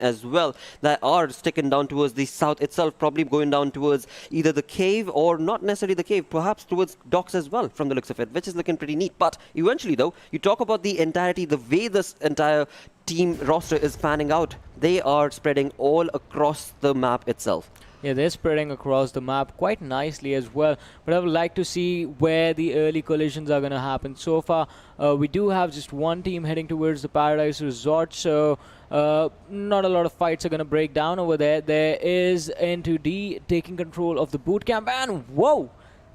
as well that are sticking down towards the south itself, probably going down towards either the cave or not necessarily the cave, perhaps towards docks as well from the looks of it, which is looking pretty neat. But eventually though, you talk about the entirety, the way this entire team roster is panning out, they are spreading all across the map itself. Yeah, they're spreading across the map quite nicely as well. But I would like to see where the early collisions are going to happen. So far, we do have just one team heading towards the Paradise Resort, so not a lot of fights are going to break down over there. There is N2D taking control of the boot camp, and whoa!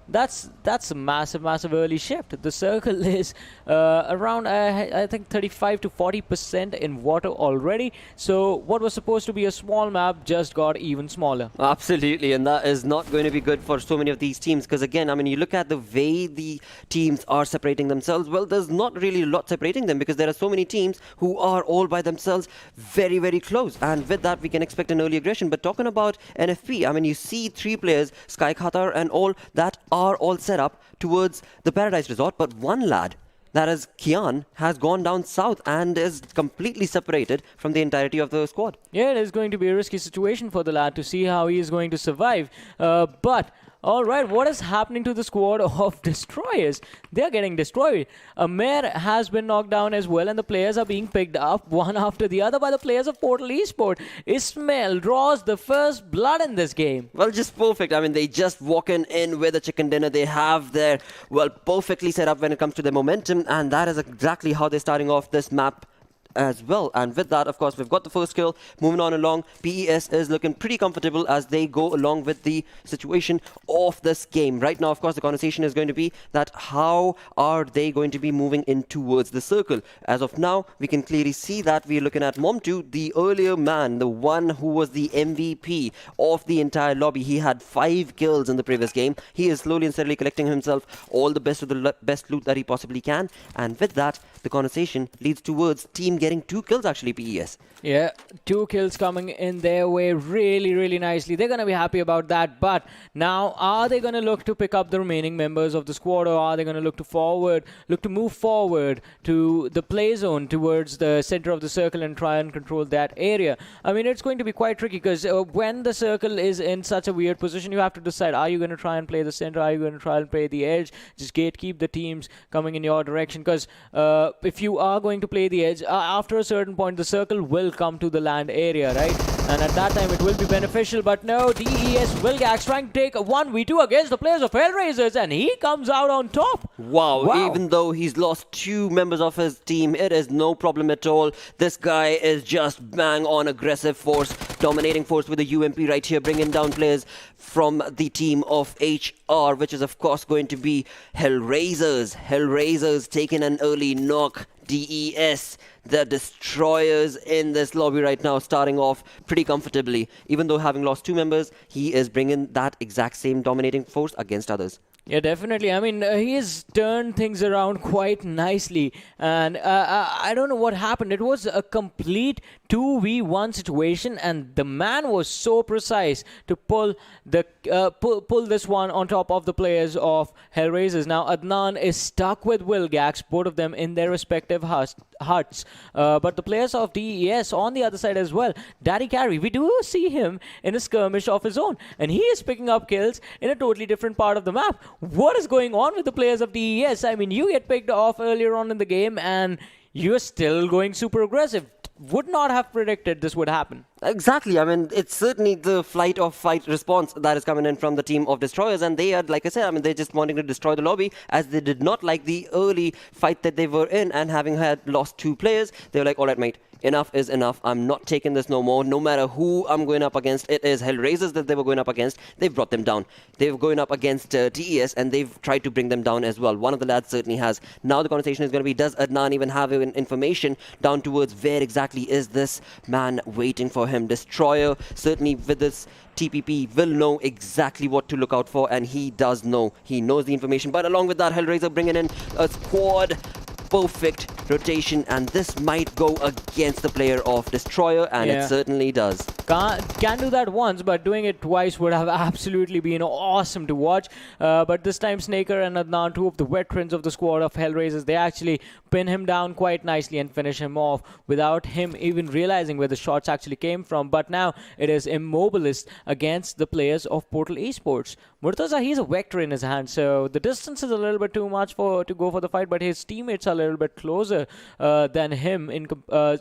That's a massive early shift. The circle is around I think 35 to 40% in water already. So what was supposed to be a small map just got even smaller. Absolutely, and that is not going to be good for so many of these teams, because again, I mean, you look at the way the teams are separating themselves. Well, there's not really a lot separating them because there are so many teams who are all by themselves, very close, and with that we can expect an early aggression. But talking about NFP, I mean, you see 3 players, Sky Khatar and all that are all set up towards the Paradise Resort, but one lad, that is Kian, has gone down south and is completely separated from the entirety of the squad. Yeah, it is going to be a risky situation for the lad to see how he is going to survive. But alright, what is happening to the squad of destroyers? They're getting destroyed. Amer has been knocked down as well, and the players are being picked up one after the other by the players of Portal Esports. Ismail draws the first blood in this game. Well, just perfect. I mean, they just walking in with a chicken dinner. They have their, well, perfectly set up when it comes to their momentum, and that is exactly how they're starting off this map as well. And with that, of course, we've got the first kill. Moving on along, PES is looking pretty comfortable as they go along with the situation of this game. Right now, of course, the conversation is going to be that how are they going to be moving in towards the circle. As of now, we can clearly see that we're looking at Mom2, the earlier man, the one who was the MVP of the entire lobby. He had 5 kills in the previous game. He is slowly and steadily collecting himself all the best of the best loot that he possibly can. And with that, the conversation leads towards team getting 2 kills actually, PES. Yeah, 2 kills coming in their way really nicely. They're going to be happy about that. But now, are they going to look to pick up the remaining members of the squad, or are they going to look to move forward to the play zone towards the center of the circle and try and control that area? I mean, it's going to be quite tricky because when the circle is in such a weird position, you have to decide, are you going to try and play the center? Are you going to try and play the edge? Just gatekeep the teams coming in your direction, because if you are going to play the edge, after a certain point, the circle will come to the land area, right? And at that time, it will be beneficial. But no, DES Wilgax trying to take a 1v2 against the players of Hellraisers, and he comes out on top. Wow. Even though he's lost 2 members of his team, it is no problem at all. This guy is just bang on aggressive force, dominating force with the UMP right here, bringing down players from the team of HR, which is of course going to be Hellraisers. Hellraisers taking an early knock. DES, the destroyers in this lobby right now, starting off pretty comfortably. Even though having lost 2 members, he is bringing that exact same dominating force against others. Yeah, definitely. I mean, he has turned things around quite nicely. And I don't know what happened. It was a complete 2v1 situation, and the man was so precise to pull this one on top of the players of Hellraisers. Now, Adnan is stuck with Wilgax, both of them in their respective huts. But the players of DES on the other side as well, Daddy Carry, we do see him in a skirmish of his own, and he is picking up kills in a totally different part of the map. What is going on with the players of DES? I mean, you get picked off earlier on in the game, and you're still going super aggressive. Would not have predicted this would happen. Exactly. I mean, it's certainly the flight or fight response that is coming in from the team of destroyers, and they are, like I said, I mean, they're just wanting to destroy the lobby, as they did not like the early fight that they were in, and having had lost 2 players, they were like, all right, mate, enough is enough. I'm not taking this no more. No matter who I'm going up against, it is Hellraisers that they were going up against. They've brought them down. They were going up against DES, and they've tried to bring them down as well. One of the lads certainly has. Now the conversation is going to be, does Adnan even have information down towards where exactly is this man waiting for him? Destroyer, certainly with this TPP, will know exactly what to look out for, and he does know. He knows the information. But along with that, Hellraiser bringing in a squad perfect rotation, and this might go against the player of Destroyer, and it certainly does. Can do that once, but doing it twice would have absolutely been awesome to watch. But this time Snaker and Adnan, two of the veterans of the squad of Hellraisers, they actually pin him down quite nicely and finish him off without him even realizing where the shots actually came from. But now it is Immobilist against the players of Portal Esports. Murtaza, he's a vector in his hand, so the distance is a little bit too much to go for the fight, but his teammates are a little bit closer than him.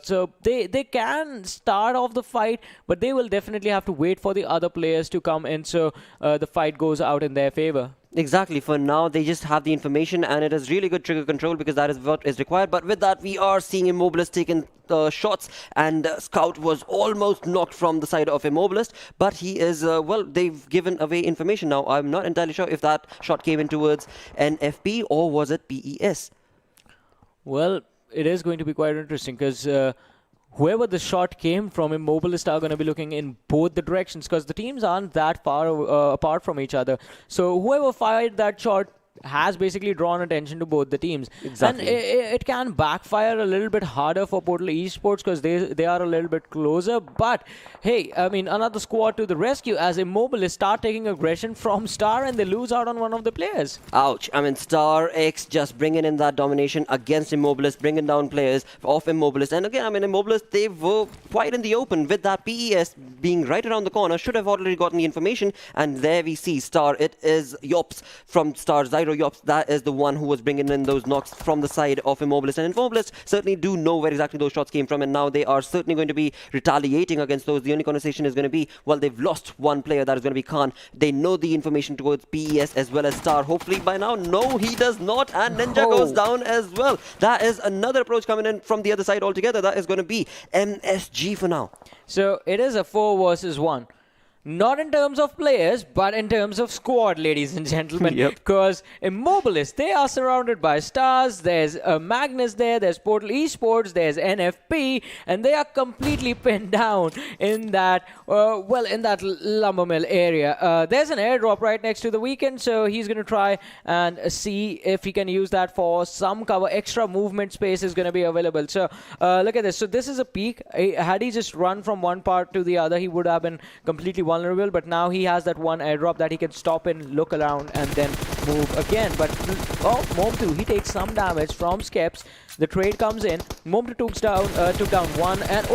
So they can start off the fight, but they will definitely have to wait for the other players to come in, so the fight goes out in their favor. Exactly. For now, they just have the information, and it is really good trigger control because that is what is required. But with that, we are seeing Immobilist taking shots, and Scout was almost knocked from the side of Immobilist, but he is, well, they've given away information now. I'm not entirely sure if that shot came in towards NFP or was it PES. Well, it is going to be quite interesting because whoever the shot came from, Immobilist are going to be looking in both the directions because the teams aren't that far apart from each other. So whoever fired that shot has basically drawn attention to both the teams. Exactly. And it can backfire a little bit harder for Portal Esports because they are a little bit closer. But hey, I mean, another squad to the rescue as Immobilist start taking aggression from Star and they lose out on one of the players. Ouch. I mean, Star X just bringing in that domination against Immobilist, bringing down players of Immobilist. And again, I mean, Immobilist, they were quite in the open with that PES being right around the corner. Should have already gotten the information. And there we see Star. It is Yops from Star's Yops, that is the one who was bringing in those knocks from the side of Immobilist. And Immobilist certainly do know where exactly those shots came from, and now they are certainly going to be retaliating against those. The only conversation is going to be, well, they've lost one player, that is going to be Khan. They know the information towards PES as well as Star. Hopefully by now, no, he does not, and Ninja goes down as well. That is another approach coming in from the other side altogether. That is going to be MSG for now. So it is a 4 versus 1. Not in terms of players, but in terms of squad, ladies and gentlemen. Because Immobilist, they are surrounded by stars. There's Magnus there, there's Portal Esports, there's NFP, and they are completely pinned down in that, in that lumber mill area. There's an airdrop right next to the weekend, so he's going to try and see if he can use that for some cover. Extra movement space is going to be available. So look at this. So this is a peak. Had he just run from one part to the other, he would have been completely vulnerable, but now he has that one airdrop that he can stop in, look around, and then move again. But Momtu, he takes some damage from Skeps. The trade comes in. Momtu took down one, and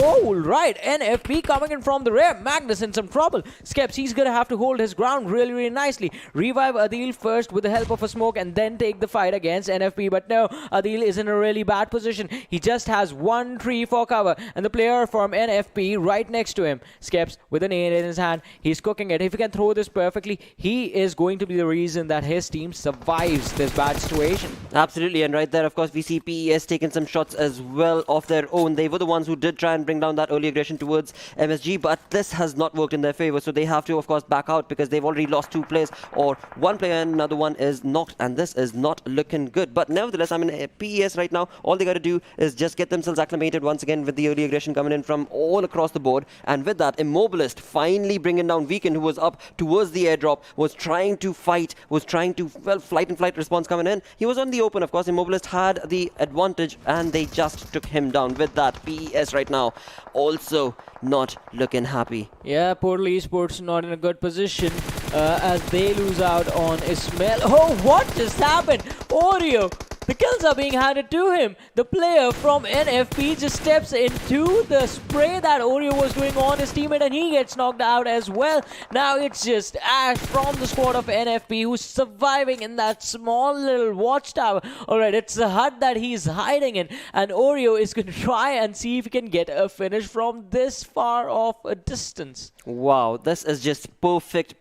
right, NFP coming in from the rear. Magnus in some trouble. Skeps, he's gonna have to hold his ground really, really nicely. Revive Adil first with the help of a smoke, and then take the fight against NFP. But no, Adil is in a really bad position. He just has one tree for cover, and the player from NFP right next to him. Skeps with an aid in his hand. He's cooking it. If he can throw this perfectly, he is going to be the reason that his team survives this bad situation. Absolutely, and right there, of course, we see PES taking some shots as well of their own. They were the ones who did try and bring down that early aggression towards MSG, but this has not worked in their favor, so they have to, of course, back out because they've already lost 2 players, or one player and another one is knocked, and this is not looking good. But nevertheless, I mean, PES right now, all they got to do is just get themselves acclimated once again with the early aggression coming in from all across the board, and with that, Immobilist finally bringing down Weekend, who was up towards the airdrop, was trying to fight, was trying to, well, flight response coming in. He was on the open, of course. Immobilist had the advantage, and they just took him down. With that, PES right now also not looking happy. Yeah, Portal Esports not in a good position as they lose out on Ismail. Oh, what just happened? Oreo, the kills are being handed to him. The player from NFP just steps into the spray that Oreo was doing on his teammate, and he gets knocked out as well. Now it's just Ash from the squad of NFP who's surviving in that small little watchtower. Alright, it's the hut that he's hiding in, and Oreo is going to try and see if he can get a finish from this far off a distance. Wow, this is just perfect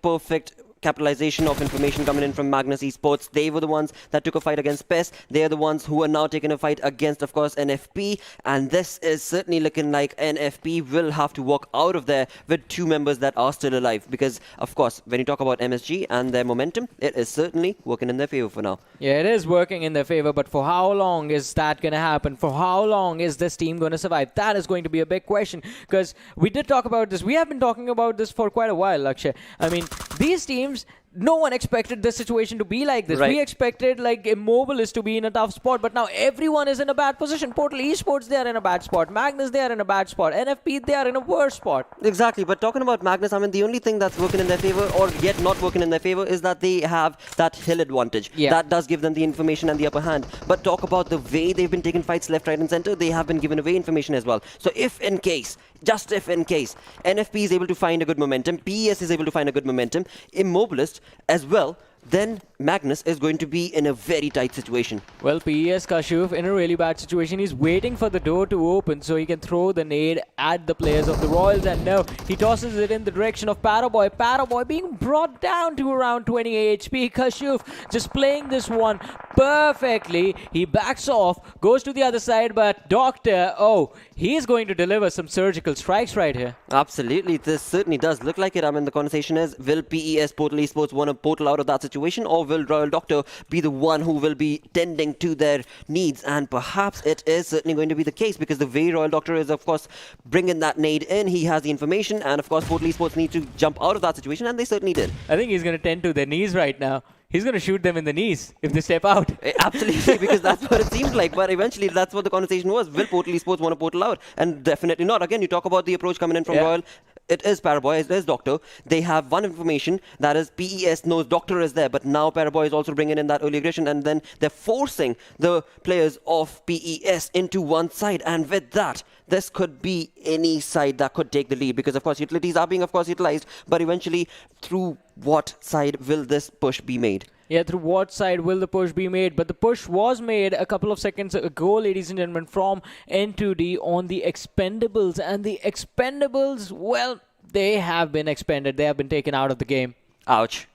capitalization of information coming in from Magnus Esports. They were the ones that took a fight against PES. They are the ones who are now taking a fight against, of course, NFP. And this is certainly looking like NFP will have to walk out of there with 2 members that are still alive. Because, of course, when you talk about MSG and their momentum, it is certainly working in their favor for now. Yeah, it is working in their favor, but for how long is that going to happen? For how long is this team going to survive? That is going to be a big question, because we did talk about this. We have been talking about this for quite a while, Lakshay. I mean, these teams, no one expected this situation to be like this. Right. We expected like Immobilist to be in a tough spot, but now everyone is in a bad position. Portal Esports, they are in a bad spot. Magnus, they are in a bad spot. NFP, they are in a worse spot. Exactly, but talking about Magnus, I mean, the only thing that's working in their favor, or yet not working in their favor, is that they have that hill advantage. Yeah. That does give them the information and the upper hand. But talk about the way they've been taking fights left, right, and center, they have been given away information as well. So if in case, just if in case, NFP is able to find a good momentum, PES is able to find a good momentum, Immobilist as well, then Magnus is going to be in a very tight situation. Well, PES Kashuf in a really bad situation. He's waiting for the door to open so he can throw the nade at the players of the Royals, and no, he tosses it in the direction of Paraboy. Paraboy being brought down to around 20 HP. Kashuf just playing this one perfectly. He backs off, goes to the other side, but Doctor, oh, he's going to deliver some surgical strikes right here. Absolutely, this certainly does look like it. I mean, the conversation is, will PES Portal Esports want to portal out of that situation, or will Royal Doctor be the one who will be tending to their needs? And perhaps it is certainly going to be the case, because the way Royal Doctor is, of course, bringing that nade in, he has the information, and of course Portal Esports need to jump out of that situation, and they certainly did. I think he's going to tend to their knees right now. He's going to shoot them in the knees if they step out. Absolutely, because that's what it seemed like. But eventually, that's what the conversation was. Will Portal Esports want to portal out? And definitely not. Again, you talk about the approach coming in from Royal. It is Paraboy, it is Doctor. They have one information, that is PES knows Doctor is there, but now Paraboy is also bringing in that early aggression, and then they're forcing the players of PES into one side. And with that, this could be any side that could take the lead, because of course utilities are being of course utilized, but eventually through what side will this push be made? Yeah, through what side will the push be made? But the push was made a couple of seconds ago, ladies and gentlemen, from N2D on the Expendables. And the Expendables, well, they have been expended. They have been taken out of the game. Ouch.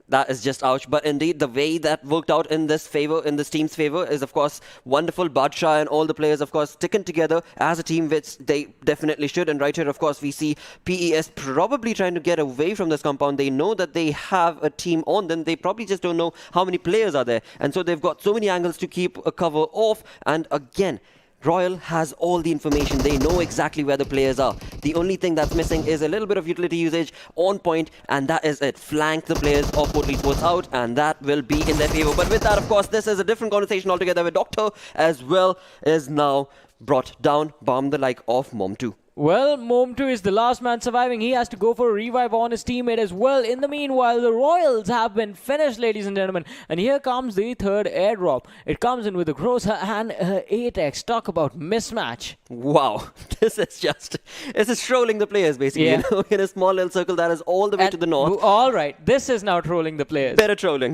That is just ouch. But indeed, the way that worked out in this favor, in this team's favor, is of course wonderful. Badshah and all the players, of course, sticking together as a team, which they definitely should. And right here, of course, we see PES probably trying to get away from this compound. They know that they have a team on them. They probably just don't know how many players are there. And so they've got so many angles to keep a cover off. And again, Royal has all the information. They know exactly where the players are. The only thing that's missing is a little bit of utility usage on point, and that is it. Flank the players of Portal Esports out, and that will be in their favor. But with that, of course, this is a different conversation altogether, where Doctor as well is now brought down, bomb the like of Mom2. Well, Mom2 is the last man surviving. He has to go for a revive on his teammate as well. In the meanwhile, the Royals have been finished, ladies and gentlemen. And here comes the third airdrop. It comes in with a Grocer and 8x. Talk about mismatch. Wow, this is trolling the players, basically. Yeah. You know, in a small little circle that is all the way to the north. All right, this is now trolling the players. Better trolling.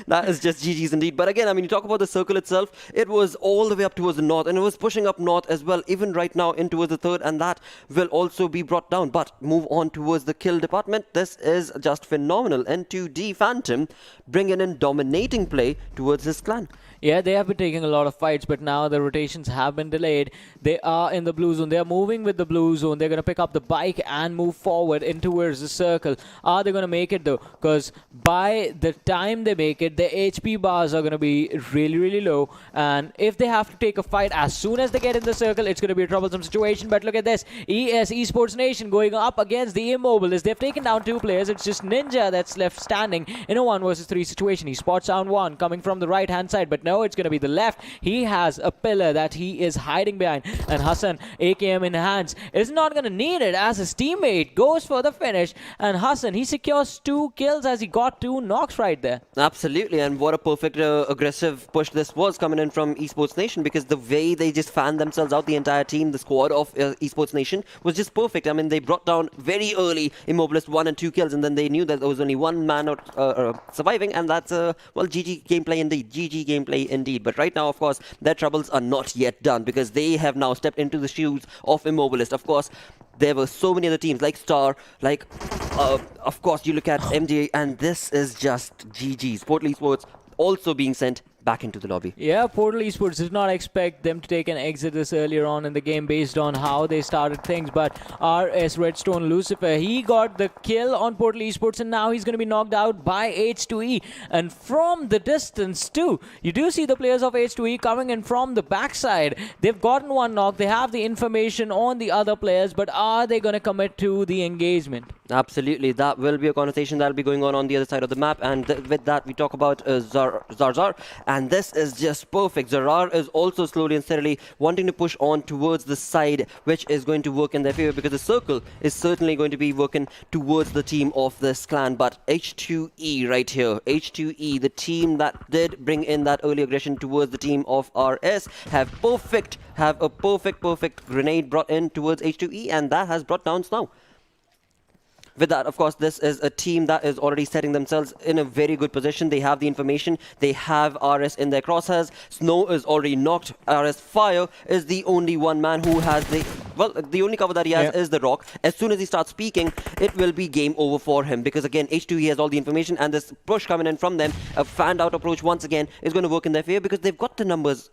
That is just GG's indeed. But again, I mean, you talk about the circle itself, it was all the way up towards the north, and it was pushing up north as well, even right now in towards the third, and that will also be brought down. But move on towards the kill department. This is just phenomenal. N2D Phantom bringing in dominating play towards his clan. Yeah, they have been taking a lot of fights, but now the rotations have been delayed. They are in the blue zone. They are moving with the blue zone. They're going to pick up the bike and move forward in towards the circle. Are they going to make it though? Because by the time they make it, the HP bars are going to be really, really low. And if they have to take a fight as soon as they get in the circle, it's going to be a troublesome situation. But look at this. ES Esports Nation going up against the Immobilists. They've taken down two players. It's just Ninja that's left standing in a 1 versus 3 situation. He spots down one coming from the right-hand side, but no, it's going to be the left. He has a pillar that he is hiding behind, and Hassan, AKM in hands, is not going to need it as his teammate goes for the finish. And Hassan, he secures 2 kills as he got 2 knocks right there. Absolutely, and what a perfect aggressive push this was coming in from Esports Nation, because the way they just fanned themselves out, the entire team, the squad of Esports Nation, was just perfect. I mean, they brought down very early Immobilist 1 and 2 kills, and then they knew that there was only one man out surviving, and that's, well, GG gameplay indeed. GG gameplay indeed. But right now, of course, their troubles are not yet done, because they have now stepped into the shoes of Immobilist. Of course, there were so many other teams like Star, like, of course, you look at MJ, and this is just GG's. Portal Esports also being sent back into the lobby. Yeah, Portal Esports did not expect them to take an exit this earlier on in the game based on how they started things, but RS Redstone Lucifer, he got the kill on Portal Esports, and now he's going to be knocked out by H2E. And from the distance too, you do see the players of H2E coming in from the backside. They've gotten one knock, they have the information on the other players, but are they going to commit to the engagement? Absolutely, that will be a conversation that will be going on the other side of the map, and with that we talk about Zarzar, and this is just perfect. Zarar is also slowly and steadily wanting to push on towards the side, which is going to work in their favor because the circle is certainly going to be working towards the team of this clan. But H2E right here, H2E, the team that did bring in that early aggression towards the team of RS, have a perfect grenade brought in towards H2E, and that has brought down Snow. With that, of course, this is a team that is already setting themselves in a very good position. They have the information. They have RS in their crosshairs. Snow is already knocked. RS Fire is the only one man who has the only cover that he has is the rock. As soon as he starts speaking, it will be game over for him because, again, H2E has all the information, and this push coming in from them, a fanned-out approach once again, is going to work in their favor because they've got the numbers.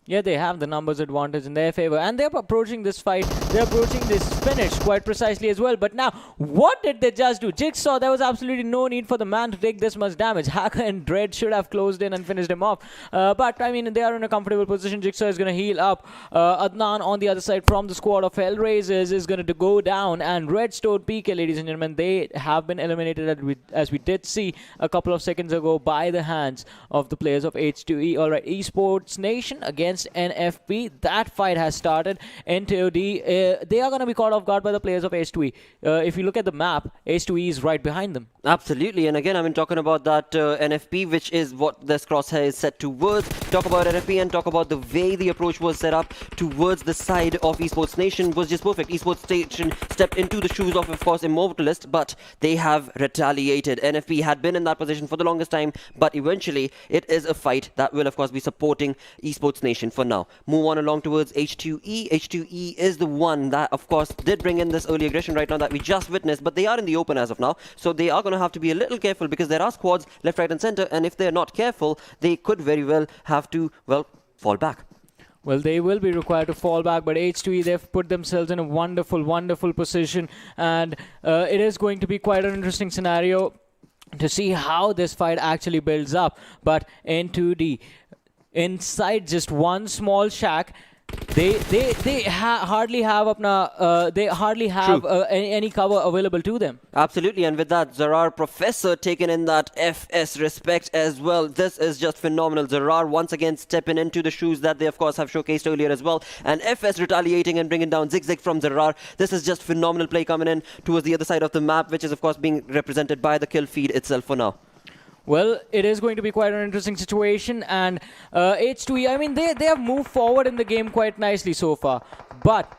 Yeah, they have the numbers advantage in their favor, and they're approaching this fight, they're approaching this finish quite precisely as well. But now, what did they just do? Jigsaw, there was absolutely no need for the man to take this much damage. Hacker and Dread should have closed in and finished him off. But, I mean, they are in a comfortable position. Jigsaw is going to heal up. Adnan on the other side from the squad of Hellraisers is going to go down, and Redstone PK, ladies and gentlemen, they have been eliminated, as we did see a couple of seconds ago, by the hands of the players of H2E. All right, Esports Nation against NFP. That fight has started. NTOD, they are going to be caught off guard by the players of H2E. If you look at the map, H2E is right behind them. Absolutely, and again, I mean, talking about that NFP, which is what this crosshair is set towards. Talk about NFP and talk about the way the approach was set up towards the side of Esports Nation was just perfect. Esports Nation stepped into the shoes of course, Immortalist, but they have retaliated. NFP had been in that position for the longest time, but eventually it is a fight that will, of course, be supporting Esports Nation for now. Move on along towards H2E. H2E is the one that, of course, did bring in this early aggression right now that we just witnessed, but they are in the open as of now, so they are going to have to be a little careful because there are squads left, right and center, and if they're not careful, they could very well have to, well, fall back. Well, they will be required to fall back, but H2E, they've put themselves in a wonderful position, and it is going to be quite an interesting scenario to see how this fight actually builds up. But N2D, inside just one small shack, they hardly have any cover available to them. Absolutely, and with that, Zarar Professor taking in that FS respect as well. This is just phenomenal. Zarar once again stepping into the shoes that they, of course, have showcased earlier as well. And FS retaliating and bringing down Zigzag from Zarar. This is just phenomenal play coming in towards the other side of the map, which is, of course, being represented by the kill feed itself for now. Well, it is going to be quite an interesting situation, and H2E, I mean, they have moved forward in the game quite nicely so far, but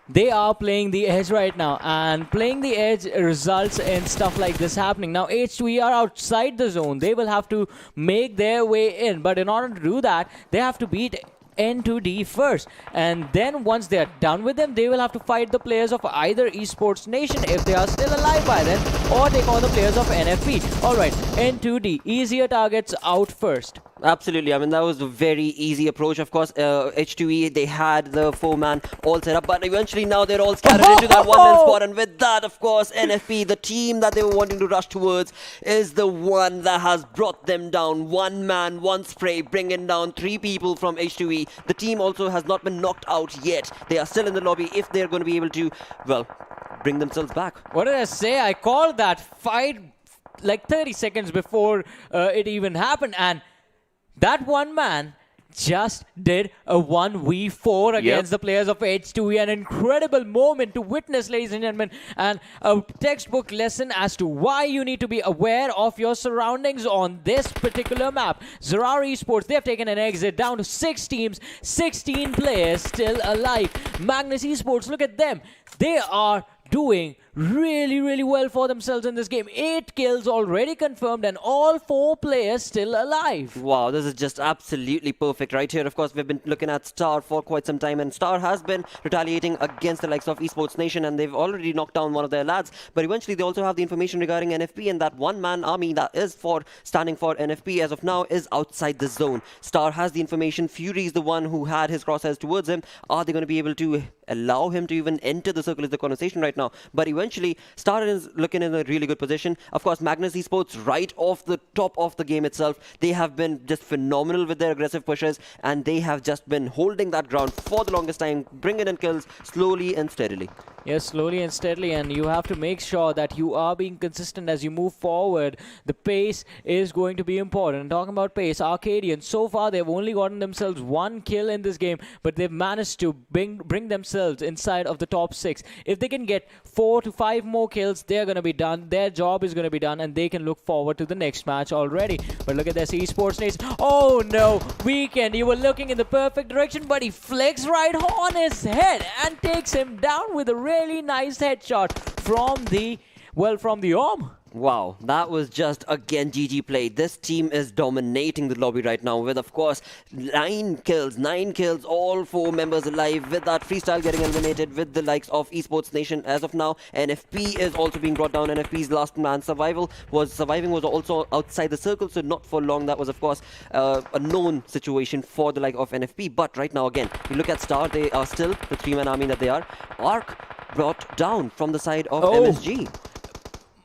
they are playing the edge right now, and playing the edge results in stuff like this happening. Now, H2E are outside the zone. They will have to make their way in, but in order to do that, they have to beat N2D first, and then once they are done with them, they will have to fight the players of either Esports Nation if they are still alive by then, or take on the players of NFP. Alright, N2D, easier targets out first. Absolutely, I mean, that was a very easy approach. Of course, H2E, they had the 4-man all set up, but eventually now they're all scattered into that one-man spot, and with that, of course, NFP, the team that they were wanting to rush towards, is the one that has brought them down. One man, one spray, bringing down 3 people from H2E. The team also has not been knocked out yet. They are still in the lobby if they're going to be able to, well, bring themselves back. What did I say? I called that fight like 30 seconds before it even happened, and that one man just did a 1v4 against the players of H2E. An incredible moment to witness, ladies and gentlemen, and a textbook lesson as to why you need to be aware of your surroundings on this particular map. Zarar Esports, they have taken an exit down to 6 teams, 16 players still alive. Magnus Esports, look at them. They are doing really well for themselves in this game. 8 kills already confirmed and all 4 players still alive. Wow, this is just absolutely perfect right here. Of course, we've been looking at Star for quite some time, and Star has been retaliating against the likes of Esports Nation, and they've already knocked down one of their lads. But eventually, they also have the information regarding NFP, and that one-man army that is standing for NFP as of now is outside the zone. Star has the information. Fury is the one who had his crosshairs towards him. Are they going to be able to allow him to even enter the circle is the conversation right now. But eventually, Star is looking in a really good position. Of course, Magnus Esports right off the top of the game itself, they have been just phenomenal with their aggressive pushes, and they have just been holding that ground for the longest time, bringing in kills slowly and steadily. Yes, slowly and steadily, and you have to make sure that you are being consistent as you move forward. The pace is going to be important. And talking about pace, Arcadians, so far they've only gotten themselves 1 kill in this game, but they've managed to bring themselves inside of the top 6. If they can get 4 to 5 more kills, they're going to be done. Their job is going to be done, and they can look forward to the next match already. But look at this, Esports Nation. Oh no, Weekend, you were looking in the perfect direction, but he flicks right on his head and takes him down with a really nice headshot from the arm. Wow, that was just, again, GG play. This team is dominating the lobby right now with, of course, 9 kills, all 4 members alive, with that freestyle getting eliminated with the likes of Esports Nation as of now. NFP is also being brought down. NFP's last man surviving was also outside the circle, so not for long. That was, of course, a known situation for the like of NFP. But right now, again, you look at Star, they are still the 3-man army that they are. Arc brought down from the side of MSG.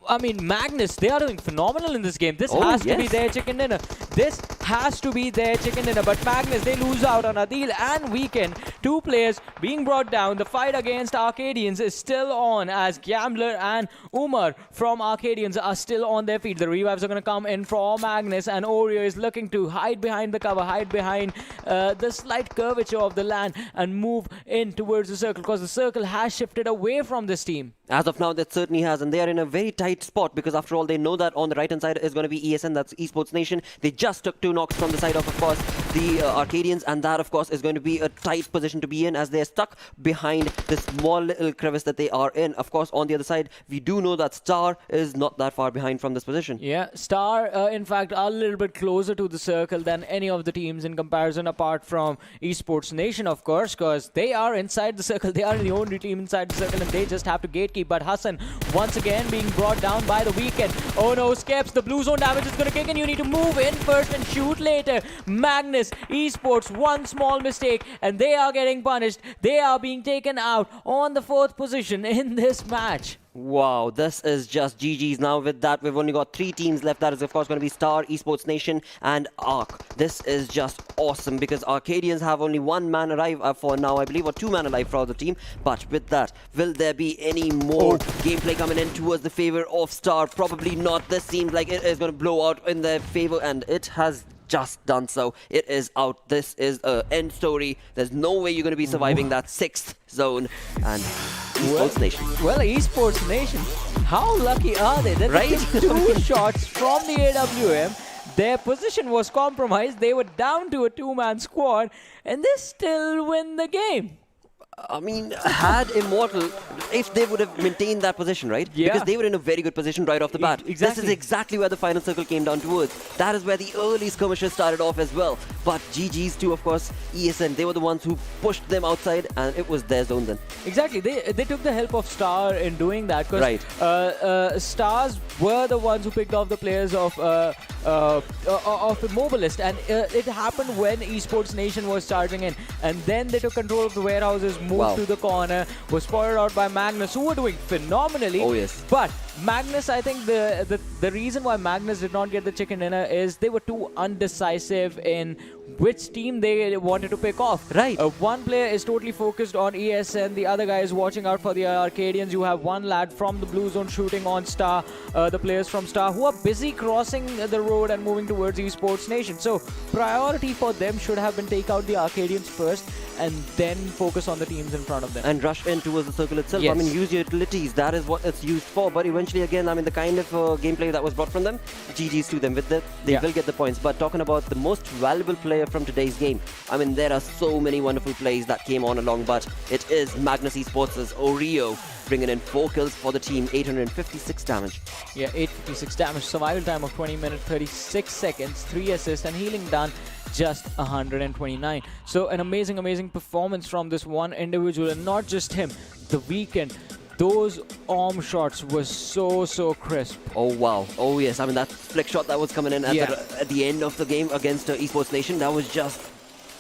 I mean, Magnus, they are doing phenomenal in this game. This has to be their chicken dinner. This has to be their chicken dinner. But Magnus, they lose out on Adil and Weekend. 2 players being brought down. The fight against Arcadians is still on as Gambler and Umar from Arcadians are still on their feet. The revives are going to come in for Magnus, and Oreo is looking to hide behind the cover, hide behind the slight curvature of the land and move in towards the circle, because the circle has shifted away from this team. As of now, that certainly has, and they are in a very tight spot, because after all, they know that on the right-hand side is going to be ESN, that's Esports Nation. They just took 2 knocks from the side of course, the Arcadians, and that, of course, is going to be a tight position to be in, as they're stuck behind this small little crevice that they are in. Of course, on the other side, we do know that Star is not that far behind from this position. Yeah, Star, in fact, are a little bit closer to the circle than any of the teams in comparison, apart from Esports Nation, of course, because they are inside the circle. They are the only team inside the circle, and they just have to gatekeep. But Hassan, once again, being brought down by the Weekend. Oh no, Skeps, the blue zone damage is going to kick in. You need to move in first and shoot later. Magnus Esports, one small mistake, and they are getting punished. They are being taken out on the 4th position in this match. Wow, this is just GG's now. With that, we've only got 3 teams left. That is, of course, going to be Star, Esports Nation, and Arc. This is just awesome, because Arcadians have only 1 man alive for now, I believe, or 2 man alive for the team. But with that, will there be any more gameplay coming in towards the favor of Star? Probably not. This seems like it is going to blow out in their favor, and it has just done so. It is out. This is an end story. There's no way you're going to be surviving that 6th zone. And Esports Nation. Well, Esports Nation, how lucky are they? They took 2 shots from the AWM. Their position was compromised. They were down to a 2-man squad, and they still win the game. I mean, had Immortal, if they would have maintained that position, right? Yeah. Because they were in a very good position right off the bat. Exactly. This is exactly where the final circle came down towards. That is where the early skirmishes started off as well. But GG's too, of course, ESN, they were the ones who pushed them outside, and it was their zone then. Exactly. They took the help of Star in doing that, because Stars were the ones who picked off the players of the Mobilist, and it happened when Esports Nation was charging in, and then they took control of the warehouses, moved to the corner, was spotted out by Magnus, who were doing phenomenally. Oh yes. But Magnus, I think the reason why Magnus did not get the chicken dinner is they were too undecisive in which team they wanted to pick off. Right. One player is totally focused on ESN, the other guy is watching out for the Arcadians. You have one lad from the blue zone shooting on Star, the players from Star, who are busy crossing the road and moving towards Esports Nation. So priority for them should have been take out the Arcadians first, and then focus on the teams in front of them. And rush in towards the circle itself. Yes. I mean, use your utilities. That is what it's used for. But eventually, eventually, again, I mean, the kind of gameplay that was brought from them, GG's to them with that. They will get the points. But talking about the most valuable player from today's game, I mean, there are so many wonderful plays that came on along, but it is Magnus Esports' Oreo bringing in 4 kills for the team, 856 damage. Yeah, 856 damage, survival time of 20 minutes, 36 seconds, 3 assists, and healing done just 129. So an amazing performance from this one individual, and not just him, the Weekend. Those arm shots were so crisp. Oh wow, oh yes, I mean that flick shot that was coming in at the end of the game against Esports Nation, that was just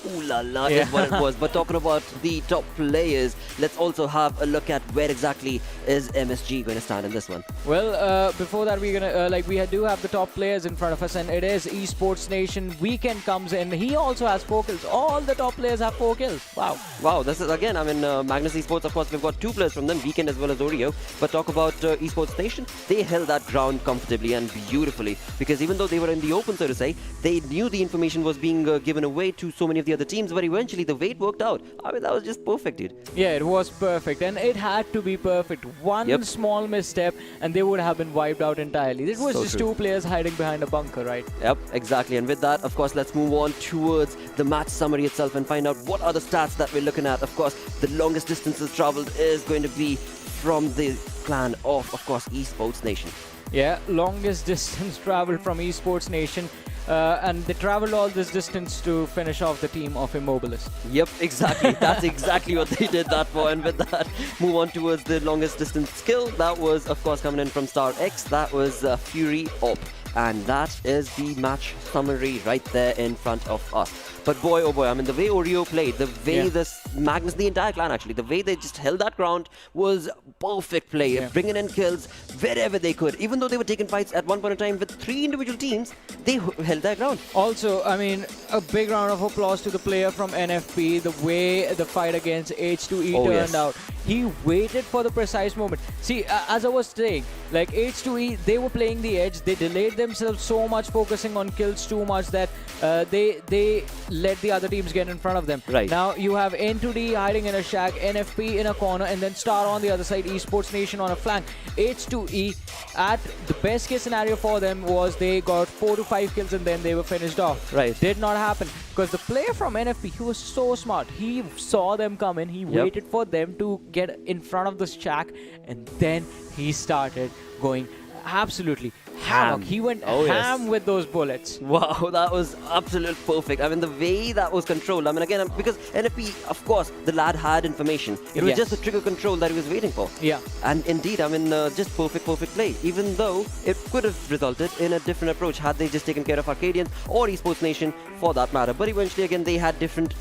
ooh la la is what it was. But talking about the top players, let's also have a look at where exactly is MSG going to stand in this one. Well, before that, we're gonna we do have the top players in front of us, and it is Esports Nation. Weekend comes in. He also has 4 kills. All the top players have 4 kills. Wow. Wow, this is again, I mean, Magnus Esports, of course, we've got 2 players from them, Weekend as well as Oreo. But talk about Esports Nation, they held that ground comfortably and beautifully, because even though they were in the open, so to say, they knew the information was being given away to so many of the other teams, but eventually the way it worked out, I mean, that was just perfect, dude. Yeah, it was perfect, and it had to be perfect. One small misstep, and they would have been wiped out entirely. It was just 2 players hiding behind a bunker, right? Yep, exactly. And with that, of course, let's move on towards the match summary itself and find out what are the stats that we're looking at. Of course, the longest distances traveled is going to be from the clan of course, Esports Nation. Yeah, longest distance traveled from Esports Nation. And they traveled all this distance to finish off the team of Immobilis. Yep, exactly. That's exactly what they did that for. And with that, move on towards the longest distance kill. That was, of course, coming in from Star X. That was Fury Op. And that is the match summary right there in front of us. But boy, oh boy, I mean, the way Oreo played, the way this Magnus, the entire clan actually, the way they just held that ground was perfect play. Bringing in kills wherever they could. Even though they were taking fights at one point in time with 3 individual teams, they held their ground. Also, I mean, a big round of applause to the player from NFP, the way the fight against H2E turned out. He waited for the precise moment. See, as I was saying, like H2E, they were playing the edge. They delayed themselves so much, focusing on kills too much that they let the other teams get in front of them. Right. Now you have N2D hiding in a shack, NFP in a corner, and then Star on the other side, Esports Nation on a flank. H2E, at the best case scenario for them was they got 4 to 5 kills and then they were finished off. Right. Did not happen because the player from NFP, he was so smart. He saw them come in. He waited for them to get in front of the shack, and then he started going absolutely ham. He went ham with those bullets. Wow, that was absolutely perfect. I mean, the way that was controlled. I mean, again, because NFP, of course, the lad had information. It was just a trigger control that he was waiting for. Yeah. And indeed, I mean, just perfect play. Even though it could have resulted in a different approach had they just taken care of Arcadians or Esports Nation for that matter. But eventually, again, they had different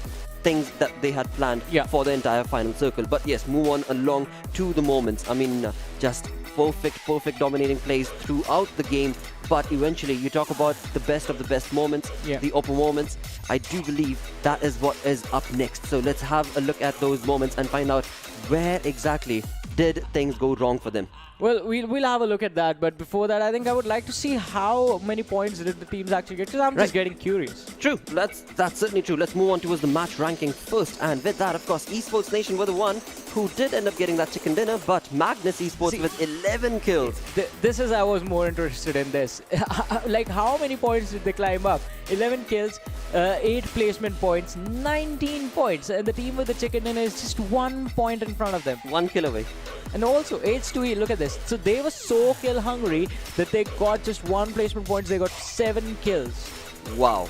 things that they had planned for the entire final circle. But yes, move on along to the moments. I mean, just perfect dominating plays throughout the game. But eventually, you talk about the best of the best moments, the open moments. I do believe that is what is up next. So let's have a look at those moments and find out where exactly did things go wrong for them. Well, we'll have a look at that, but before that, I think I would like to see how many points did the teams actually get, because I'm just getting curious. True, that's certainly true. Let's move on towards the match ranking first, and with that, of course, Esports Nation were the one who did end up getting that chicken dinner, but Magnus Esports with 11 kills. This is, I was more interested in this. Like, how many points did they climb up? 11 kills, 8 placement points, 19 points, and the team with the chicken dinner is just 1 point in front of them. 1 kill away. And also, H2E, look at this. So they were so kill hungry that they got just 1 placement points. They got 7 kills. Wow.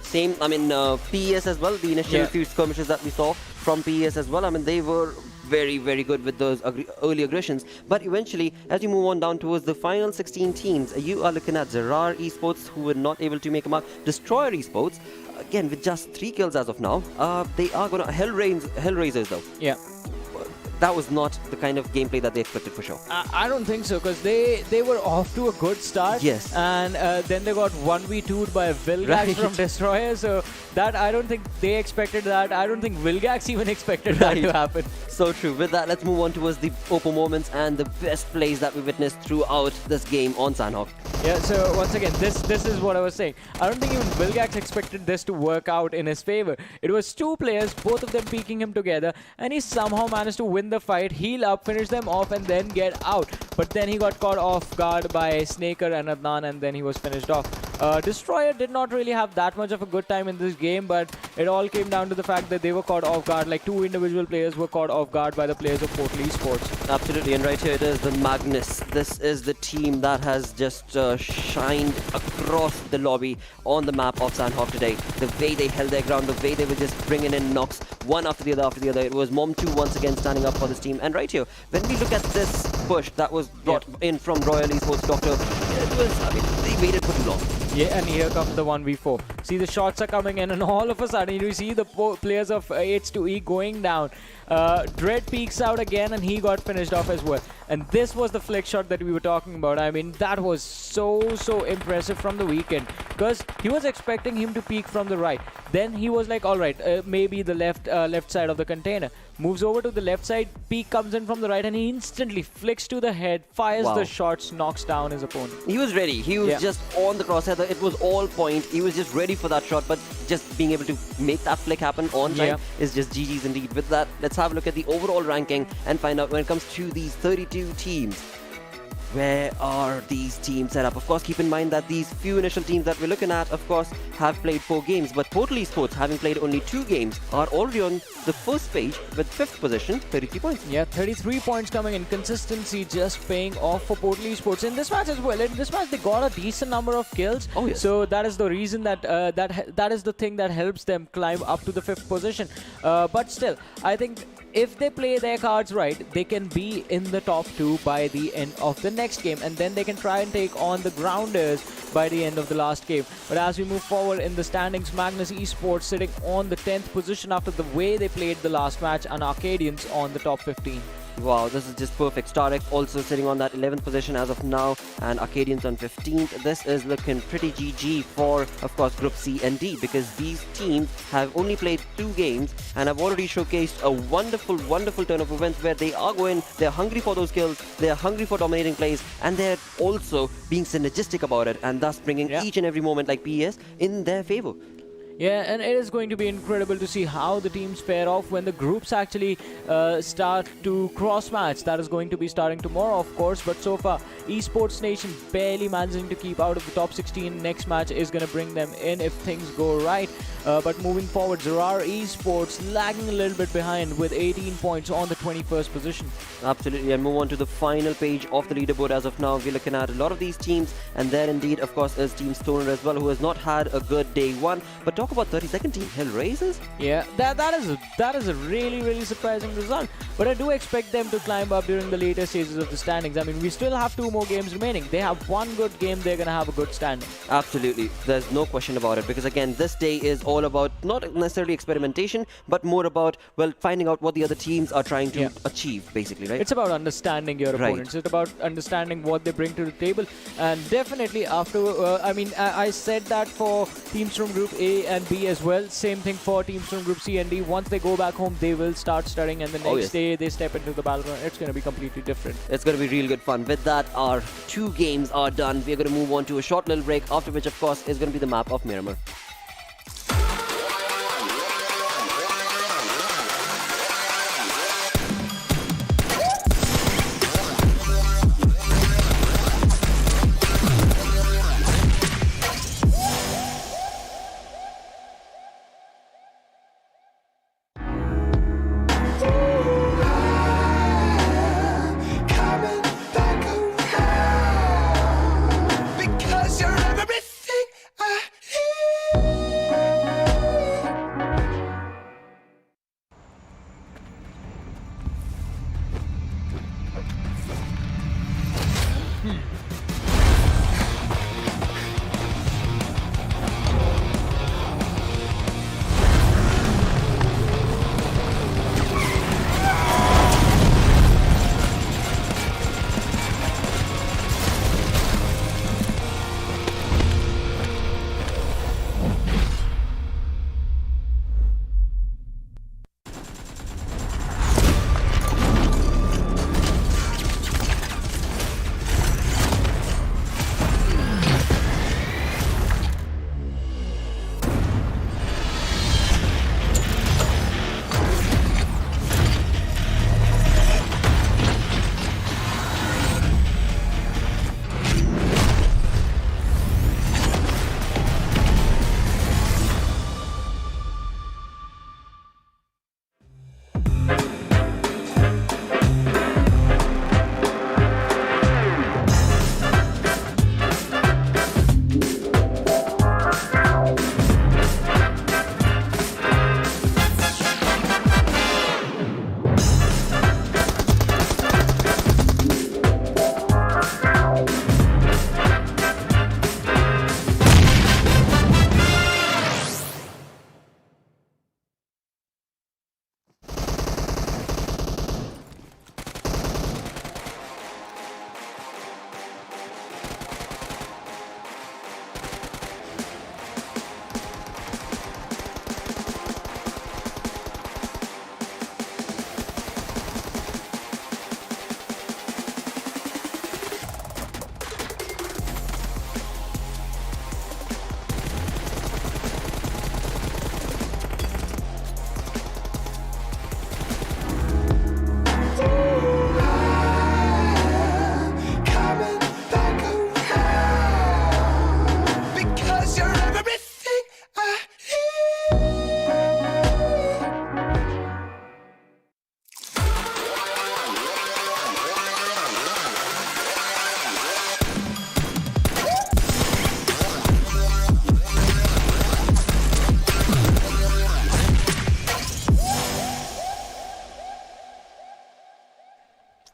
Same, I mean, PES as well, the initial few skirmishes that we saw from PES as well. I mean, they were very good with those early aggressions. But eventually, as you move on down towards the final 16 teams, you are looking at Zerar Esports, who were not able to make a mark. Destroyer Esports, again, with just 3 kills as of now. They are going to Hellraisers, though. Yeah. That was not the kind of gameplay that they expected for sure. I don't think so, because they were off to a good start. Yes. And then they got 1v2'd by Vilgax from Destroyer. So that, I don't think they expected that. I don't think Vilgax even expected that to happen. So true. With that, let's move on towards the open moments and the best plays that we witnessed throughout this game on Sanhok. Yeah, so once again, this is what I was saying. I don't think even Vilgax expected this to work out in his favor. It was 2 players, both of them peeking him together, and he somehow managed to win the fight, heal up, finish them off, and then get out. But then he got caught off guard by Snaker and Adnan, and then he was finished off. Destroyer did not really have that much of a good time in this game, but it all came down to the fact that they were caught off guard. Like, 2 individual players were caught off guard by the players of PMCO Esports. Absolutely, and right here it is the Magnus. This is the team that has just shined across the lobby on the map of Sanhok today. The way they held their ground, the way they were just bringing in knocks one after the other. It was Mom2 once again standing up for this team. And right here, when we look at this push that was brought in from Royal Esports Doctor, it was, I mean, they waited for too long. Yeah, and here comes the 1v4. See, the shots are coming in, and all of a sudden, you see the players of H2E going down. Dread peeks out again, and he got finished off as well. And this was the flick shot that we were talking about. I mean, that was so impressive from the weekend, because he was expecting him to peek from the right. Then he was like, all right, maybe the left side of the container. Moves over to the left side, peek comes in from the right, and he instantly flicks to the head, fires the shots, knocks down his opponent. He was ready. He was just on the crosshair. It was all point. He was just ready for that shot, but just being able to make that flick happen on time is just GG's indeed. With that, let's have a look at the overall ranking and find out when it comes to these 32 teams. Where are these teams set up? Of course, keep in mind that these few initial teams that we're looking at, of course, have played 4 games. But Portal Esports, having played only 2 games, are already on the first page with 5th position, 33 points. Yeah, 33 points coming in. Consistency just paying off for Portal Esports. In this match as well, in this match, they got a decent number of kills. Oh, yes. So that is the reason that that is the thing that helps them climb up to the 5th position. But still, I think if they play their cards right, they can be in the top 2 by the end of the next game, and then they can try and take on the Grounders by the end of the last game. But as we move forward in the standings, Magnus Esports sitting on the 10th position after the way they played the last match, and Arcadians on the top 15. Wow, this is just perfect. Starek also sitting on that 11th position as of now, and Arcadians on 15th. This is looking pretty GG for, of course, Group C and D, because these teams have only played 2 games and have already showcased a wonderful turn of events where they are going, they're hungry for those kills, they're hungry for dominating plays, and they're also being synergistic about it, and thus bringing each and every moment like PES in their favor. Yeah, and it is going to be incredible to see how the teams fare off when the groups actually start to cross-match. That is going to be starting tomorrow, of course, but so far, Esports Nation barely managing to keep out of the top 16. Next match is going to bring them in if things go right. But moving forward, Zerar Esports lagging a little bit behind with 18 points on the 21st position. Absolutely, and move on to the final page of the leaderboard as of now. We're looking at a lot of these teams, and there indeed, of course, is Team Stoner as well, who has not had a good day one. But talk about 32nd team, Hellraisers. Yeah, that is a really surprising result. But I do expect them to climb up during the later stages of the standings. I mean, we still have 2 more games remaining. They have 1 good game, they're going to have a good standing. Absolutely, there's no question about it, because again, this day is all about not necessarily experimentation, but more about, well, finding out what the other teams are trying to achieve, basically, right? It's about understanding your opponents. It's about understanding what they bring to the table. And definitely after, I said that for teams from Group A and B as well. Same thing for teams from Group C and D. Once they go back home, they will start studying, and the next day they step into the battleground. It's going to be completely different. It's going to be real good fun. With that, our 2 games are done. We're going to move on to a short little break, after which, of course, is going to be the map of Miramar. Because you're everything I need.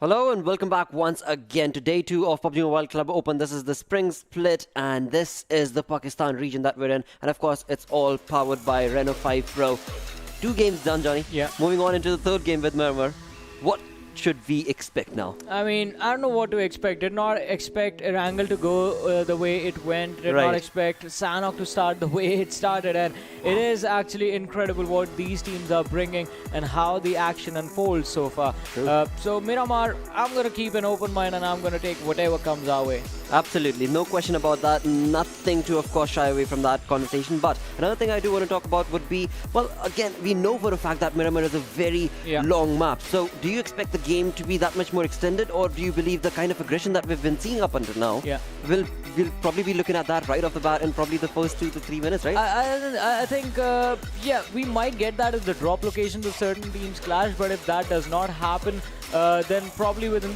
Hello and welcome back once again to day 2 of PUBG Mobile Club Open. This is the spring split and this is the Pakistan region that we're in. And of course, it's all powered by Reno 5 Pro. 2 games done, Johnny. Yeah. Moving on into the 3rd game with Miramar. What should we expect now? I mean, I don't know what to expect. Did not expect Erangel to go the way it went. Did not expect Sanhok to start the way it started. And it is actually incredible what these teams are bringing and how the action unfolds so far. So Miramar, I'm going to keep an open mind and I'm going to take whatever comes our way. Absolutely, no question about that. Nothing to, of course, shy away from that conversation. But another thing I do want to talk about would be, well, again, we know for a fact that Miramar is a very long map. So do you expect the game to be that much more extended, or do you believe the kind of aggression that we've been seeing up until now, we'll probably be looking at that right off the bat in probably the first 2 to 3 minutes, right? I think, yeah, we might get that as the drop locations of certain teams clash, but if that does not happen, then probably within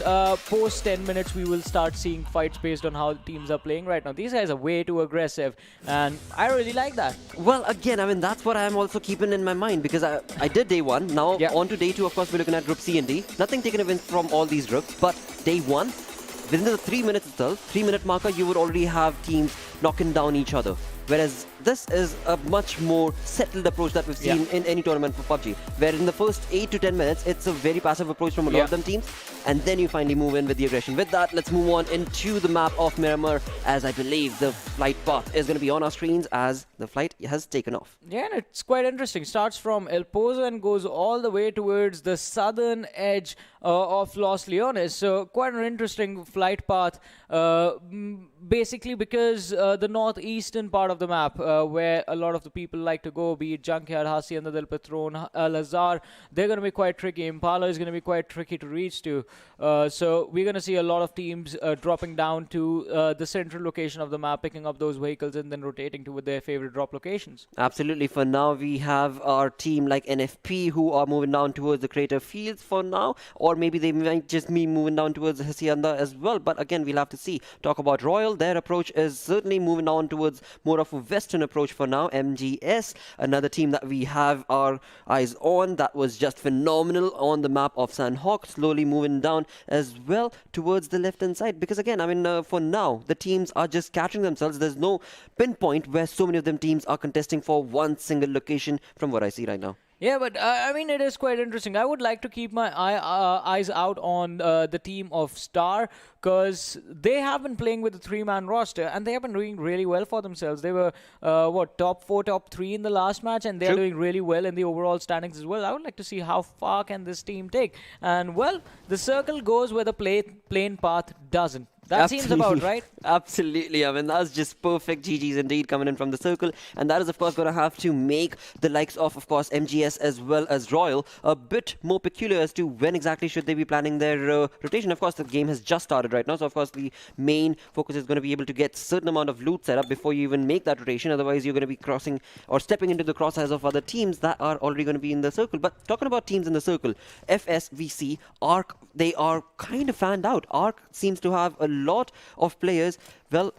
post 10 minutes we will start seeing fights based on how teams are playing right now. These guys are way too aggressive and I really like that. Well, again, I mean, that's what I'm also keeping in my mind, because I did day 1. Now on to day 2, of course, we're looking at Group C and D. Nothing taken away from all these groups, but day 1, within the 3 minutes itself, 3-minute marker, you would already have teams knocking down each other. Whereas this is a much more settled approach that we've seen in any tournament for PUBG, where in the first 8 to 10 minutes, it's a very passive approach from a lot of them teams, and then you finally move in with the aggression. With that, let's move on into the map of Miramar, as I believe the flight path is going to be on our screens as the flight has taken off. Yeah, and it's quite interesting. Starts from El Pozo and goes all the way towards the southern edge of Los Leones. So quite an interesting flight path, basically because the northeastern part of the map, where a lot of the people like to go, be it Junkyard, Hacienda del Patron, Al-Azhar, they're going to be quite tricky. Impala is going to be quite tricky to reach to. So we're going to see a lot of teams dropping down to the central location of the map, picking up those vehicles and then rotating to their favorite drop locations. Absolutely. For now, we have our team like NFP who are moving down towards the crater fields for now, or maybe they might just be moving down towards Hacienda as well. But again, we'll have to see. Talk about Royal. Their approach is certainly moving on towards more of a western approach for now. MGS, another team that we have our eyes on, that was just phenomenal on the map of Sanhok, slowly moving down as well towards the left hand side, because again, I mean, for now the teams are just scattering themselves. There's no pinpoint where so many of them teams are contesting for one single location from what I see right now. Yeah, but I mean, it is quite interesting. I would like to keep my eyes out on the team of Star, because they have been playing with the 3-man roster and they have been doing really well for themselves. They were, top 4, top 3 in the last match, and they're doing really well in the overall standings as well. I would like to see how far can this team take. And, well, the circle goes where the plain path doesn't. That seems about right. Absolutely. I mean, that's just perfect GGs indeed coming in from the circle. And that is, of course, going to have to make the likes of course, MGS as well as Royal a bit more peculiar as to when exactly should they be planning their rotation. Of course, the game has just started right now. So, of course, the main focus is going to be able to get certain amount of loot set up before you even make that rotation. Otherwise, you're going to be crossing or stepping into the crosshairs of other teams that are already going to be in the circle. But talking about teams in the circle, FSVC, ARC, they are kind of fanned out. ARC seems to have a lot of players, well,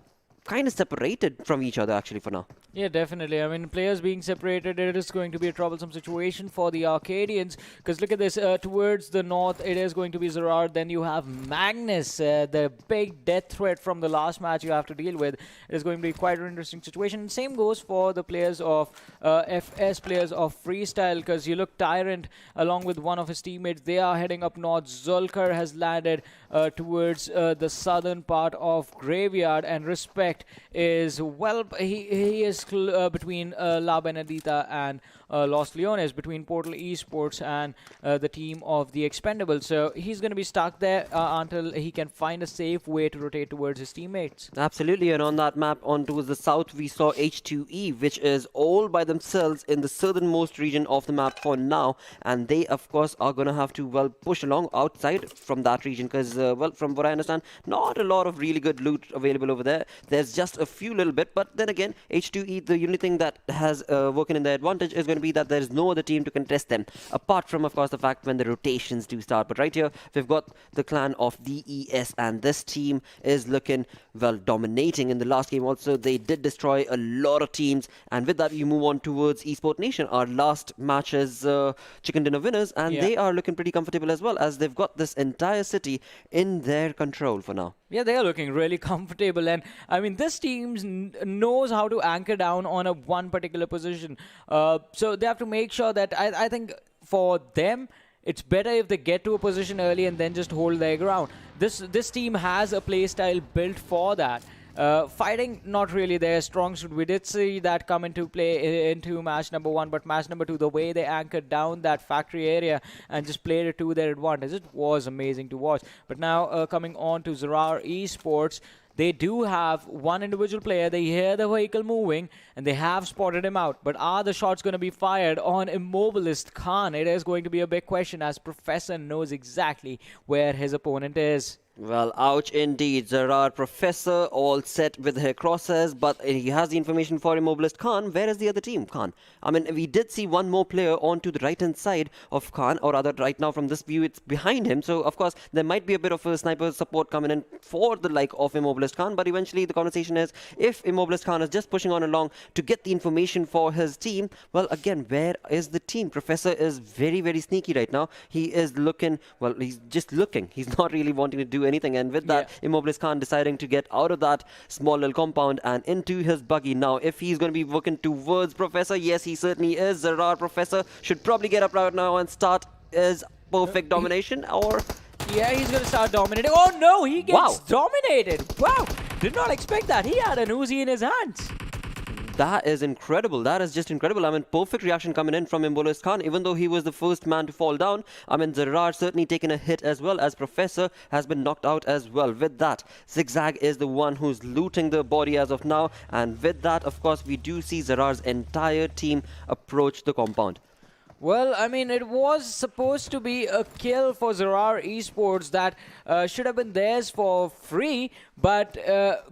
kind of separated from each other actually for now. Yeah, definitely. I mean, players being separated, it is going to be a troublesome situation for the Arcadians, because look at this, towards the north, it is going to be Zerard. Then you have Magnus, the big death threat from the last match you have to deal with. It is going to be quite an interesting situation. Same goes for the players of FS, players of Freestyle, because you look Tyrant along with one of his teammates. They are heading up north. Zulkar has landed towards the southern part of Graveyard, and Respect is, well, he is between La Benedita and Los Leones, between Portal Esports and the team of the Expendables. So he's going to be stuck there until he can find a safe way to rotate towards his teammates. Absolutely, and on that map on towards the south, we saw H2E, which is all by themselves in the southernmost region of the map for now, and they, of course, are going to have to, well, push along outside from that region, because, well, from what I understand, not a lot of really good loot available over there. There's just a few little bit, but then again, H2E, the only thing that has working in their advantage is going to be that there is no other team to contest them, apart from, of course, the fact when the rotations do start. But right here, we've got the clan of DES, and this team is looking, well, dominating in the last game. Also, they did destroy a lot of teams, and with that, you move on towards Esport Nation. Our last match is Chicken Dinner winners, and they are looking pretty comfortable as well, as they've got this entire city in their control for now. Yeah, they are looking really comfortable, and I mean, this team knows how to anchor down on a one particular position. So they have to make sure that I think for them, it's better if they get to a position early and then just hold their ground. This team has a play style built for that. Fighting, not really their strong suit. We did see that come into play into match number 1, but match number 2, the way they anchored down that factory area and just played it to their advantage, it was amazing to watch. But now coming on to Zarar Esports, they do have one individual player. They hear the vehicle moving and they have spotted him out. But are the shots going to be fired on Immobilist Khan? It is going to be a big question, as Professor knows exactly where his opponent is. Well, ouch indeed. Zarar Professor all set with her crosses, but he has the information for Immobilist Khan. Where is the other team, Khan? I mean, we did see one more player onto the right-hand side of Khan, or rather right now from this view, it's behind him. So, of course, there might be a bit of a sniper support coming in for the like of Immobilist Khan, but eventually the conversation is, if Immobilist Khan is just pushing on along to get the information for his team, well, again, where is the team? Professor is very, very sneaky right now. He is looking, well, he's just looking. He's not really wanting to do anything, and with that, Immobilist Khan deciding to get out of that small little compound and into his buggy. Now, if he's going to be working towards Professor, yes, he certainly is. Zarar Professor should probably get up right now and start his perfect domination, or... Yeah, he's going to start dominating. Oh no, he gets dominated. Wow, did not expect that. He had an Uzi in his hands. That is incredible. That is just incredible. I mean, perfect reaction coming in from Immobilist Khan, even though he was the first man to fall down. I mean, Zarar certainly taken a hit as well, as Professor has been knocked out as well. With that, Zigzag is the one who's looting the body as of now. And with that, of course, we do see Zarar's entire team approach the compound. Well, I mean, it was supposed to be a kill for Zarar Esports that should have been theirs for free, but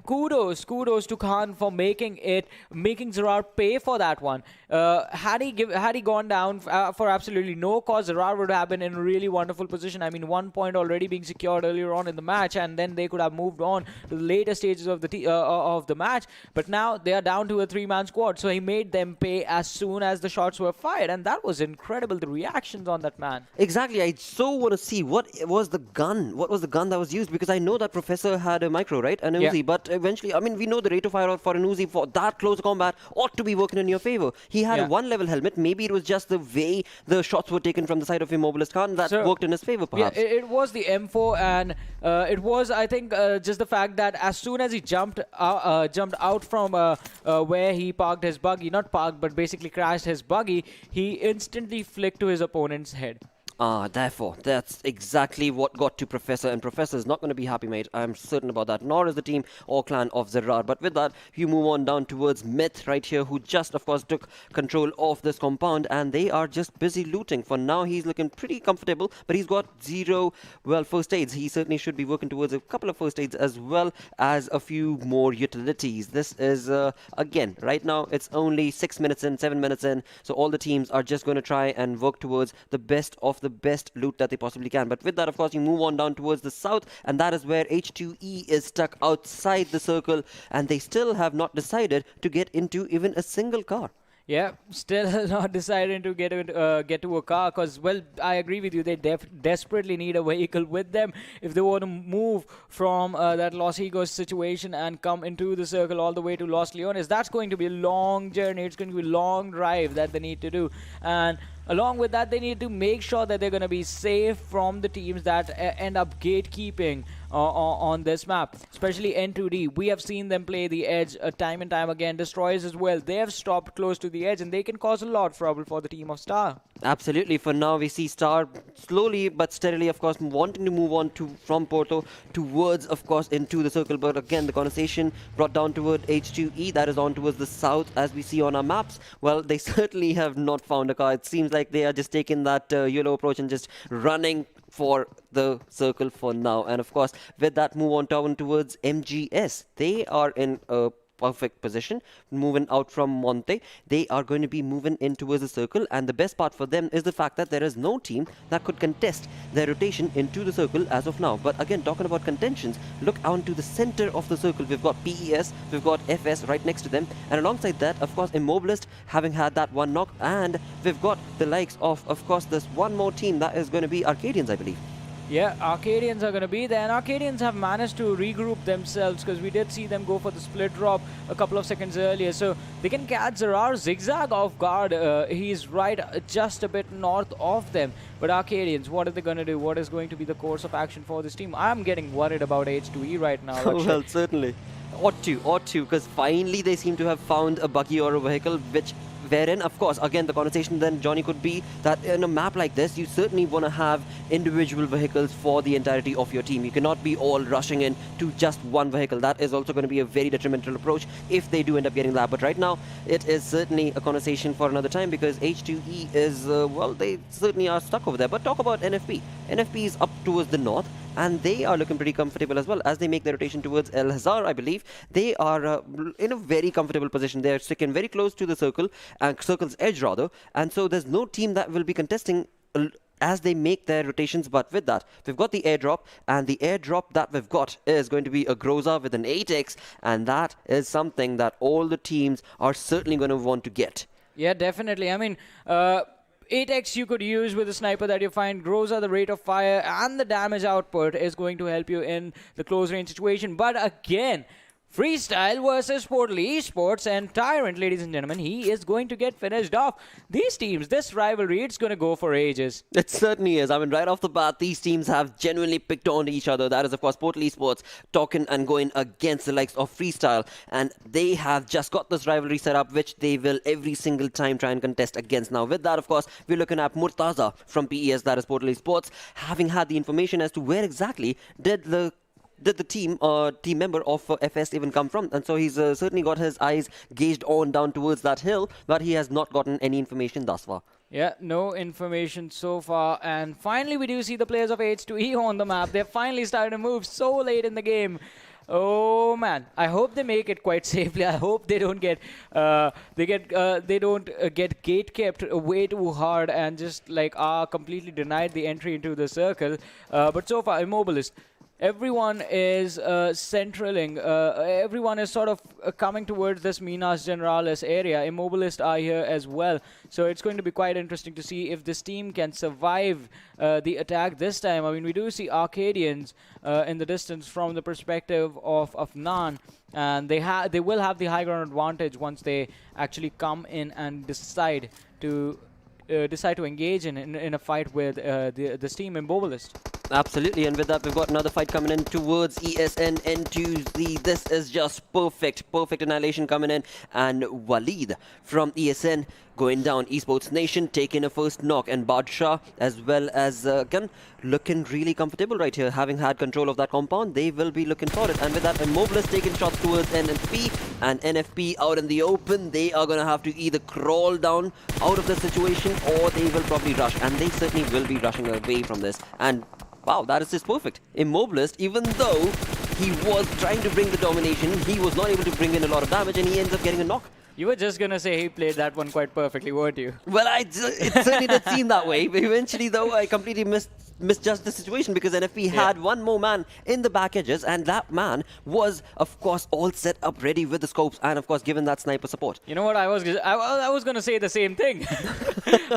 kudos to Khan for making Zarar pay for that one. Had he gone down for absolutely no cause, Zarar would have been in a really wonderful position. I mean, 1 point already being secured earlier on in the match, and then they could have moved on to the later stages of the match. But now they are down to a 3-man squad, so he made them pay as soon as the shots were fired, and that was incredible, the reactions on that man. Exactly. I so want to see what was the gun that was used, because I know that Professor had a micro, right? An Uzi, but eventually, I mean, we know the rate of fire for an Uzi for that close combat ought to be working in your favor. He had a 1-level helmet. Maybe it was just the way the shots were taken from the side of Immobilist Khan that worked in his favor, perhaps. Yeah, it was the M4, and it was, I think, just the fact that as soon as he jumped out from where he parked his buggy, not parked, but basically crashed his buggy, he instantly flicked to his opponent's head. Therefore, that's exactly what got to Professor, and Professor is not going to be happy, mate. I'm certain about that. Nor is the team or clan of Zarar. But with that, you move on down towards Myth right here, who just, of course, took control of this compound, and they are just busy looting. For now, he's looking pretty comfortable, but he's got 0, well, first aids. He certainly should be working towards a couple of first aids as well as a few more utilities. This is, again, right now, it's only 6 minutes in, 7 minutes in, so all the teams are just going to try and work towards the best of the best loot that they possibly can. But with that, of course, you move on down towards the south, and that is where H2E is stuck outside the circle, and they still have not decided to get into even a single car. Yeah, still not deciding to get to a car, because, well, I agree with you, they desperately need a vehicle with them if they want to move from that Los Higos situation and come into the circle all the way to Los Leones. That's going to be a long journey. It's going to be a long drive that they need to do, and along with that, they need to make sure that they're going to be safe from the teams that end up gatekeeping on this map, especially N2D. We have seen them play the edge time and time again. Destroyers as well. They have stopped close to the edge, and they can cause a lot of trouble for the team of Star. Absolutely. For now, we see Star slowly but steadily, of course, wanting to move on from Porto towards, of course, into the circle. But again, the conversation brought down toward H2E, that is on towards the south, as we see on our maps. Well, they certainly have not found a car. It seems like they are just taking that YOLO approach and just running for the circle for now. And of course, with that, move on down towards MGS. They are in a perfect position, moving out from Monte. They are going to be moving in towards the circle, and the best part for them is the fact that there is no team that could contest their rotation into the circle as of now. But again, talking about contentions, look onto the center of the circle. We've got PES, we've got FS right next to them, and alongside that, of course, Immobilist having had that one knock, and we've got the likes of course, this one more team that is going to be Arcadians, I believe. Yeah, Arcadians are going to be there, and Arcadians have managed to regroup themselves because we did see them go for the split drop a couple of seconds earlier. So they can catch Zarar Zigzag off guard. He's right just a bit north of them. But Arcadians, what are they going to do? What is going to be the course of action for this team? I'm getting worried about H2E right now. Well, certainly. Ought to, because finally they seem to have found a buggy or a vehicle wherein, of course, again, the conversation then, Johnny, could be that in a map like this, you certainly want to have individual vehicles for the entirety of your team. You cannot be all rushing in to just one vehicle. That is also going to be a very detrimental approach if they do end up getting that. But right now, it is certainly a conversation for another time because H2E is, well, they certainly are stuck over there. But talk about NFP. NFP is up towards the north, and they are looking pretty comfortable as well as they make their rotation towards El Hazar, I believe. They are in a very comfortable position. They are sticking very close to the circle, circle's edge rather, and so there's no team that will be contesting as they make their rotations. But with that, we've got the airdrop, and the airdrop that we've got is going to be a Groza with an 8x, and that is something that all the teams are certainly going to want to get. Yeah, definitely. I mean, 8x you could use with a sniper that you find. Groza, the rate of fire and the damage output is going to help you in the close range situation. But again, Freestyle versus Portal Esports, and Tyrant, ladies and gentlemen, he is going to get finished off. These teams, this rivalry, it's going to go for ages. It certainly is. I mean, right off the bat, these teams have genuinely picked on each other. That is, of course, Portal Esports talking and going against the likes of Freestyle, and they have just got this rivalry set up, which they will every single time try and contest against. Now, with that, of course, we're looking at Murtaza from PES, that is Portal Esports, having had the information as to where exactly did the team member of FS even come from, and so he's certainly got his eyes gauged on down towards that hill, but he has not gotten any information thus far. Yeah, no information so far, and finally we do see the players of H2E on the map. They're finally starting to move so late in the game. Oh man, I hope they make it quite safely. I hope they don't get get gate kept way too hard and just like are completely denied the entry into the circle. But so far, Immobilist, everyone is centraling. Everyone is sort of coming towards this Minas Generalis area. Immobilists are here as well. So it's going to be quite interesting to see if this team can survive the attack this time. I mean, we do see Arcadians in the distance from the perspective of Nan. And they will have the high ground advantage once they actually come in and decide to engage in a fight with this team Immobilist. Absolutely, and with that, we've got another fight coming in towards ESN N2Z. This is just perfect annihilation coming in, and Waleed from ESN going down. Esports Nation taking a first knock, and Badshah as well as Gun looking really comfortable right here, having had control of that compound. They will be looking for it, and with that, Immobilist taking shots towards NFP, and NFP out in the open. They are going to have to either crawl down out of the situation, or they will probably rush, and they certainly will be rushing away from this. And wow, that is just perfect. Immobilist, even though he was trying to bring the domination, he was not able to bring in a lot of damage, and he ends up getting a knock. You were just going to say he played that one quite perfectly, weren't you? Well, it certainly did seem that way. But eventually, though, I completely misjudged the situation because NFP had one more man in the back edges, and that man was, of course, all set up ready with the scopes and, of course, given that sniper support. You know what? I was going to say the same thing.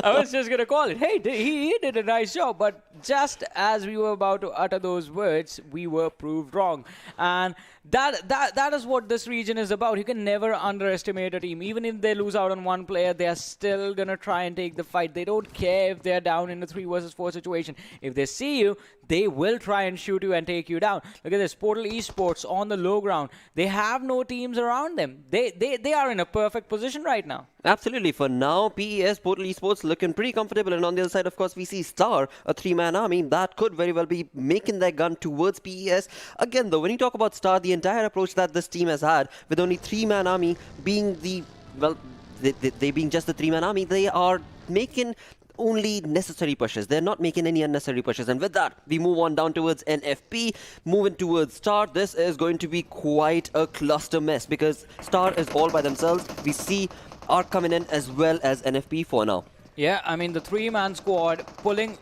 I was just going to call it. Hey, he did a nice job. But just as we were about to utter those words, we were proved wrong. And that is what this region is about. You can never underestimate a team. Even if they lose out on one player, they are still going to try and take the fight. They don't care if they're down in a 3 versus 4 situation. If they see you, they will try and shoot you and take you down. Look at this. Portal Esports on the low ground. They have no teams around them. They are in a perfect position right now. Absolutely. For now, PES, Portal Esports looking pretty comfortable. And on the other side, of course, we see Star, a 3-man army that could very well be making their gun towards PES. Again, though, when you talk about Star, the entire approach that this team has had, with only 3-man army being the, well, they being just the 3-man army, they are making only necessary pushes. They're not making any unnecessary pushes. And with that, we move on down towards NFP, moving towards Star. This is going to be quite a cluster mess because Star is all by themselves. We see Arc coming in as well as NFP for now. Yeah, I mean, the three-man squad pulling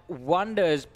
wonders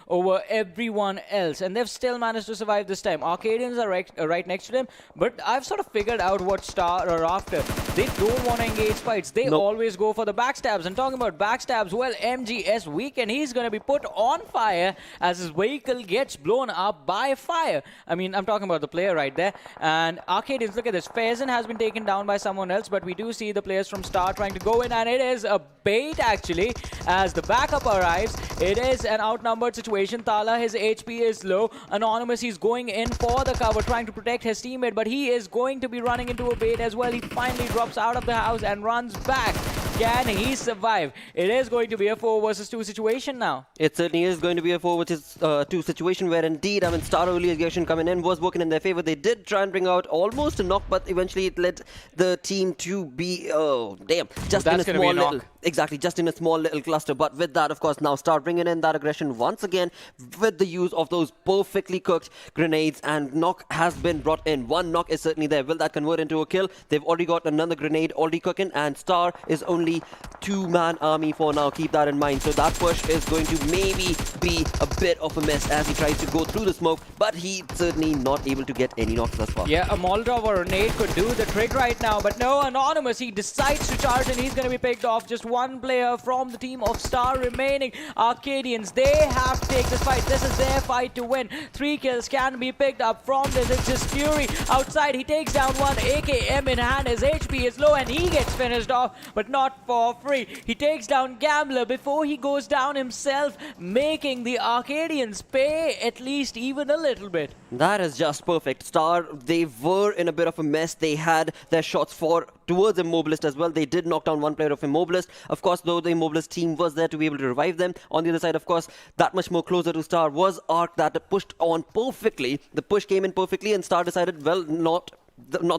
over everyone else. And they've still managed to survive this time. Arcadians are right next to them. But I've sort of figured out what Star are after. They don't want to engage fights. They always go for the backstabs. And talking about backstabs, well, MGS Weekend, he's going to be put on fire as his vehicle gets blown up by fire. I mean, I'm talking about the player right there. And Arcadians, look at this. Faison has been taken down by someone else. But we do see the players from Star trying to go in. And it is a bait actually as the backup arrives. It is an outnumbered situation. Tala, his HP is low. Anonymous, he's going in for the cover, trying to protect his teammate, but he is going to be running into a bait as well. He finally drops out of the house and runs back. Can he survive? It is going to be a 4 versus 2 situation now. It certainly is going to be a 4 versus 2 situation where indeed, I mean, Star early aggression coming in was working in their favor. They did try and bring out almost a knock, but eventually it led the team to be, oh, damn, just in a small little... Exactly, just in a small little cluster. But with that, of course, now Star bringing in that aggression once again with the use of those perfectly cooked grenades, and knock has been brought in. One knock is certainly there. Will that convert into a kill? They've already got another grenade already cooking, and Star is only two-man army for now. Keep that in mind. So that push is going to maybe be a bit of a mess as he tries to go through the smoke, but he's certainly not able to get any knocks thus far. Yeah, a Molotov or a nade could do the trick right now, but no, Anonymous, he decides to charge and he's going to be picked off. Just one player from the team of Star remaining. Arcadians, they have to take this fight. This is their fight to win. 3 kills can be picked up from this. It's just Fury outside. He takes down one, AKM in hand. His HP is low and he gets finished off, but not for free. He takes down Gambler before he goes down himself, making the Arcadians pay at least even a little bit. That is just perfect. Star, they were in a bit of a mess. They had their shots towards Immobilist as well. They did knock down one player of Immobilist. Of course, though, the Immobilist team was there to be able to revive them. On the other side, of course, that much more closer to Star was Arc that pushed on perfectly. The push came in perfectly and Star decided, well, not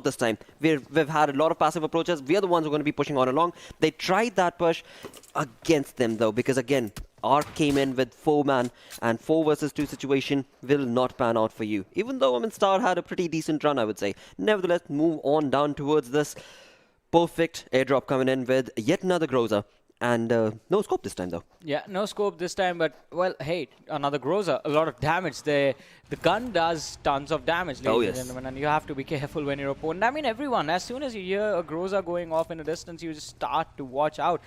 this time. We've had a lot of passive approaches. We are the ones who are going to be pushing on along. They tried that push against them, though, because, again, Arc came in with 4-man, and 4 versus 2 situation will not pan out for you. Even though, I mean, Star had a pretty decent run, I would say. Nevertheless, move on down towards this perfect airdrop coming in with yet another Groza. And no scope this time, though. Yeah, no scope this time, but, well, hey, another Groza, a lot of damage. The gun does tons of damage, ladies and gentlemen, and you have to be careful when you're opponent. I mean, everyone, as soon as you hear a Groza going off in a distance, you just start to watch out.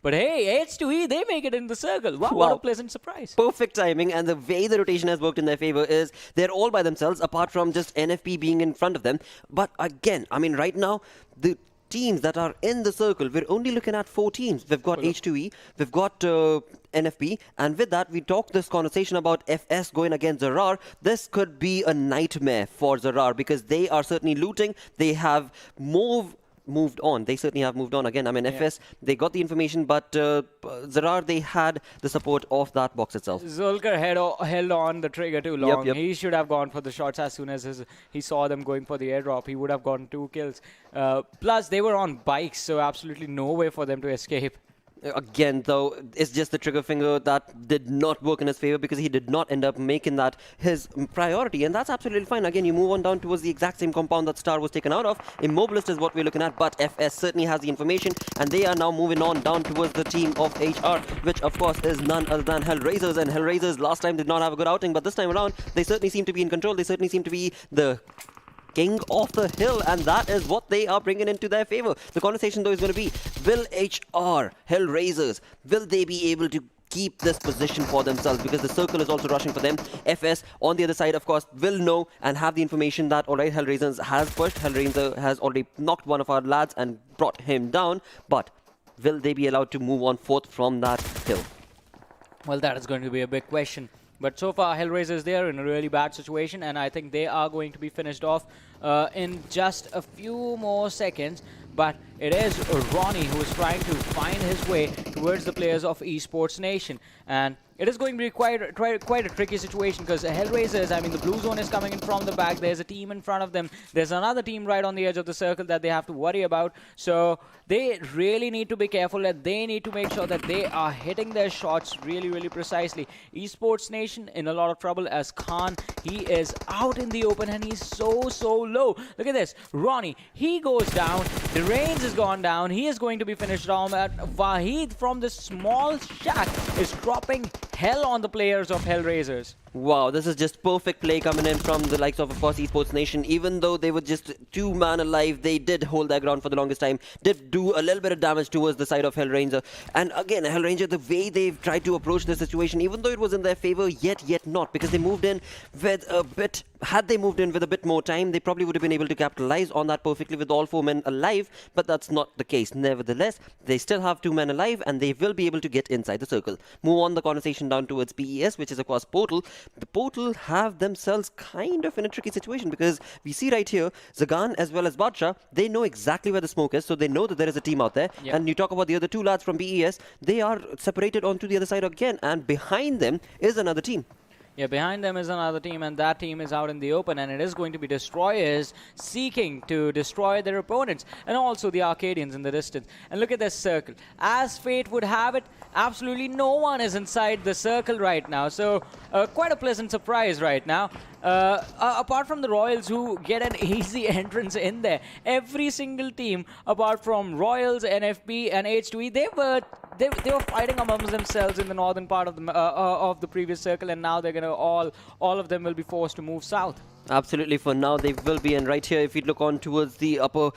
But hey, H2E, they make it in the circle. Wow, what a pleasant surprise. Perfect timing, and the way the rotation has worked in their favor is they're all by themselves, apart from just NFP being in front of them. But again, I mean, right now, the teams that are in the circle, we're only looking at 4 teams. We've got H2E, we've got NFP, and with that, we talked this conversation about FS going against Zarar. This could be a nightmare for Zarar because they are certainly looting. They have moved on. They certainly have moved on. Again, I mean, FS, they got the information, but Zarar, they had the support of that box itself. Zulker held on the trigger too long. Yep. He should have gone for the shots as soon as he saw them going for the airdrop. He would have gotten 2 kills. Plus, they were on bikes, so absolutely no way for them to escape. Again, though, it's just the trigger finger that did not work in his favor because he did not end up making that his priority, and that's absolutely fine. Again, you move on down towards the exact same compound that Star was taken out of. Immobilist is what we're looking at, but FS certainly has the information, and they are now moving on down towards the team of HR, which of course is none other than Hellraisers, and Hellraisers last time did not have a good outing, but this time around, they certainly seem to be in control. They certainly seem to be the king of the hill, and that is what they are bringing into their favor. The conversation, though, is going to be, will HR, Hellraisers, will they be able to keep this position for themselves? Because the circle is also rushing for them. FS, on the other side, of course, will know and have the information that, all right, Hellraisers has pushed. Hellraiser has already knocked one of our lads and brought him down, but will they be allowed to move on forth from that hill? Well, that is going to be a big question. But so far, Hellraisers, they are in a really bad situation, and I think they are going to be finished off in just a few more seconds. but it is Ronnie who is trying to find his way towards the players of Esports Nation. And it is going to be quite a tricky situation because Hellraisers, I mean, the blue zone is coming in from the back. There's a team in front of them. There's another team right on the edge of the circle that they have to worry about. So they really need to be careful, and they need to make sure that they are hitting their shots really, really precisely. Esports Nation in a lot of trouble as Khan, he is out in the open and he's so low. Look at this. Ronnie, he goes down. The Reigns has gone down. He is going to be finished off. Vahid from this small shack is dropping hell on the players of Hellraisers. Wow, this is just perfect play coming in from the likes of course, Esports Nation. Even though they were just 2 man alive, they did hold their ground for the longest time, did do a little bit of damage towards the side of Hellranger. And again, Hellranger, the way they've tried to approach the situation, even though it was in their favor, yet not, because they moved in with a bit... Had they moved in with a bit more time, they probably would have been able to capitalize on that perfectly with all 4 men alive, but that's not the case. Nevertheless, they still have 2 men alive, and they will be able to get inside the circle. Move on the conversation down towards PES, which is of course Portal. The Portal have themselves kind of in a tricky situation because we see right here, Zagan as well as Badsha, they know exactly where the smoke is, so they know that there is a team out there. Yep. And you talk about the other 2 lads from PES, they are separated onto the other side again, and behind them is another team. Yeah, behind them is another team, and that team is out in the open, and it is going to be Destroyers seeking to destroy their opponents, and also the Arcadians in the distance. And look at this circle. As fate would have it, absolutely no one is inside the circle right now, so quite a pleasant surprise right now. Apart from the Royals, who get an easy entrance in there, every single team, apart from Royals, NFB, and H2E, they were fighting amongst themselves in the northern part of the previous circle, and now they're gonna all of them will be forced to move south. Absolutely, for now they will be, and right here, if you look on towards the upper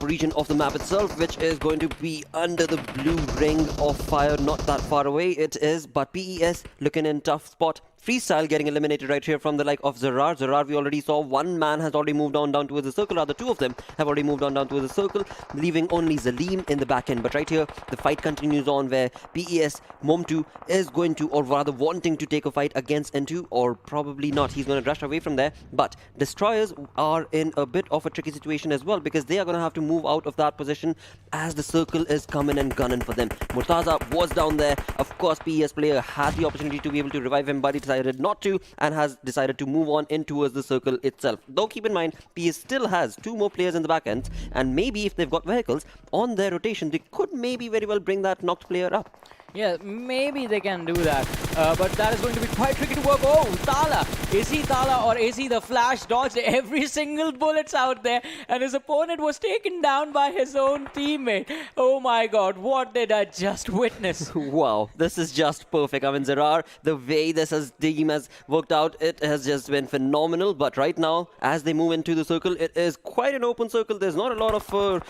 region of the map itself, which is going to be under the blue ring of fire, not that far away it is, but PES looking in tough spot. Freestyle getting eliminated right here from the like of Zerar. Zerar, we already saw 1 man has already moved on down towards the circle. Rather, 2 of them have already moved on down towards the circle, leaving only Zaleem in the back end. But right here, the fight continues on where PES Momtu is going to, or rather wanting to take a fight against N2, or probably not. He's going to rush away from there. But Destroyers are in a bit of a tricky situation as well, because they are going to have to move out of that position as the circle is coming and gunning for them. Murtaza was down there. Of course, PES player had the opportunity to be able to revive him, but it decided not to, and has decided to move on in towards the circle itself. Though keep in mind, PS still has 2 more players in the back end, and maybe if they've got vehicles on their rotation, they could maybe very well bring that knocked player up. Yeah, maybe they can do that, but that is going to be quite tricky to work. Oh, Thala! Is he Thala or is he the Flash? Dodged every single bullets out there, and his opponent was taken down by his own teammate. Oh my god, what did I just witness? Wow, this is just perfect. I mean, Zerar, the way team has worked out, it has just been phenomenal. But right now, as they move into the circle, it is quite an open circle. There's not a lot of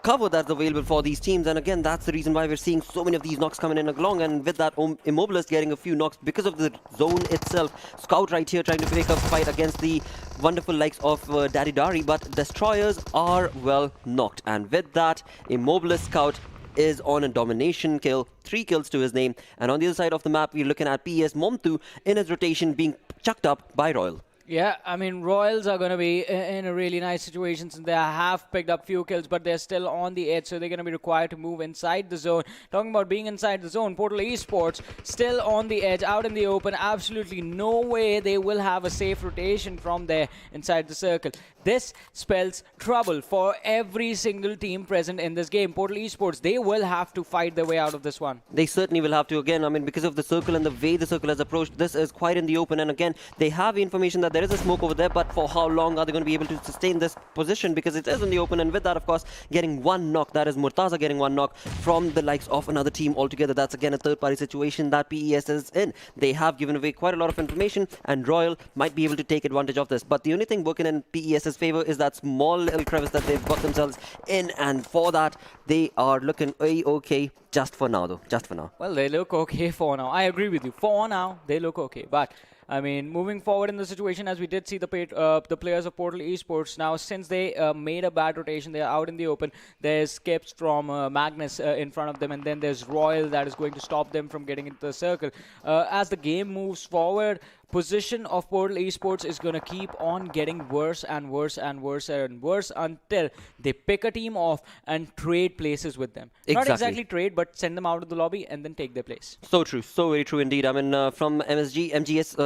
cover that's available for these teams, and again, that's the reason why we're seeing so many of these knocks coming in along, and with that Immobilist getting a few knocks because of the zone itself. Scout right here trying to pick up a fight against the wonderful likes of Daddy Dari, but Destroyers are well knocked, and with that, Immobilist Scout is on a domination kill, 3 kills to his name, and on the other side of the map, we're looking at PS Momtu in his rotation being chucked up by Royal. Yeah, I mean, Royals are going to be in a really nice situation since they have picked up few kills, but they're still on the edge, so they're going to be required to move inside the zone. Talking about being inside the zone, Portal Esports still on the edge, out in the open. Absolutely no way they will have a safe rotation from there inside the circle. This spells trouble for every single team present in this game. Portal Esports, they will have to fight their way out of this one. They certainly will have to again. I mean, because of the circle and the way the circle has approached, this is quite in the open. And again, they have the information that there is a smoke over there, but for how long are they going to be able to sustain this position? Because it is in the open, and with that, of course, getting 1 knock. That is Murtaza getting 1 knock from the likes of another team altogether. That's again a third-party situation that PES is in. They have given away quite a lot of information, and Royal might be able to take advantage of this. But the only thing working in PES's favor is that small little crevice that they've got themselves in, and for that, they are looking okay just for now, though. Just for now. Well, they look okay for now. I agree with you. For now, they look okay, but I mean, moving forward in the situation, as we did see the players of Portal Esports now, since they made a bad rotation, they are out in the open. There's skips from Magnus in front of them, and then there's Royal that is going to stop them from getting into the circle. As the game moves forward, position of Portal Esports is going to keep on getting worse and worse and worse and worse until they pick a team off and trade places with them. Not exactly trade, but send them out of the lobby and then take their place. So true, so very true indeed. I mean, from MGS,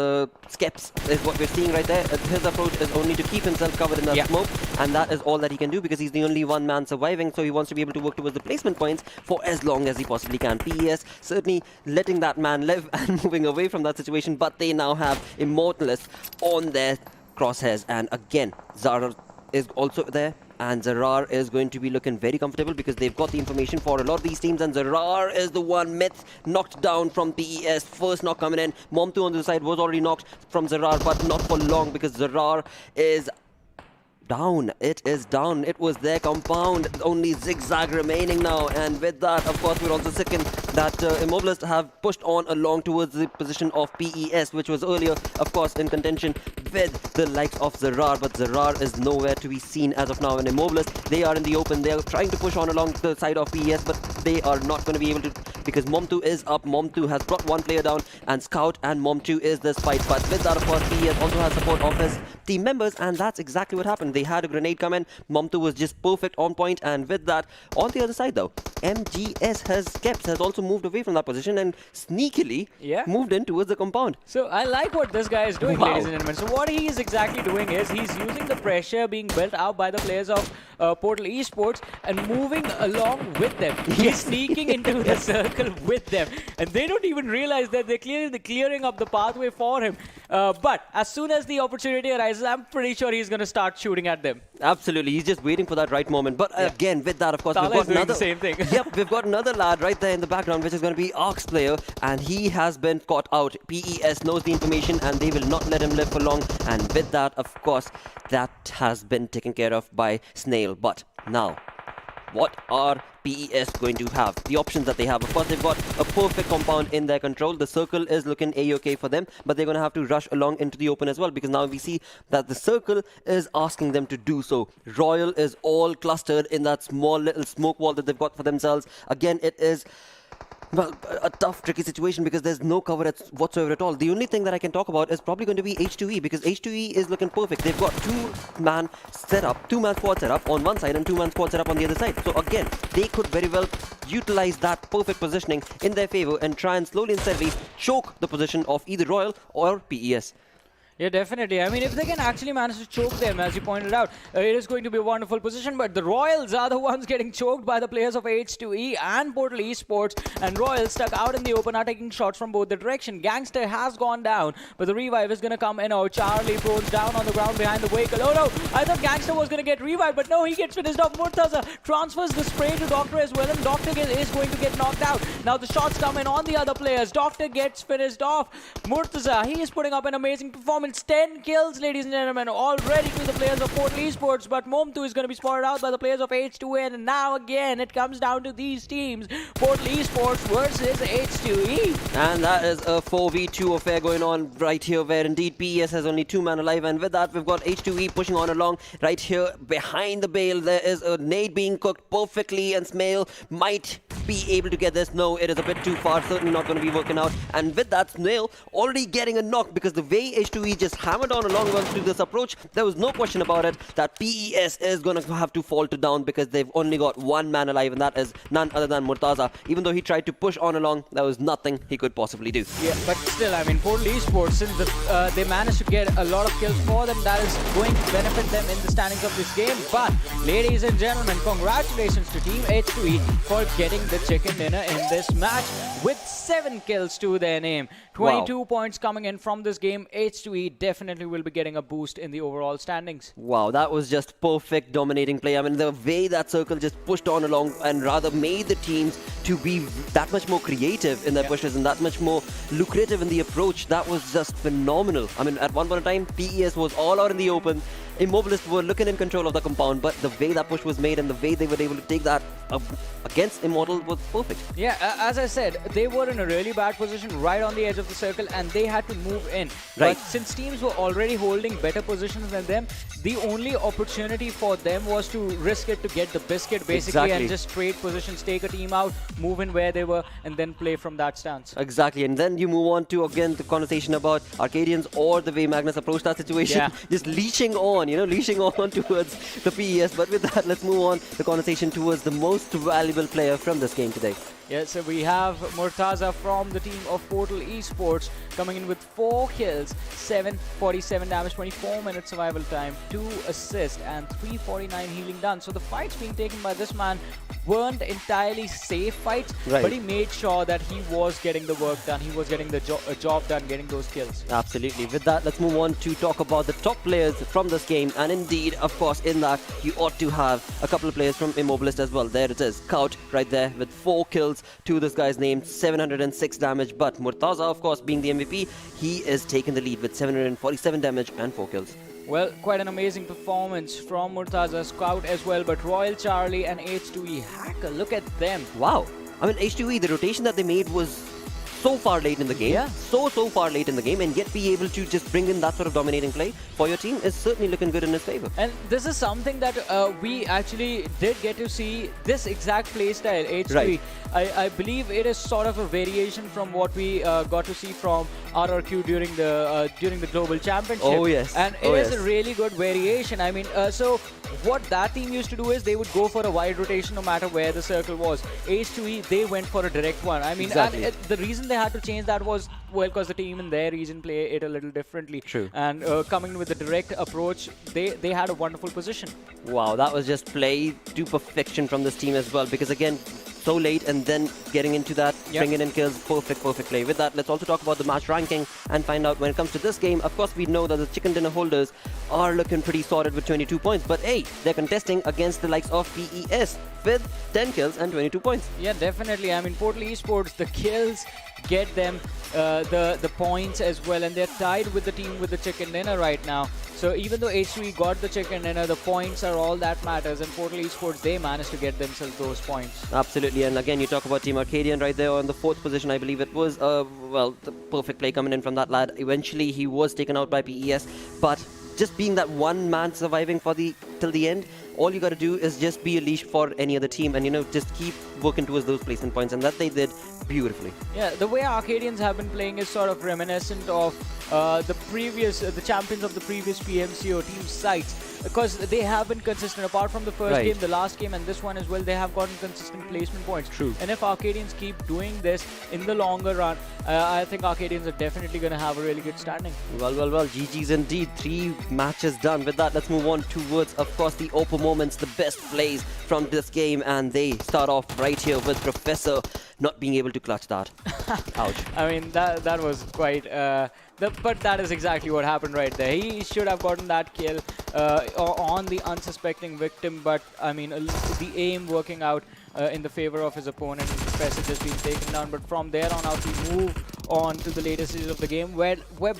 Skeps is what we're seeing right there. His approach is only to keep himself covered in that smoke, and that is all that he can do because he's the only one man surviving, so he wants to be able to work towards the placement points for as long as he possibly can. PES certainly letting that man live and moving away from that situation, but they now have Immortalist on their crosshairs, and again, Zara is also there. And Zarar is going to be looking very comfortable because they've got the information for a lot of these teams. And Zarar is the one Myth knocked down from PES. First knock coming in. Momtu on the side was already knocked from Zarar, but not for long because Zarar is down. It is down. It was their compound. Only Zigzag remaining now. And with that, of course, we're also sickened that Immobilists have pushed on along towards the position of PES, which was earlier, of course, in contention with the likes of Zarar. But Zarar is nowhere to be seen as of now. And Immobilists, they are in the open. They are trying to push on along the side of PES, but they are not going to be able to because Momtu is up. Momtu has brought one player down, and Scout and Momtu is this fight. But with that, of course, PES also has support of his team members, and that's exactly what happened. They had a grenade come in. Momtu was just perfect on point, and with that, on the other side though, MGS has also moved away from that position and sneakily moved in towards the compound. So I like what this guy is doing, ladies and gentlemen. So what he is exactly doing is he's using the pressure being built out by the players of Portal Esports and moving along with them. He's sneaking into the circle with them, and they don't even realize that they're clearing up the pathway for him. But as soon as the opportunity arises, I'm pretty sure he's going to start shooting at them. Absolutely, he's just waiting for that right moment. But again, with that, of course, we've got another. The same thing. Yep, we've got another lad right there in the background, which is going to be Arc's player, and he has been caught out. PES knows the information, and they will not let him live for long. And with that, of course, that has been taken care of by Snail. But now, what are PES going to have? The options that they have. Of course, they've got a perfect compound in their control. The circle is looking A-okay for them, but they're going to have to rush along into the open as well, because now we see that the circle is asking them to do so. Royal is all clustered in that small little smoke wall that they've got for themselves. Again, it is, well, a tough, tricky situation because there's no cover whatsoever at all. The only thing that I can talk about is probably going to be H2E, because H2E is looking perfect. They've got two-man squad set up on one side and two-man squad set up on the other side. So again, they could very well utilize that perfect positioning in their favor and try and slowly and steadily choke the position of either Royal or PES. Yeah, definitely. I mean, if they can actually manage to choke them, as you pointed out, it is going to be a wonderful position. But the Royals are the ones getting choked by the players of H2E and Portal Esports. And Royals stuck out in the open are taking shots from both the direction. Gangster has gone down, but the revive is going to come in. Oh, Charlie Pro's down on the ground behind the vehicle. Oh no, I thought Gangster was going to get revived, but no, he gets finished off. Murtaza transfers the spray to Doctor as well, and Doctor is going to get knocked out. Now the shots come in on the other players. Doctor gets finished off. Murtaza, he is putting up an amazing performance. 10 kills, ladies and gentlemen, already to the players of Portal Esports, but Momtu is going to be spotted out by the players of H2N, and now again it comes down to these teams, Portal Esports versus H2E. And that is a 4v2 affair going on right here, where indeed PES has only two men alive, and with that we've got H2E pushing on along right here behind the bale. There is a nade being cooked perfectly, and Snail might be able to get this. No, it is a bit too far, certainly not going to be working out. And with that, Snail already getting a knock, because the way H2E just hammered on along to this approach, there was no question about it that PES is going to have to falter down, because they've only got one man alive, and that is none other than Murtaza. Even though he tried to push on along, there was nothing he could possibly do. Yeah, but still, I mean, Portal Esports, since they managed to get a lot of kills for them, that is going to benefit them in the standings of this game. But, ladies and gentlemen, congratulations to Team H2E for getting the chicken dinner in this match with 7 kills to their name. 22 points coming in from this game. H2E definitely will be getting a boost in the overall standings. Wow, that was just perfect dominating play. I mean, the way that circle just pushed on along and rather made the teams to be that much more creative in their pushes and that much more lucrative in the approach, that was just phenomenal. I mean, at one point in time, PES was all out in the open. Immobilists were looking in control of the compound, but the way that push was made and the way they were able to take that against Immortal was perfect. Yeah, as I said, they were in a really bad position right on the edge of the circle and they had to move in. Right. But since teams were already holding better positions than them, the only opportunity for them was to risk it to get the biscuit basically and just trade positions, take a team out, move in where they were and then play from that stance. Exactly, and then you move on to again the conversation about Arcadians or the way Magnus approached that situation, just leashing on, leashing on towards the PES. But with that, let's move on the conversation towards the most valuable player from this game today. Yeah, so we have Murtaza from the team of Portal Esports coming in with 4 kills, 747 damage, 24 minutes survival time, 2 assists and 349 healing done. So the fights being taken by this man weren't entirely safe fights, but he made sure that he was getting the work done, he was getting the job done, getting those kills. Absolutely. With that, let's move on to talk about the top players from this game. And indeed, of course, in that, you ought to have a couple of players from Immobilist as well. There it is, Kaut right there with 4 kills to this guy's name, 706 damage. But Murtaza, of course, being the MVP, he is taking the lead with 747 damage and 4 kills. Well, quite an amazing performance from Murtaza, Scout as well, but Royal Charlie and H2E Hacker, look at them. Wow. I mean, H2E, the rotation that they made was so far late in the game, so far late in the game, and yet be able to just bring in that sort of dominating play for your team is certainly looking good in his favor. And this is something that we actually did get to see, this exact play style, H3. Right. I believe it is sort of a variation from what we got to see from RRQ during the Global Championship. Oh yes. And it is a really good variation. I mean, so what that team used to do is they would go for a wide rotation no matter where the circle was. H2E, they went for a direct one. I mean, and the reason they had to change that was, well, because the team in their region play it a little differently. True. And coming with the direct approach, they had a wonderful position. Wow, that was just play to perfection from this team as well, because again, so late and then getting into that, bringing in kills, perfect play. With that, let's also talk about the match ranking and find out when it comes to this game. Of course, we know that the chicken dinner holders are looking pretty sorted with 22 points, but hey, they're contesting against the likes of PES with 10 kills and 22 points. Yeah, definitely. I mean, Portal Esports, the kills get them the points as well, and they're tied with the team with the chicken dinner right now. So even though H3 got the chicken dinner, the points are all that matters, and Portal Esports, they managed to get themselves those points. Absolutely, and again, you talk about Team Arcadian right there on the 4th position, I believe it was. Well, the perfect play coming in from that lad. Eventually, he was taken out by PES, but just being that one man surviving for till the end, all you got to do is just be a leash for any other team and, just keep working towards those placement points, and that they did beautifully. Yeah, the way Arcadians have been playing is sort of reminiscent of the champions of the previous PMCO team sites, because they have been consistent. Apart from the first game, the last game, and this one as well, they have gotten consistent placement points. True. And if Arcadians keep doing this in the longer run, I think Arcadians are definitely going to have a really good standing. Well, GG's indeed. 3 matches done. With that, let's move on towards, of course, the Oppo moments, the best plays from this game, and they start off right here with Professor not being able to clutch that. Ouch. I mean, that was quite... but that is exactly what happened right there. He should have gotten that kill on the unsuspecting victim, but I mean, the aim working out in the favor of his opponent, and Professor just being taken down. But from there on out, we move on to the later stages of the game, where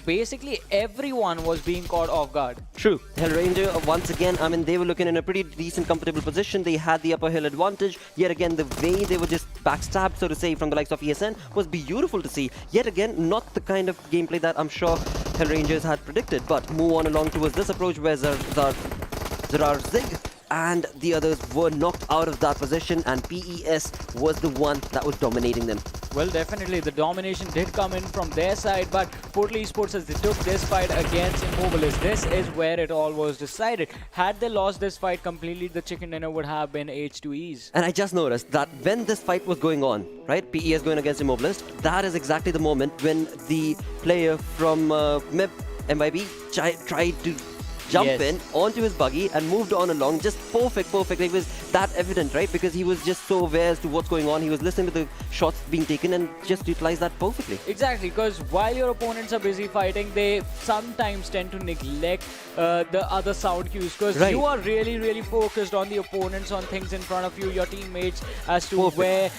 basically everyone was being caught off guard. True. Erangel, once again, I mean, they were looking in a pretty decent, comfortable position. They had the upper hill advantage. Yet again, the way they were just backstabbed, so to say, from the likes of ESN was beautiful to see. Yet again, not the kind of gameplay that I'm sure Hellrangers had predicted. But move on along towards this approach where Zarar Zig and the others were knocked out of that position, and PES was the one that was dominating them. Well, definitely the domination did come in from their side, but Portal Esports, as they took this fight against Immobilists, this is where it all was decided. Had they lost this fight completely, the chicken dinner would have been H2E's. And I just noticed that when this fight was going on, right, PES going against Immobilist, that is exactly the moment when the player from MYB tried to jump in onto his buggy and moved on along. Just perfect. It was that evident, right? Because he was just so aware as to what's going on. He was listening to the shots being taken and just utilized that perfectly. Exactly, because while your opponents are busy fighting, they sometimes tend to neglect the other sound cues, because you are really focused on the opponents, on things in front of you, your teammates, as to where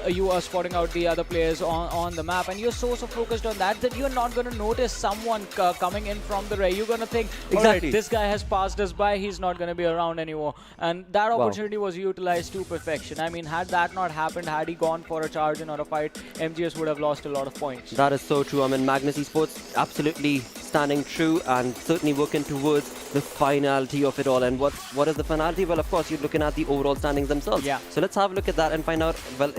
you are spotting out the other players on the map, and you're so focused on that you're not going to notice someone coming in from the rear. You're going to think, alright, this guy has passed us by, he's not going to be around anymore. And that Wow. opportunity was utilized to perfection. I mean, had that not happened, had he gone for a charge in or a fight, MGS would have lost a lot of points. That is so true. I mean, Magnus Esports absolutely standing true and certainly working towards the finality of it all. And what is the finality? Well, of course, you're looking at the overall standings themselves. Yeah. So let's have a look at that and find out. Well,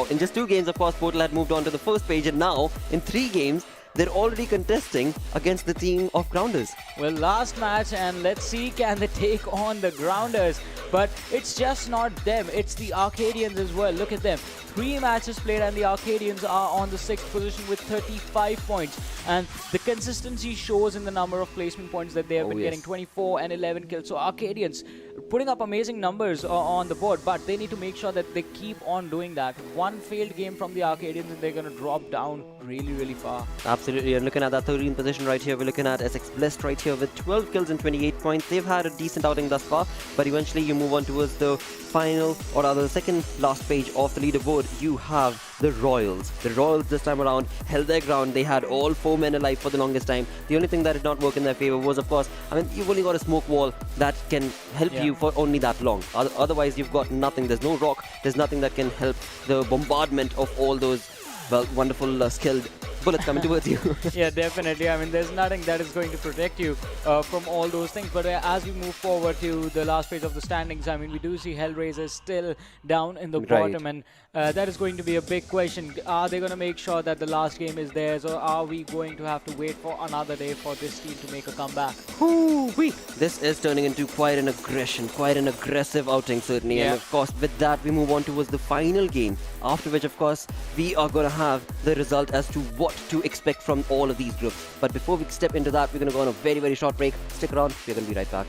in just 2 games, of course, Portal had moved on to the first page, and now in 3 games, they're already contesting against the team of Grounders. Well, last match, and let's see, can they take on the Grounders? But it's just not them, it's the Arcadians as well. Look at them. 3 matches played, and the Arcadians are on the 6th position with 35 points. And the consistency shows in the number of placement points that they have been getting, 24 and 11 kills. So Arcadians putting up amazing numbers on the board, but they need to make sure that they keep on doing that. One failed game from the Arcadians and they're going to drop down really, really far. Absolutely, and looking at that 13th position right here, we're looking at SX Blessed right here with 12 kills and 28 points. They've had a decent outing thus far, but eventually you move on towards the final, or rather the second last page of the leaderboard. You have the Royals. The Royals this time around held their ground. They had all 4 men alive for the longest time. The only thing that did not work in their favor was, of course, I mean, you've only got a smoke wall that can help you for only that long. Otherwise, you've got nothing. There's no rock. There's nothing that can help the bombardment of all those, well, wonderful, skilled bullets coming towards you. Yeah, definitely. I mean, there's nothing that is going to protect you from all those things. But as we move forward to the last page of the standings, I mean, we do see Hellraiser still down in the bottom, and that is going to be a big question. Are they going to make sure that the last game is theirs, or are we going to have to wait for another day for this team to make a comeback? Woo-wee. This is turning into quite an aggression, quite an aggressive outing, certainly. Yeah. And of course, with that, we move on towards the final game. After which, of course, we are going to have the result as to what to expect from all of these groups. But before we step into that, we're going to go on a very, very short break. Stick around. We're going to be right back.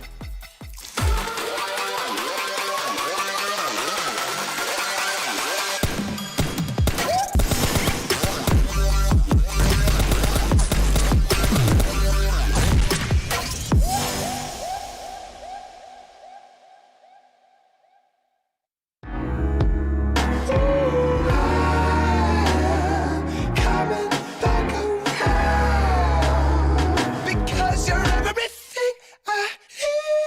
Because you're everything I need.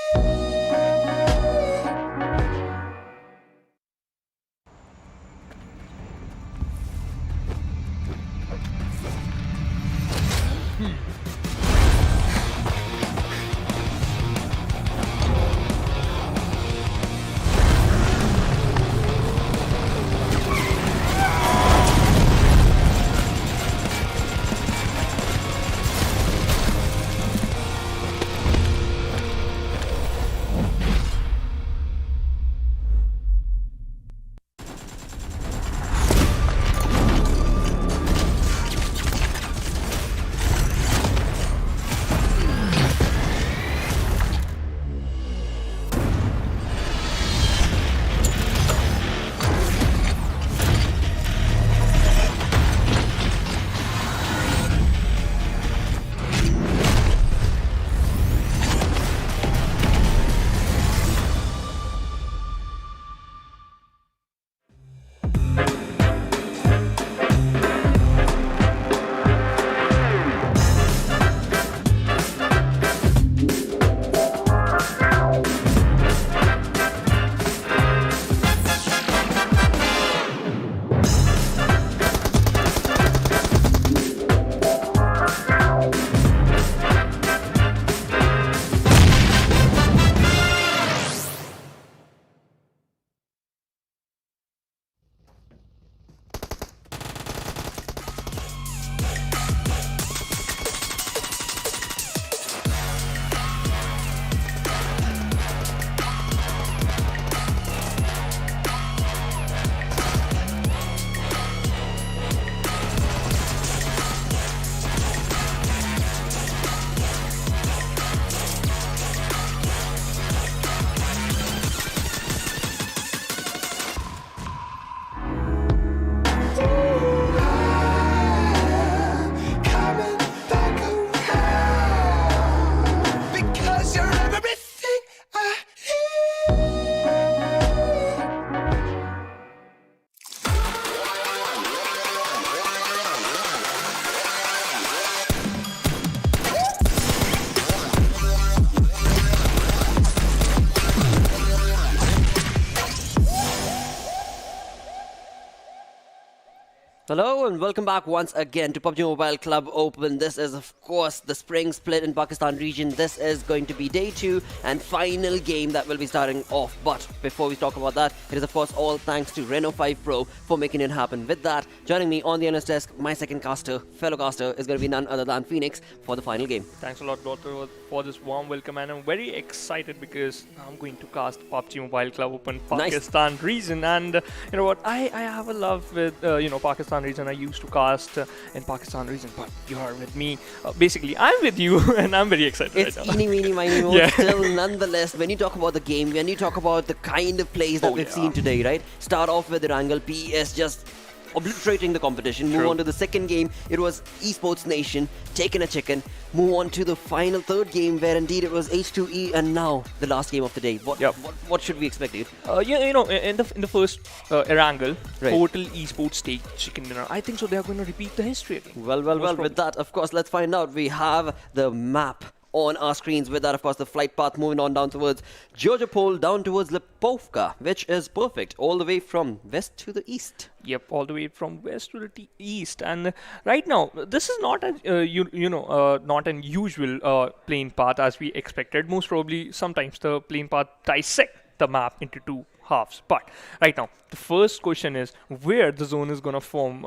Hello and welcome back once again to PUBG Mobile Club Open. This is of course the spring split in Pakistan region. This is going to be day 2 and final game that will be starting off. But before we talk about that, it is of course all thanks to Reno 5 Pro for making it happen. With that, joining me on the analyst desk, my second caster, fellow caster, is going to be none other than Phoenix for the final game. Thanks a lot, Doctor, for this warm welcome, and I'm very excited because I'm going to cast PUBG Mobile Club Open Pakistan region. And you know what, I have a love with Pakistan region. I used to cast in Pakistan region, but you're with me. Basically, I'm with you, and I'm very excited. It's right now. eeny, meeny, miny, moe. Still, nonetheless, when you talk about the game, when you talk about the kind of plays that we've seen today, right? Start off with Erangel, PES just obliterating the competition. Move on to the second game. It was Esports Nation taking a chicken. Move on to the final third game, where indeed it was H2E, and now the last game of the day. What should we expect, dude? In the first Erangel, Right. total esports take chicken dinner. I think so. They are going to repeat the history again. Well. With that, of course, let's find out. We have the map on our screens. With that, of course, the flight path moving on down towards Georgiopol, down towards Lipovka, which is perfect, all the way from west to the east. Yep, all the way from west to the east. And right now, this is not a not an usual plane path as we expected. Most probably, sometimes the plane path dissect the map into two halves. But right now, the first question is where the zone is going to form.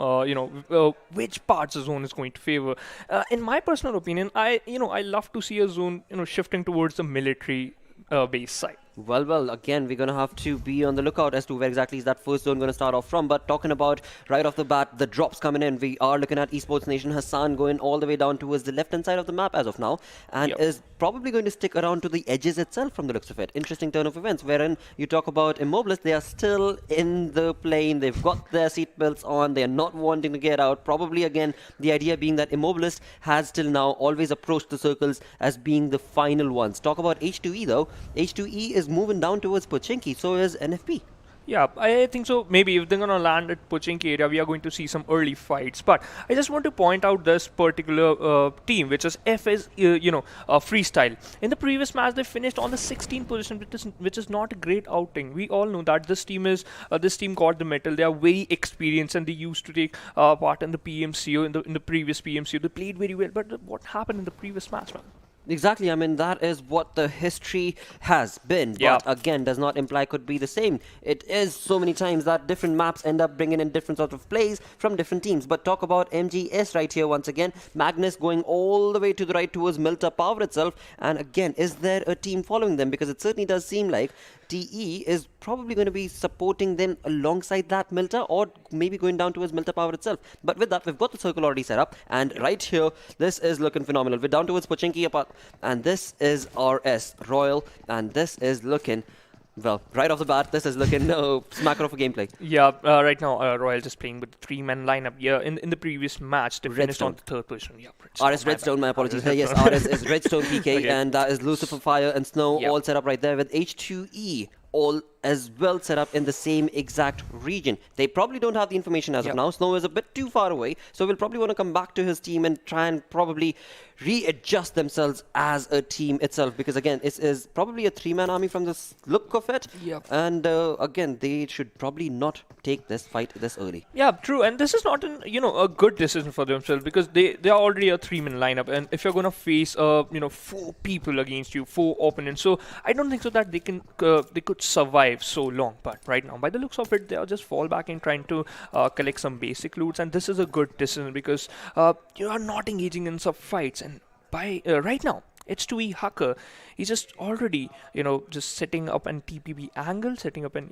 Which parts the zone is going to favor. In my personal opinion, I love to see a zone shifting towards the military base side. Well, again, we're going to have to be on the lookout as to where exactly is that first zone going to start off from. But talking about right off the bat, the drops coming in, we are looking at Esports Nation Hassan going all the way down towards the left-hand side of the map as of now, and is probably going to stick around to the edges itself from the looks of it. Interesting turn of events, wherein you talk about Immobilists, they are still in the plane, they've got their seatbelts on, they are not wanting to get out. Probably, again, the idea being that Immobilist has till now always approached the circles as being the final ones. Talk about H2E though. H2E is moving down towards Pochinki, so is NFP. Yeah, I think so. Maybe if they're going to land at Pochinki area, we are going to see some early fights. But I just want to point out this particular team, which is FS, Freestyle. In the previous match, they finished on the 16th position, which is not a great outing. We all know that this team got the medal. They are very experienced, and they used to take part in the PMCO, in the previous PMCO. They played very well. But what happened in the previous match, man? Exactly, I mean, that is what the history has been, but again, does not imply could be the same. It is so many times that different maps end up bringing in different sorts of plays from different teams. But talk about MGS right here once again. Magnus going all the way to the right towards Milta Power itself. And again, is there a team following them? Because it certainly does seem like TE is probably going to be supporting them alongside that Milta, or maybe going down towards Milta Power itself. But with that, we've got the circle already set up, and right here, this is looking phenomenal. We're down towards Pochinki apart, and this is RS Royal, and this is looking, well, right off the bat, this is looking smacker of a gameplay. Yeah, right now, Royal just playing with the 3-man lineup. Yeah, in the previous match, they finished on the third position. Yeah, RS Redstone, my apologies. Yes, RS is Redstone PK, and that is Lucifer Fire and Snow all set up right there with H2E all as well set up in the same exact region. They probably don't have the information as of now. Snow is a bit too far away, so we'll probably want to come back to his team and try and probably readjust themselves as a team itself, because again, it is probably a 3-man army from the look of it. And again, they should probably not take this fight this early. Yeah, true. And this is not a good decision for themselves, because they are already a 3-man lineup, and if you're going to face 4 people against you, 4 opponents, so I don't think so that they could survive so long. But right now, by the looks of it, they are just fall back and trying to collect some basic loots, and this is a good decision because you are not engaging in some fights. And by right now, H2E Hacker, he's just already just setting up an TPB angle, setting up an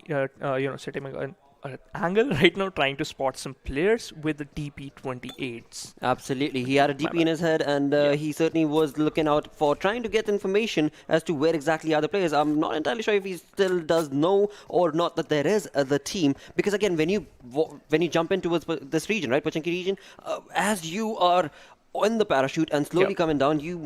angle right now, trying to spot some players with the DP28s. Absolutely, he had a DP in his head, and he certainly was looking out for trying to get information as to where exactly are the players. I'm not entirely sure if he still does know or not that there is the team, because again, when you jump in towards this region, right, Pochinki region, as you are on the parachute and slowly coming down, you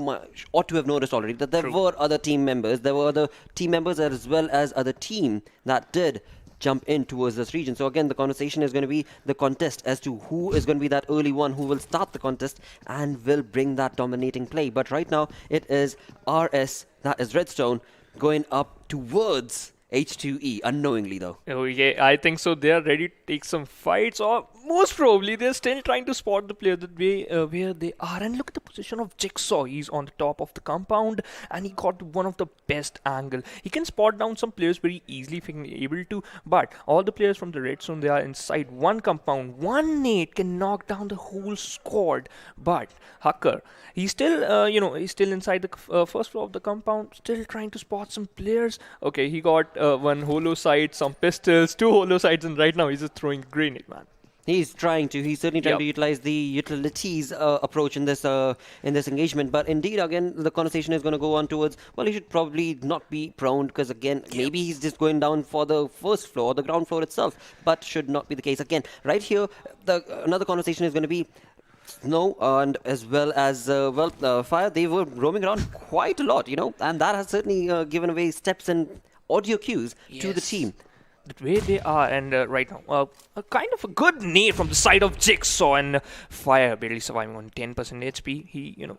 ought to have noticed already that there were other team members. There were other team members as well as other team that did jump in towards this region. So again, the conversation is going to be the contest as to who is going to be that early one who will start the contest and will bring that dominating play. But right now, it is RS, that is Redstone, going up towards H2E, unknowingly though. Oh yeah, I think so. They are ready to take some fights, or most probably they're still trying to spot the player that way where they are. And look at the position of Jigsaw. He's on the top of the compound, and he got one of the best angle. He can spot down some players very easily if he's able to. But all the players from the red zone, they are inside one compound. One nade can knock down the whole squad. But Hacker, he's still, he's still inside the first floor of the compound, still trying to spot some players. Okay, he got one holo sight, some pistols, two holo sights, and right now he's just throwing a grenade, man. He's certainly trying to utilize the utilities approach in this engagement. But indeed, again, the conversation is going to go on towards, well, he should probably not be prone, because again, maybe he's just going down for the first floor, the ground floor itself, but should not be the case. Again, right here, another conversation is going to be Snow and as well as Fire. They were roaming around quite a lot, and that has certainly given away steps and audio cues to the team. The way they are, and right now, a kind of a good nade from the side of Jigsaw, and Fire barely surviving on 10% HP.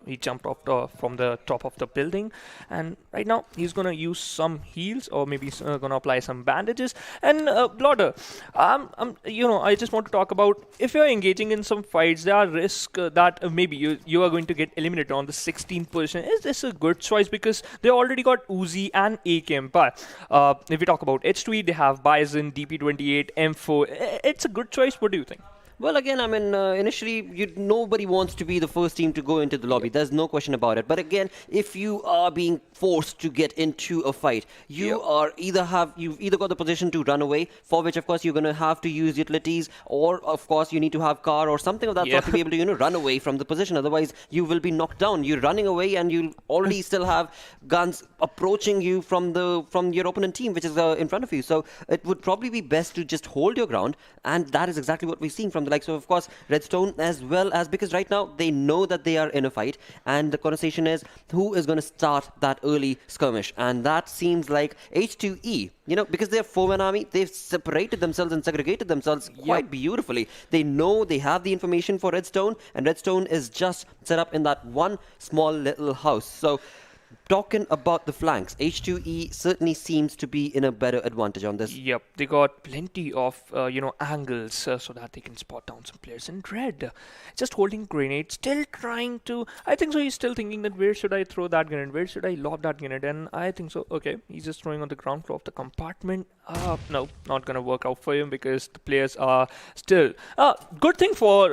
He jumped off from the top of the building, and right now he's gonna use some heals, or maybe he's gonna apply some bandages. And Blodder, I just want to talk about, if you're engaging in some fights, there are risks that maybe you are going to get eliminated on the 16%. Is this a good choice? Because they already got Uzi and AKM. But if we talk about H2E, they have Bison, DP28, M4. It's a good choice. What do you think? Well, again, I mean, initially, nobody wants to be the first team to go into the lobby. There's no question about it. But again, if you are being forced to get into a fight, you've either got the position to run away, for which, of course, you're going to have to use utilities, or, of course, you need to have car or something of that sort to be able to, run away from the position. Otherwise, you will be knocked down. You're running away, and you'll already still have guns approaching you from your opponent team, which is in front of you. So it would probably be best to just hold your ground, and that is exactly what we're seeing from the likes of course, Redstone, as well as, because right now they know that they are in a fight, and the conversation is who is going to start that early skirmish, and that seems like H2E, because they're 4-man army. They've separated themselves and segregated themselves quite beautifully. They know they have the information for Redstone, and Redstone is just set up in that one small little house. So talking about the flanks, H2E certainly seems to be in a better advantage on this. Yep, they got plenty of, angles so that they can spot down some players in red. Just holding grenade, still trying to, I think so, he's still thinking that where should I throw that grenade, where should I lob that grenade, and I think so, okay, he's just throwing on the ground floor of the compartment. No, not gonna work out for him, because the players are still, good thing for,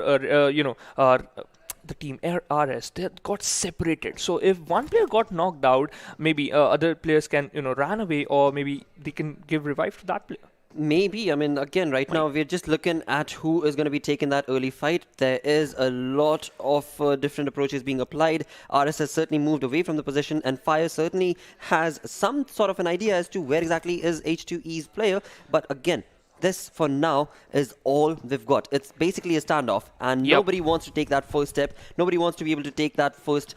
the team RS, they got separated. So if one player got knocked out, maybe other players can run away, or maybe they can give revive to that player. Maybe. I mean, again, right now we're just looking at who is going to be taking that early fight. There is a lot of different approaches being applied. RS has certainly moved away from the position, and Fire certainly has some sort of an idea as to where exactly is H2E's player. But again, this for now is all they've got. It's basically a standoff, and nobody wants to take that first step. Nobody wants to be able to take that first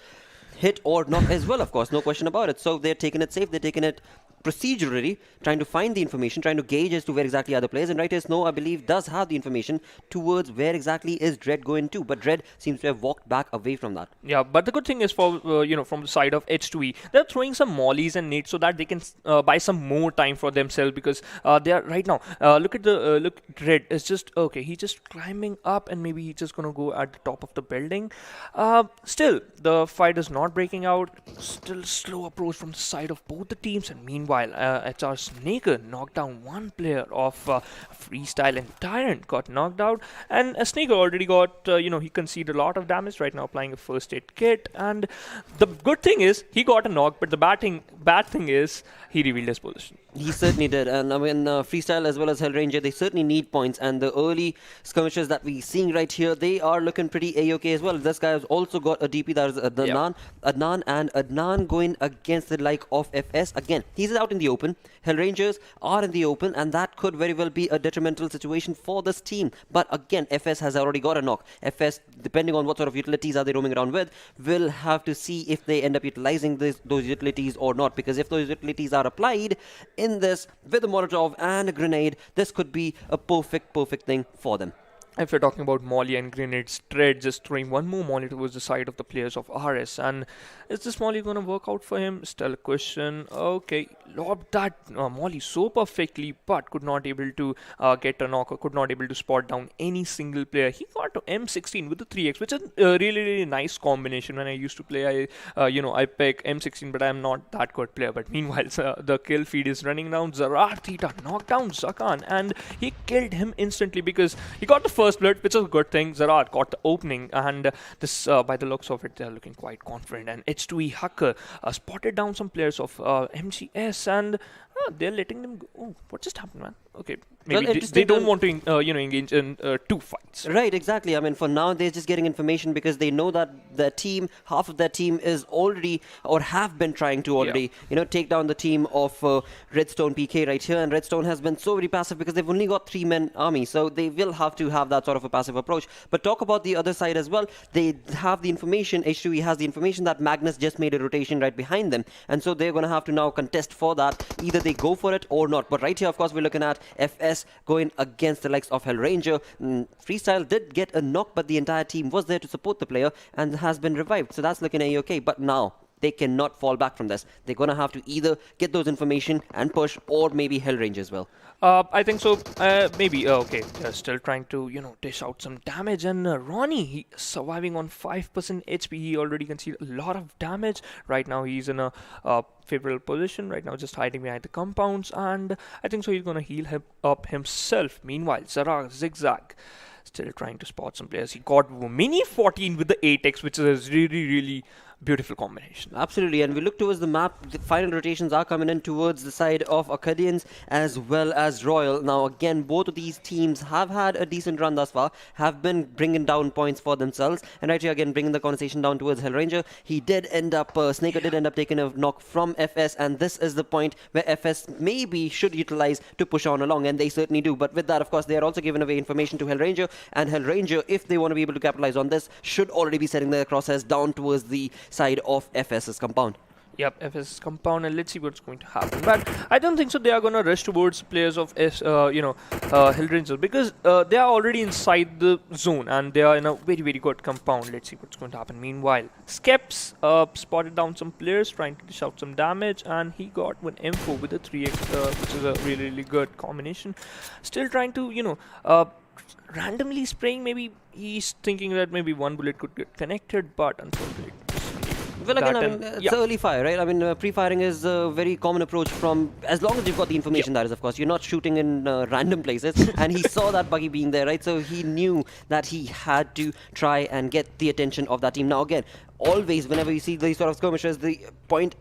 hit or knock as well, of course, no question about it. So they're taking it safe, they're taking it procedurally, trying to find the information, trying to gauge as to where exactly are the players. And right here, Snow, I believe, does have the information towards where exactly is Dread going to, but Dread seems to have walked back away from that. Yeah, but the good thing is for, from the side of H2E, they're throwing some mollies and nades so that they can buy some more time for themselves, because they are right now, look at Dread is just, okay, he's just climbing up, and maybe he's just going to go at the top of the building. Still, the fight is not breaking out. Still slow approach from the side of both the teams, and meanwhile, HR Snaker knocked down one player of Freestyle, and Tyrant got knocked out, and Snaker already got, he conceded a lot of damage right now, applying a first aid kit. And the good thing is he got a knock, but the bad thing is he revealed his position. He certainly did, and I mean, Freestyle as well as Hellranger, they certainly need points, and the early skirmishes that we're seeing right here, they are looking pretty A-okay as well. This guy has also got a DP, that is Adnan, and Adnan going against the like of FS. Again, he's out in the open, Hellrangers are in the open, and that could very well be a detrimental situation for this team. But again, FS has already got a knock. FS, depending on what sort of utilities are they roaming around with, will have to see if they end up utilizing those utilities or not, because if those utilities are applied in this with a Molotov and a grenade, this could be a perfect thing for them. If you're talking about Molly and grenades, Dread just throwing one more Molly towards the side of the players of RS. And is this Molly going to work out for him? Still a question. Okay, lobbed that molly so perfectly, but could not able to get a knock, or could not able to spot down any single player. He got to M16 with the 3x, which is a really nice combination. When I used to play, I pick M16, but I'm not that good player. But meanwhile, the kill feed is running down. Zarar Theta knocked down Zakan, and he killed him instantly because he got the first blood, which is a good thing. Zarar got the opening, and this, by the looks of it, they're looking quite confident. And H2E Hacker spotted down some players of MGS, and they're letting them go. Oh, what just happened, man? Okay, maybe they don't want to engage in two fights. Right, exactly. I mean, for now, they're just getting information because they know that their team, half of their team is already, or have been trying to already, take down the team of Redstone PK right here. And Redstone has been so very passive because they've only got 3-man army. So they will have to have that sort of a passive approach. But talk about the other side as well. They have the information, H2E has the information that Magnus just made a rotation right behind them. And so they're going to have to now contest for that. Either they go for it or not. But right here, of course, we're looking at FS going against the likes of Hellranger. Freestyle did get a knock, but the entire team was there to support the player and has been revived. So that's looking A-okay. But now they cannot fall back from this. They're going to have to either get those information and push, or maybe Hellranger as well. I think so. Maybe. Okay. They're still trying to, dish out some damage. And Ronnie, he surviving on 5% HP. He already conceded a lot of damage. Right now, he's in a favorable position. Right now, just hiding behind the compounds. And I think so. He's going to heal up himself. Meanwhile, Zarar Zigzag still trying to spot some players. He got Mini 14 with the 8x, which is a really beautiful combination. Absolutely, and we look towards the map. The final rotations are coming in towards the side of Acadians as well as Royal. Now again, both of these teams have had a decent run thus far, have been bringing down points for themselves, and right here again bringing the conversation down towards Hellranger. He did end up, Snaker did end up taking a knock from FS, and this is the point where FS maybe should utilize to push on along, and they certainly do. But with that, of course, they are also giving away information to Hellranger, and Hellranger, if they want to be able to capitalize on this, should already be setting their crosshairs down towards the side of FS's compound. Yep, FS's compound, and let's see what's going to happen. But I don't think so they are going to rush towards players of Hellranger, because they are already inside the zone and they are in a very good compound. Let's see what's going to happen. Meanwhile, Skeps spotted down some players trying to dish out some damage, and he got one M4 with a 3x, which is a really good combination. Still trying to, randomly spraying. Maybe he's thinking that maybe one bullet could get connected, but unfortunately. Well, again, I mean, it's early fire, right? I mean, pre-firing is a very common approach from, as long as you've got the information, that is, of course. You're not shooting in random places. And he saw that buggy being there, right? So he knew that he had to try and get the attention of that team. Now, again, always, whenever you see these sort of skirmishes, the point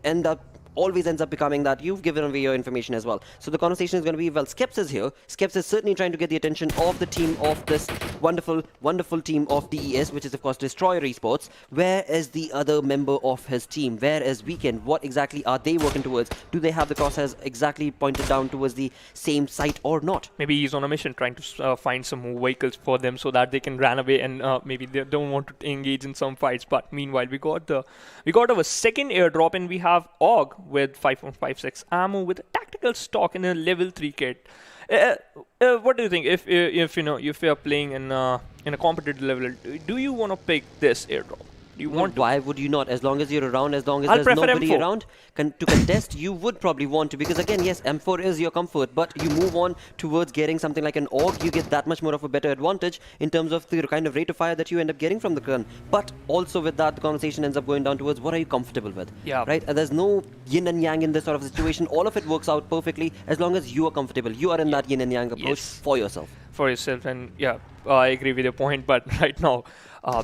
always ends up becoming that you've given away your information as well. So the conversation is going to be, well, Skeps is here. Skeps is certainly trying to get the attention of the team of this wonderful team of DES, which is, of course, Destroyer Esports. Where is the other member of his team? Where is Weekend? What exactly are they working towards? Do they have the crosshairs exactly pointed down towards the same site or not? Maybe he's on a mission trying to find some more vehicles for them so that they can run away, and maybe they don't want to engage in some fights. But meanwhile, we got our second airdrop, and we have Og with 5.56 ammo with a tactical stock in a level 3 kit. What do you think if you're playing in a competitive level? Do you want to pick this airdrop? Why would you not? As long as you're around, as long as there's nobody M4 around to contest, you would probably want to. Because again, yes, M4 is your comfort, but you move on towards getting something like an AUG, you get that much more of a better advantage in terms of the kind of rate of fire that you end up getting from the gun. But also with that, the conversation ends up going down towards what are you comfortable with? Yeah. Right? And there's no yin and yang in this sort of situation. All of it works out perfectly as long as you are comfortable. You are in that yin and yang approach for yourself. For yourself, and yeah, I agree with your point. But right now,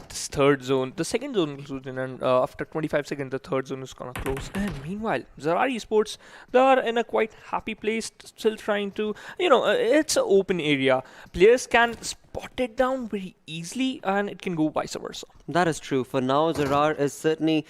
this third zone, the second zone is closed in, and after 25 seconds, the third zone is gonna close. And meanwhile, GHAZI Esports, they are in a quite happy place, still trying to, it's an open area. Players can spot it down very easily, and it can go vice versa. That is true. For now, Zarar is certainly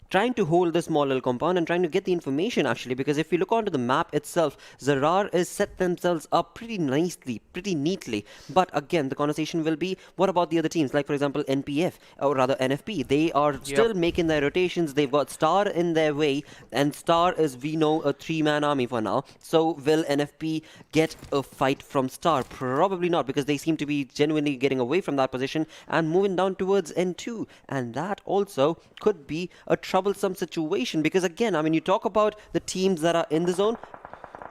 trying to hold this small little compound and trying to get the information, actually, because if you look onto the map itself, Zarar is set themselves up pretty nicely, pretty neatly. But again, the conversation will be, what about the other teams? Like, for example, NPF, or rather NFP. They are still making their rotations. They've got Star in their way, and Star is, we know, a 3-man army for now. So will NFP get a fight from Star? Probably not, because they seem to be genuinely getting away from that position and moving down towards N2. And that also could be a troublesome situation because, again, I mean, you talk about the teams that are in the zone.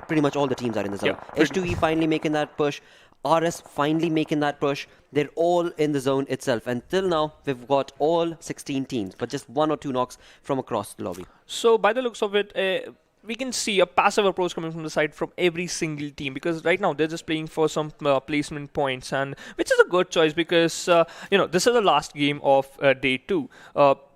Pretty much all the teams are in the zone. Yeah, H2E finally making that push. RS finally making that push. They're all in the zone itself. And till now, we've got all 16 teams, but just 1 or 2 knocks from across the lobby. So by the looks of it, we can see a passive approach coming from the side from every single team, because right now they're just playing for some placement points, and which is a good choice because this is the last game of day 2.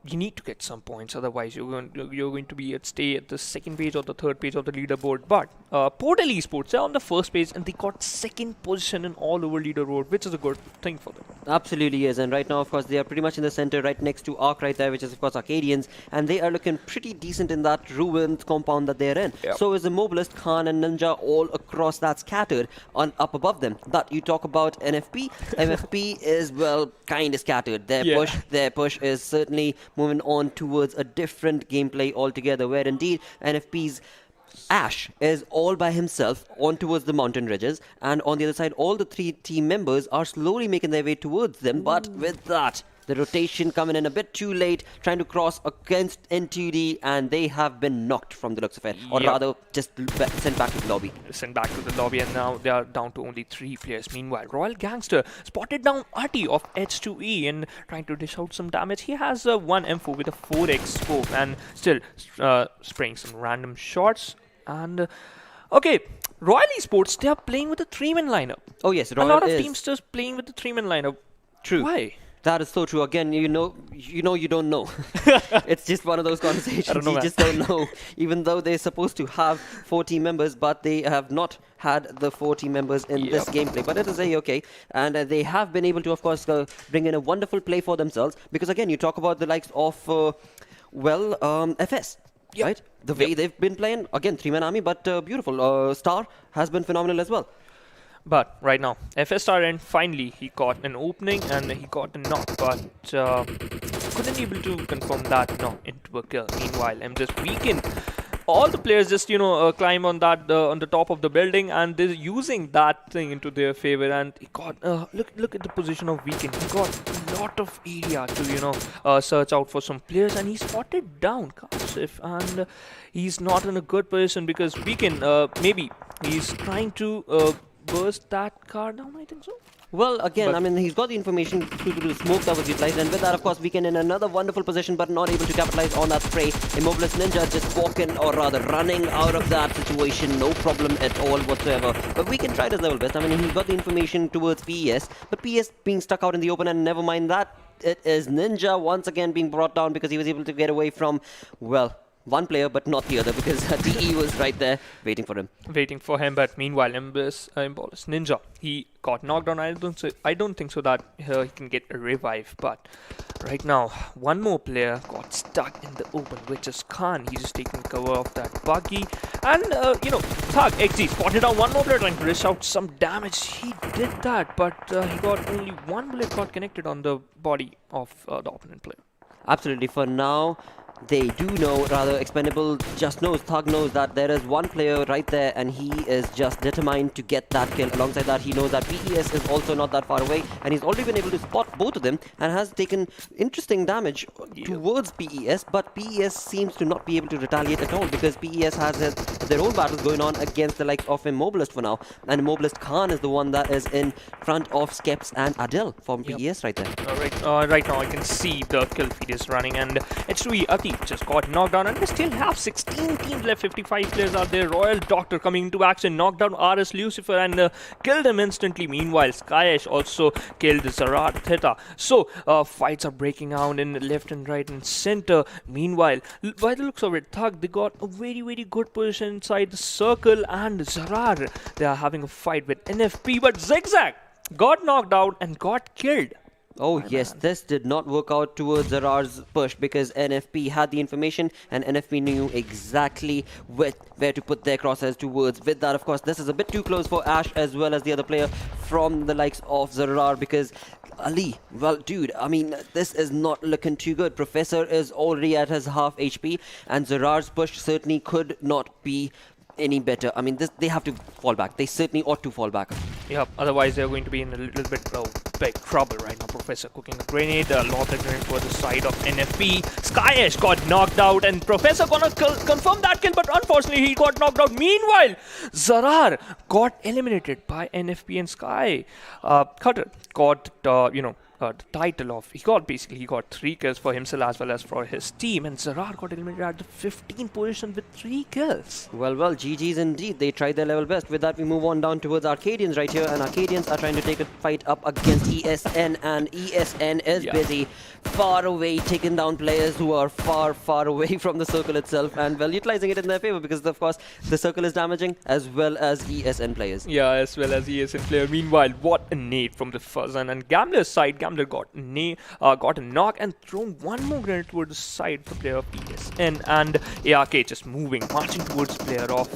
You need to get some points, otherwise you're going to be stay at the second page or the third page of the leaderboard. But PUBG Esports, they're on the first page and they got second position in all over leaderboard, which is a good thing for them. Absolutely is, and right now, of course, they are pretty much in the center, right next to Arc right there, which is, of course, Arcadians, and they are looking pretty decent in that ruined compound that they're in. Yep. So is the Mobilist, Khan and Ninja all across that scattered on up above them. But you talk about NFP, MFP is, well, kind of scattered. Their push is certainly moving on towards a different gameplay altogether, where indeed NFP's Ash is all by himself on towards the mountain ridges, and on the other side all the 3 team members are slowly making their way towards them. But with that, the rotation coming in a bit too late, trying to cross against N2D, and they have been knocked from the looks of it, or rather just sent back to the lobby. Sent back to the lobby, and now they are down to only 3 players. Meanwhile, Royal Gangster spotted down Artie of H2E and trying to dish out some damage. He has a 1 M4 with a 4x scope and still spraying some random shots. And okay, Royal Esports, they are playing with a 3-man lineup. Oh yes, Royal a lot of teams just playing with the 3-man lineup. True. Why? That is so true. Again, you don't know. It's just one of those conversations. I don't know, you just don't know. Even though they're supposed to have 4 team members, but they have not had the 4 team members in this gameplay. But it is okay. And they have been able to, of course, bring in a wonderful play for themselves. Because again, you talk about the likes of, FS. Yep. Right? The way they've been playing, again, 3-man army, but beautiful. Star has been phenomenal as well. But right now, FSR, and finally he got an opening and he got a knock, but couldn't able to confirm that knock into a kill. Meanwhile, I'm just weakened. All the players just climb on that on the top of the building, and they're using that thing into their favor. And he got look at the position of Weekend. He got a lot of area to search out for some players, and he spotted down Kasif, and he's not in a good position because Weekend maybe he's trying to burst that car down, I think so. Well, again, I mean, he's got the information through the smoke that was utilized, and with that, of course, Weekend in another wonderful position, but not able to capitalize on that spray. Immobilist Ninja just walking, or rather running out of that situation, no problem at all whatsoever. But Weekend tried his level best. I mean, he got the information towards PES, but PES being stuck out in the open, and never mind that, it is Ninja once again being brought down because he was able to get away from, well, one player, but not the other, because DE was right there waiting for him. But meanwhile, Imbolus Ninja, he got knocked down. I don't think so that he can get a revive. But right now, one more player got stuck in the open, which is Khan. He's just taking cover of that buggy. And, Thug XZ spotted out one more player trying to dish out some damage. He did that, but he got only one bullet got connected on the body of the opponent player. Absolutely. For now, they do know, rather Expendable just knows, Thug knows that there is one player right there, and he is just determined to get that kill. Alongside that, he knows that PES is also not that far away, and he's already been able to spot both of them and has taken interesting damage towards PES, but PES seems to not be able to retaliate at all because PES has their own battles going on against the likes of Immobilist for now, and Immobilist Khan is the one that is in front of Skeps and Adel from PES right there. Right now I can see the kill feed is running, and H2E Ati just got knocked down, and we still have 16 teams left. 55 players are there. Royal Doctor coming into action, knocked down RS Lucifer and killed him instantly. Meanwhile, Skyash also killed Zarar Theta. So fights are breaking out in left and right and center. Meanwhile, by the looks of it, Thug, they got a very, very good position inside the circle, and Zarar, they are having a fight with NFP, but Zigzag got knocked out and got killed. Oh yes, this did not work out towards Zarar's push because NFP had the information and NFP knew exactly where to put their crosshairs towards. With that, of course, this is a bit too close for Ash as well as the other player from the likes of Zarar because Ali, well, dude, I mean, this is not looking too good. Professor is already at his half HP, and Zarar's push certainly could not be any better. I mean, they have to fall back. They certainly ought to fall back. Yeah, otherwise they're going to be in a little bit of big trouble right now. Professor cooking a grenade, lob the grenade for the side of NFP. Skyesh got knocked out, and Professor gonna confirm that kill, but unfortunately he got knocked out. Meanwhile, Zarar got eliminated by NFP and Sky. Cutter got, the title of, he got 3 kills for himself as well as for his team, and Zarar got eliminated at the 15th position with 3 kills. Well, GG's indeed. They tried their level best. With that, we move on down towards Arcadians right here, and Arcadians are trying to take a fight up against ESN, and ESN is busy far away, taking down players who are far away from the circle itself, and well, utilizing it in their favor because, of course, the circle is damaging as well as ESN players. Yeah, as well as ESN player. Meanwhile, what a nade from the Fuzzan, and Gambler's side. Gambler got a knock and thrown one more grenade towards the side of the player of ESN, and ARK just marching towards player of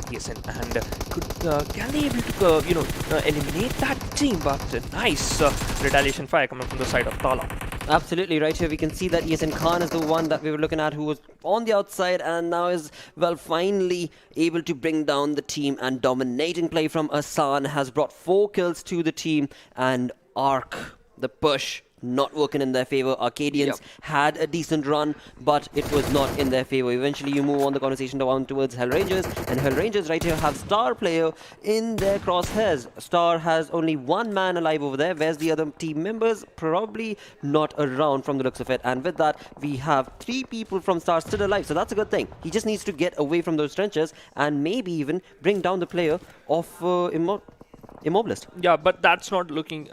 ESN, and could Gambler able to eliminate that team, but nice retaliation fire coming from the side of Tala. Absolutely, right here we can see that ESN Khan is the one that we were looking at, who was on the outside and now is, well, finally able to bring down the team, and dominating play from Asan has brought 4 kills to the team, and Arc, the push, not working in their favor. Arcadians had a decent run, but it was not in their favor. Eventually, you move on the conversation down towards Hellrangers, and Hellrangers right here have Star player in their crosshairs. Star has only 1 man alive over there, whereas the other team members probably not around from the looks of it. And with that, we have 3 people from Star still alive, so that's a good thing. He just needs to get away from those trenches and maybe even bring down the player of Immobilist. Yeah, but that's not looking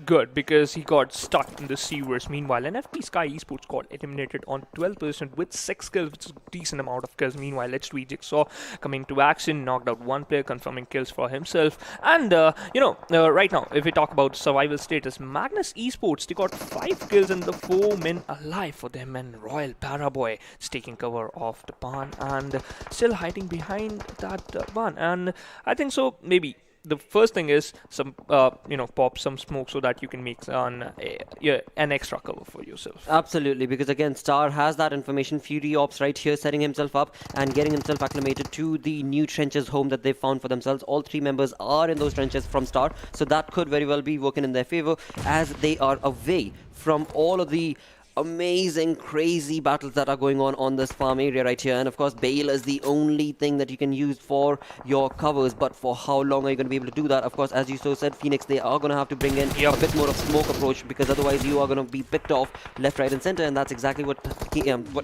good because he got stuck in the sewers. Meanwhile, NFP Sky Esports got eliminated on 12% with 6 kills, which is a decent amount of kills. Meanwhile, H2 Jigsaw coming to action, knocked out 1 player, confirming kills for himself. And, right now, if we talk about survival status, Magnus Esports, they got 5 kills and the 4 men alive for them, and Royal Paraboy is taking cover of the barn and still hiding behind that barn. And I think so, maybe the first thing is some, pop some smoke so that you can make an extra cover for yourself. Absolutely, because again, Star has that information. Fury Ops right here, setting himself up and getting himself acclimated to the new trenches home that they found for themselves. All 3 members are in those trenches from Star, so that could very well be working in their favor as they are away from all of the amazing, crazy battles that are going on this farm area right here. And of course, Bale is the only thing that you can use for your covers, but for how long are you going to be able to do that? Of course, as you so said, Phoenix, they are going to have to bring in a bit more of smoke approach, because otherwise you are going to be picked off left, right and center, and that's exactly what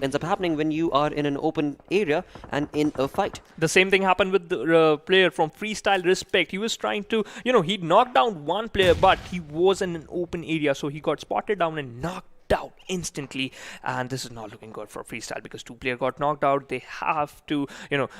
ends up happening when you are in an open area and in a fight. The same thing happened with the player from Freestyle Respect. He was trying to, he knocked down 1 player, but he was in an open area, so he got spotted down and knocked out instantly, and this is not looking good for Freestyle because 2 players got knocked out. They have to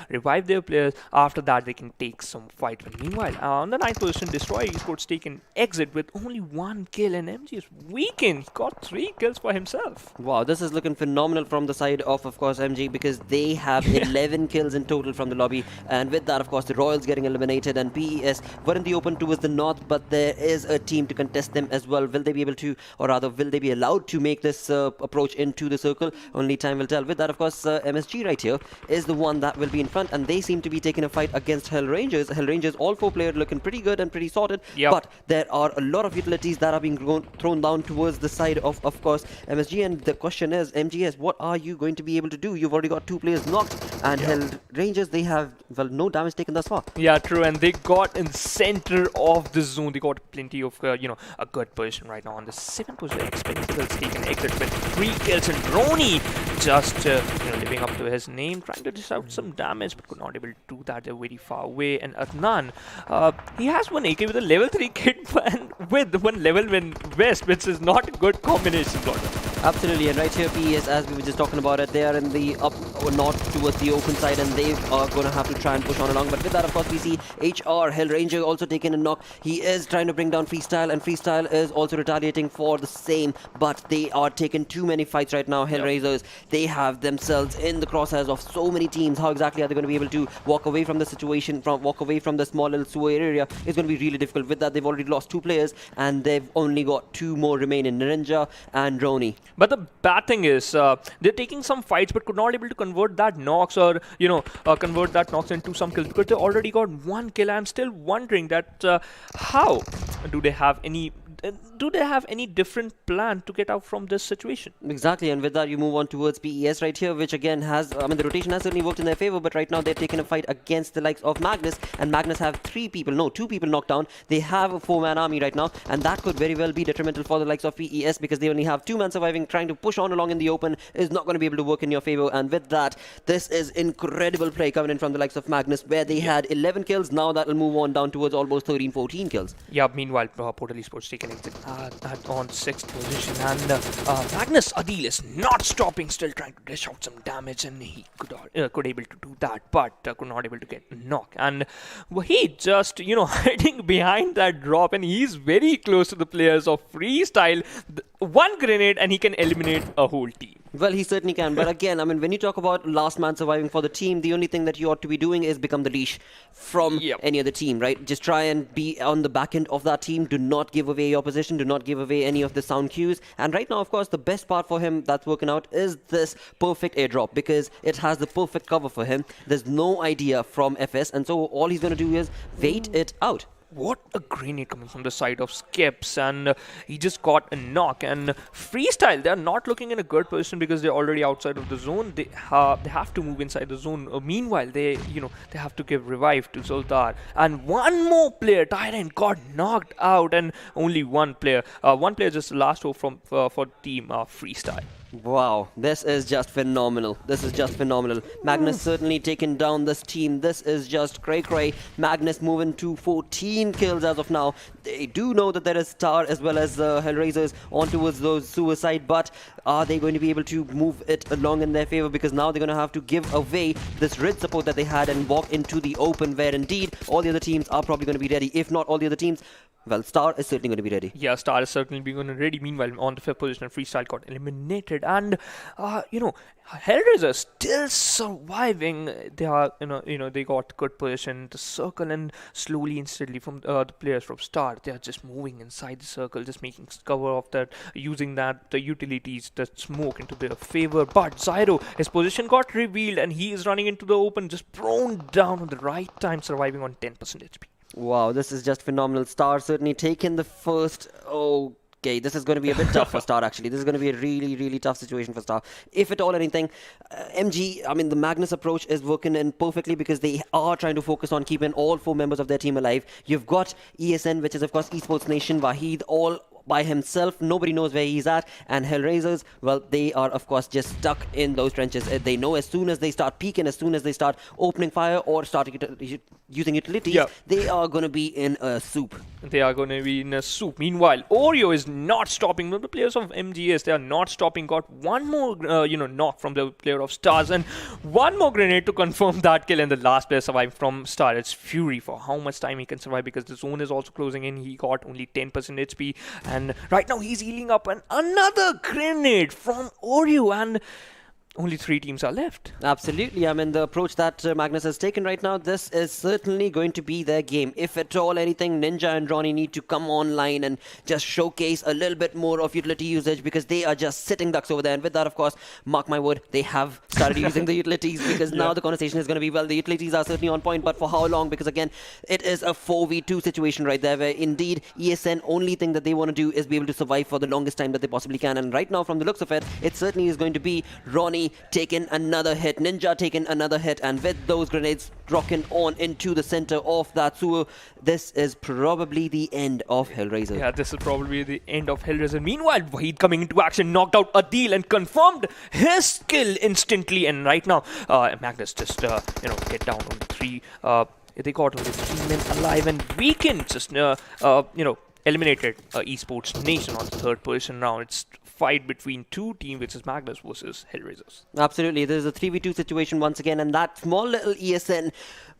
revive their players. After that they can take some fight. But meanwhile, on the 9th position, Destroy Esports taken exit with only 1 kill, and MG is weakened. He got 3 kills for himself. Wow, this is looking phenomenal from the side of course, MG, because they have 11 kills in total from the lobby, and with that, of course, the Royals getting eliminated, and PES were in the open towards the north, but there is a team to contest them as well. Will they be able to, or rather will they be allowed to make this approach into the circle? Only time will tell. With that, of course, MSG right here is the one that will be in front, and they seem to be taking a fight against Hellrangers. Hellrangers, all 4 players looking pretty good and pretty sorted, but there are a lot of utilities that are being thrown down towards the side of course, MSG, and the question is, MGS, what are you going to be able to do? You've already got 2 players knocked, and Hellrangers, they have, well, no damage taken thus far. Yeah, true, and they got in center of the zone. They got plenty of, a good position right now on the 7th position. Expensive taken exit with 3 kills, and Roni just living up to his name, trying to dish out some damage, but could not able to do that. They're very far away. And Adnan, he has 1 AK with a level 3 kit and with 1 level 1 vest, which is not a good combination, Gordon. Absolutely, and right here, PES, as we were just talking about it, they are in the up or north towards the open side, and they are going to have to try and push on along. But with that, of course, we see HR, Hellranger, also taking a knock. He is trying to bring down Freestyle, and Freestyle is also retaliating for the same, but they are taking too many fights right now. Hellraisers, they have themselves in the crosshairs of so many teams. How exactly are they going to be able to walk away from the situation, walk away from the small little sewer area? It's going to be really difficult. With that, they've already lost 2 players, and they've only got 2 more remaining, Ninja and Roni. But the bad thing is, they're taking some fights, but could not able to convert that knocks or convert that knocks into some kills because they already got one kill. I'm still wondering that how do they have any? Do they have any different plan to get out from this situation? Exactly, and with that you move on towards PES right here, which again has, I mean, the rotation has certainly worked in their favor, but right now they're taking a fight against the likes of Magnus, and Magnus have two people knocked down. They have a 4-man army right now, and that could very well be detrimental for the likes of PES because they only have 2 men surviving. Trying to push on along in the open is not going to be able to work in your favor, and with that, this is incredible play coming in from the likes of Magnus, where they had 11 kills. Now that will move on down towards almost 13-14 kills. Yeah, meanwhile, PUBG Esports taking it on 6th position, and Magnus Adil is not stopping, still trying to dish out some damage, and he could able to do that, but could not able to get a knock. And he just hiding behind that drop, and he's very close to the players of Freestyle. One grenade and he can eliminate a whole team. Well, he certainly can. But again, I mean, when you talk about last man surviving for the team, the only thing that you ought to be doing is become the leash from any other team, right? Just try and be on the back end of that team. Do not give away your position. Do not give away any of the sound cues. And right now, of course, the best part for him that's working out is this perfect airdrop because it has the perfect cover for him. There's no idea from FS. And so all he's going to do is wait it out. What a grenade coming from the side of Skips, and he just got a knock. And Freestyle, they're not looking in a good position because they're already outside of the zone. They have to move inside the zone. Meanwhile, they have to give revive to Zoltar. And one more player, Tyrant, got knocked out, and only one player just last hope for team Freestyle. Wow, this is just phenomenal. This is just phenomenal. Magnus certainly taken down this team. This is just cray-cray. Magnus moving to 14 kills as of now. They do know that there is Star as well as Hellraisers on towards those suicide, but are they going to be able to move it along in their favor? Because now they're going to have to give away this red support that they had and walk into the open where indeed all the other teams are probably going to be ready. If not all the other teams, well, Star is certainly going to be ready. Yeah, Star is certainly being ready. Meanwhile, on the 5th position, Freestyle got eliminated, and Hellraiser still surviving. They are, they got good position, the circle, and slowly and steadily from the players from Star, they are just moving inside the circle, just making cover of that, using the utilities, the smoke into their favor. But Zyro, his position got revealed, and he is running into the open, just prone down at the right time, surviving on 10% HP. Wow, this is just phenomenal. Star certainly taken the first. Okay, this is going to be a bit tough for Star, actually. This is going to be a really, really tough situation for Star. If at all anything, MG, I mean, the Magnus approach is working in perfectly because they are trying to focus on keeping all 4 members of their team alive. You've got ESN, which is, of course, Esports Nation, Wahid, all by himself. Nobody knows where he's at. And Hellraisers, well, they are, of course, just stuck in those trenches. They know as soon as they start peeking, as soon as they start opening fire or starting using utilities, they are going to be in a soup. They are going to be in a soup. Meanwhile, Oreo is not stopping. The players of MGS, they are not stopping. Got one more, knock from the player of Stars, and one more grenade to confirm that kill. And the last player survived from Star. It's Fury for how much time he can survive because the zone is also closing in. He got only 10% HP, and right now he's healing up. And another grenade from Oreo, and only 3 teams are left. Absolutely. I mean, the approach that Magnus has taken right now, this is certainly going to be their game. If at all anything, Ninja and Ronnie need to come online and just showcase a little bit more of utility usage because they are just sitting ducks over there. And with that, of course, mark my word, they have started using the utilities because now the conversation is going to be, well, the utilities are certainly on point, but for how long? Because again, it is a 4v2 situation right there where indeed ESN only thing that they want to do is be able to survive for the longest time that they possibly can. And right now, from the looks of it, it certainly is going to be Ronnie taking another hit, Ninja taking another hit, and with those grenades rocking on into the center of that sewer, this is probably the end of Hellraiser. Yeah, this is probably the end of Hellraiser. Meanwhile, Wahid coming into action, knocked out Adil and confirmed his kill instantly. And right now, Magnus just get down on 3. They got only 3 men alive, and Weekend just eliminated Esports Nation on the 3rd position. Now it's fight between 2 teams, which is Magnus versus Hellraisers. Absolutely. There's a 3v2 situation once again, and that small little ESN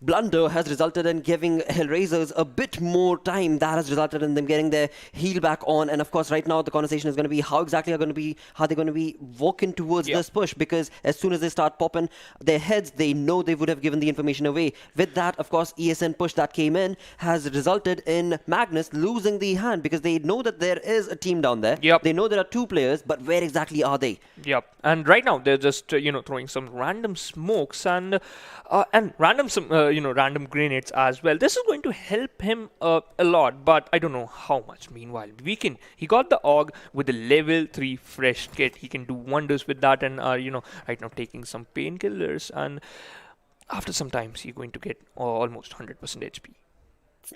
blunder has resulted in giving Hellraisers a bit more time. That has resulted in them getting their heal back on. And of course, right now the conversation is going to be how exactly are they going to be walking towards this push, because as soon as they start popping their heads, they know they would have given the information away. With that, of course, ESN push that came in has resulted in Magnus losing the hand because they know that there is a team down there. Yep. They know there are 2 players, but where exactly are they? Yep. And right now they're just throwing some random smokes and random random grenades as well. This is going to help him a lot, but I don't know how much. Meanwhile, he got the AUG with the level 3 fresh kit. He can do wonders with that, and right now taking some painkillers, and after some time he's going to get almost 100% HP.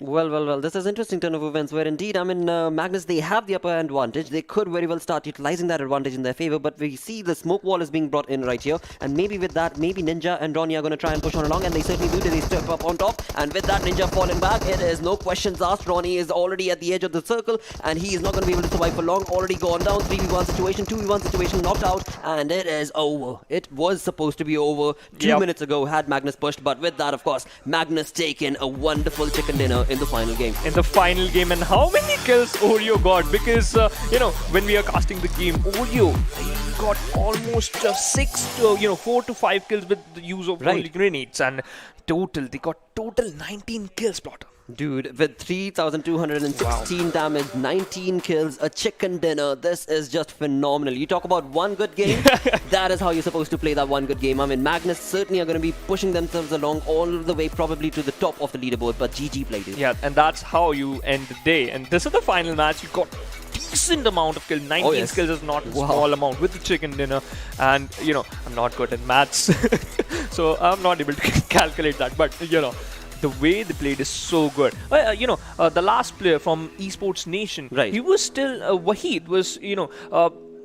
Well, this is interesting turn of events where indeed, Magnus, they have the upper hand advantage. They could very well start utilizing that advantage in their favor, but we see the smoke wall is being brought in right here, and maybe with that, maybe Ninja and Ronnie are going to try and push on along, and they certainly do. They step up on top, and with that, Ninja falling back, it is no questions asked. Ronnie is already at the edge of the circle, and he is not going to be able to survive for long. Already gone down, 3v1 situation, 2v1 situation, knocked out, and it is over. It was supposed to be over 2 minutes ago had Magnus pushed, but with that, of course, Magnus taken a wonderful chicken dinner in the final game. And how many kills Oreo got? Because when we are casting the game, Oreo got almost 4 to 5 kills with the use of only grenades, and they got total 19 kills, Plotter. Dude, with 3,216 damage, 19 kills, a chicken dinner, this is just phenomenal. You talk about one good game, that is how you're supposed to play that one good game. Magnus certainly are going to be pushing themselves along all the way probably to the top of the leaderboard, but GG played it. Yeah, and that's how you end the day. And this is the final match. You got decent amount of kills. 19 kills is not a small amount with the chicken dinner. And, I'm not good at maths, so I'm not able to calculate that. But, the way they played is so good. The last player from Esports Nation, he was still Wahid was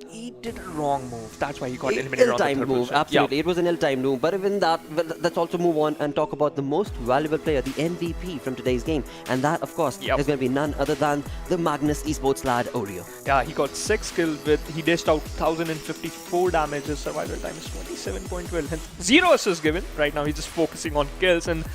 he did a wrong move. That's why he got eliminated on the third move. position. Absolutely, it was an ill-timed move. But even that, let's also move on and talk about the most valuable player, the MVP from today's game, and that, of course, is going to be none other than the Magnus Esports lad Oreo. Yeah, he got 6 kills he dished out 1,054 damage. His survival time is 27.12. And 0 assists given. Right now, he's just focusing on kills, and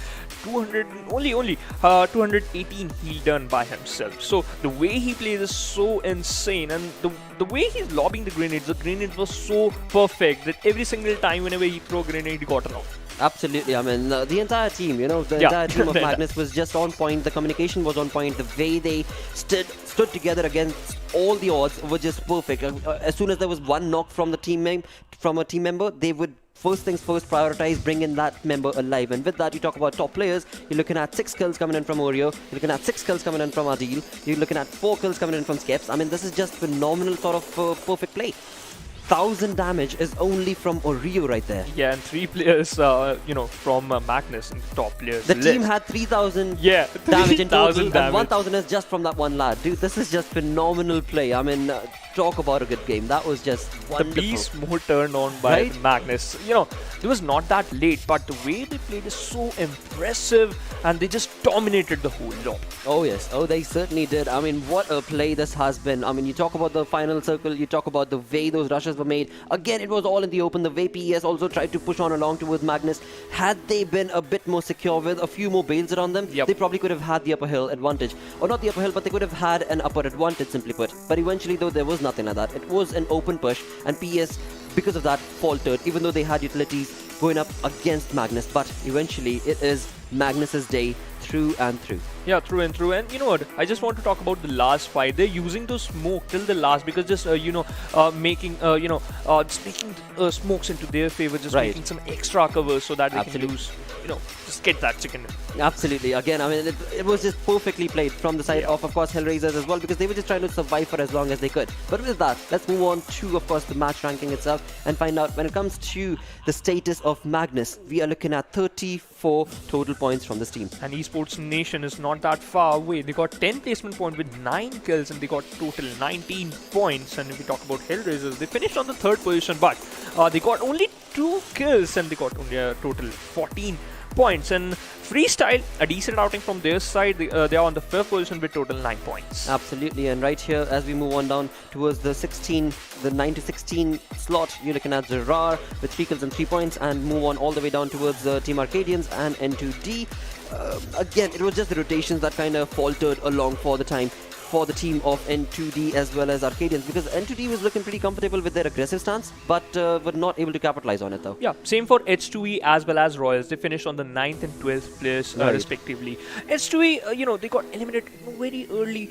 218 heal done by himself. So the way he plays is so insane, and the way he's lobbing the grenades were so perfect that every single time whenever he threw a grenade, he got around. Absolutely, the entire team, the entire team of Magnus was just on point. The communication was on point. The way they stood together against all the odds were just perfect. As soon as there was one knock from a team member, they would first things first prioritize bringing that member alive. And with that, you talk about top players. You're looking at 6 kills coming in from Oreo. You're looking at 6 kills coming in from Adil. You're looking at 4 kills coming in from Skeps. This is just phenomenal sort of perfect play. 1,000 damage is only from Oreo right there. Yeah, and 3 players, from Magnus and top players. The team had 3,000 damage in total, and 1,000 is just from that one lad. Dude, this is just phenomenal play. Talk about a good game. That was just wonderful. The beast mode turned on by Magnus. It was not that late, but the way they played is so impressive, and they just dominated the whole lot. Oh yes, they certainly did. What a play this has been. You talk about the final circle, you talk about the way those rushes were made. Again, it was all in the open. The way PES also tried to push on along towards Magnus. Had they been a bit more secure with a few more bails around them, they probably could have had the upper hill advantage. Or not the upper hill, but they could have had an upper advantage, simply put. But eventually, though, there was nothing like that. It was an open push, and PES, because of that, faltered, even though they had utilities going up against Magnus. But eventually, it is Magnus's day through and through. Yeah, through and through. And you know what? I just want to talk about the last fight. They're using the smoke till the last because just making smokes into their favor, just making some extra covers so that they can use, just get that chicken. Absolutely. Again, it was just perfectly played from the side of course, Hellraisers as well, because they were just trying to survive for as long as they could. But with that, let's move on to, of course, the match ranking itself and find out when it comes to the status of Magnus. We are looking at 34 total points from this team. And Esports Nation is not that far away. They got 10 placement point with 9 kills, and they got total 19 points. And if we talk about Hellraisers, they finished on the 3rd position, but they got only 2 kills, and they got only a total 14 points. And Freestyle, a decent outing from their side. They are on the 5th position with total 9 points. Absolutely. And right here, as we move on down towards the 9 to 16 slot, you're looking at Zerar with 3 kills and 3 points, and move on all the way down towards Team Arcadians and N2D. Again, it was just the rotations that kind of faltered along for the time. for the team of N2D as well as Arcadians, because N2D was looking pretty comfortable with their aggressive stance, but were not able to capitalize on it though. Yeah, same for H2E as well as Royals. They finished on the 9th and 12th place respectively. H2E, they got eliminated very early,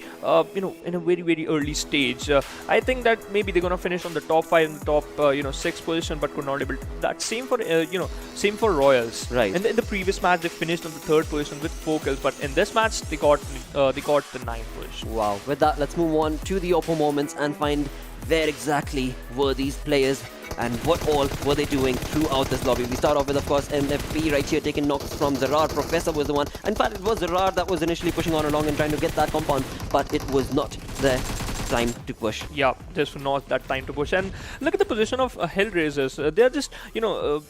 in a very, very early stage. I think that maybe they're gonna finish on the top 5 and the top, 6th position, but could not able to. That same for Royals. Right. In the previous match, they finished on the 3rd position with 4 kills, but in this match, they got the 9th position. Wow. With that, let's move on to the Oppo moments and find where exactly were these players and what all were they doing throughout this lobby. We start off with, of course, MFP right here taking knocks from Zarar. Professor was the one. In fact, it was Zarar that was initially pushing on along and trying to get that compound, but it was not their time to push. Yeah, just not that time to push. And look at the position of Hellraisers. They're just,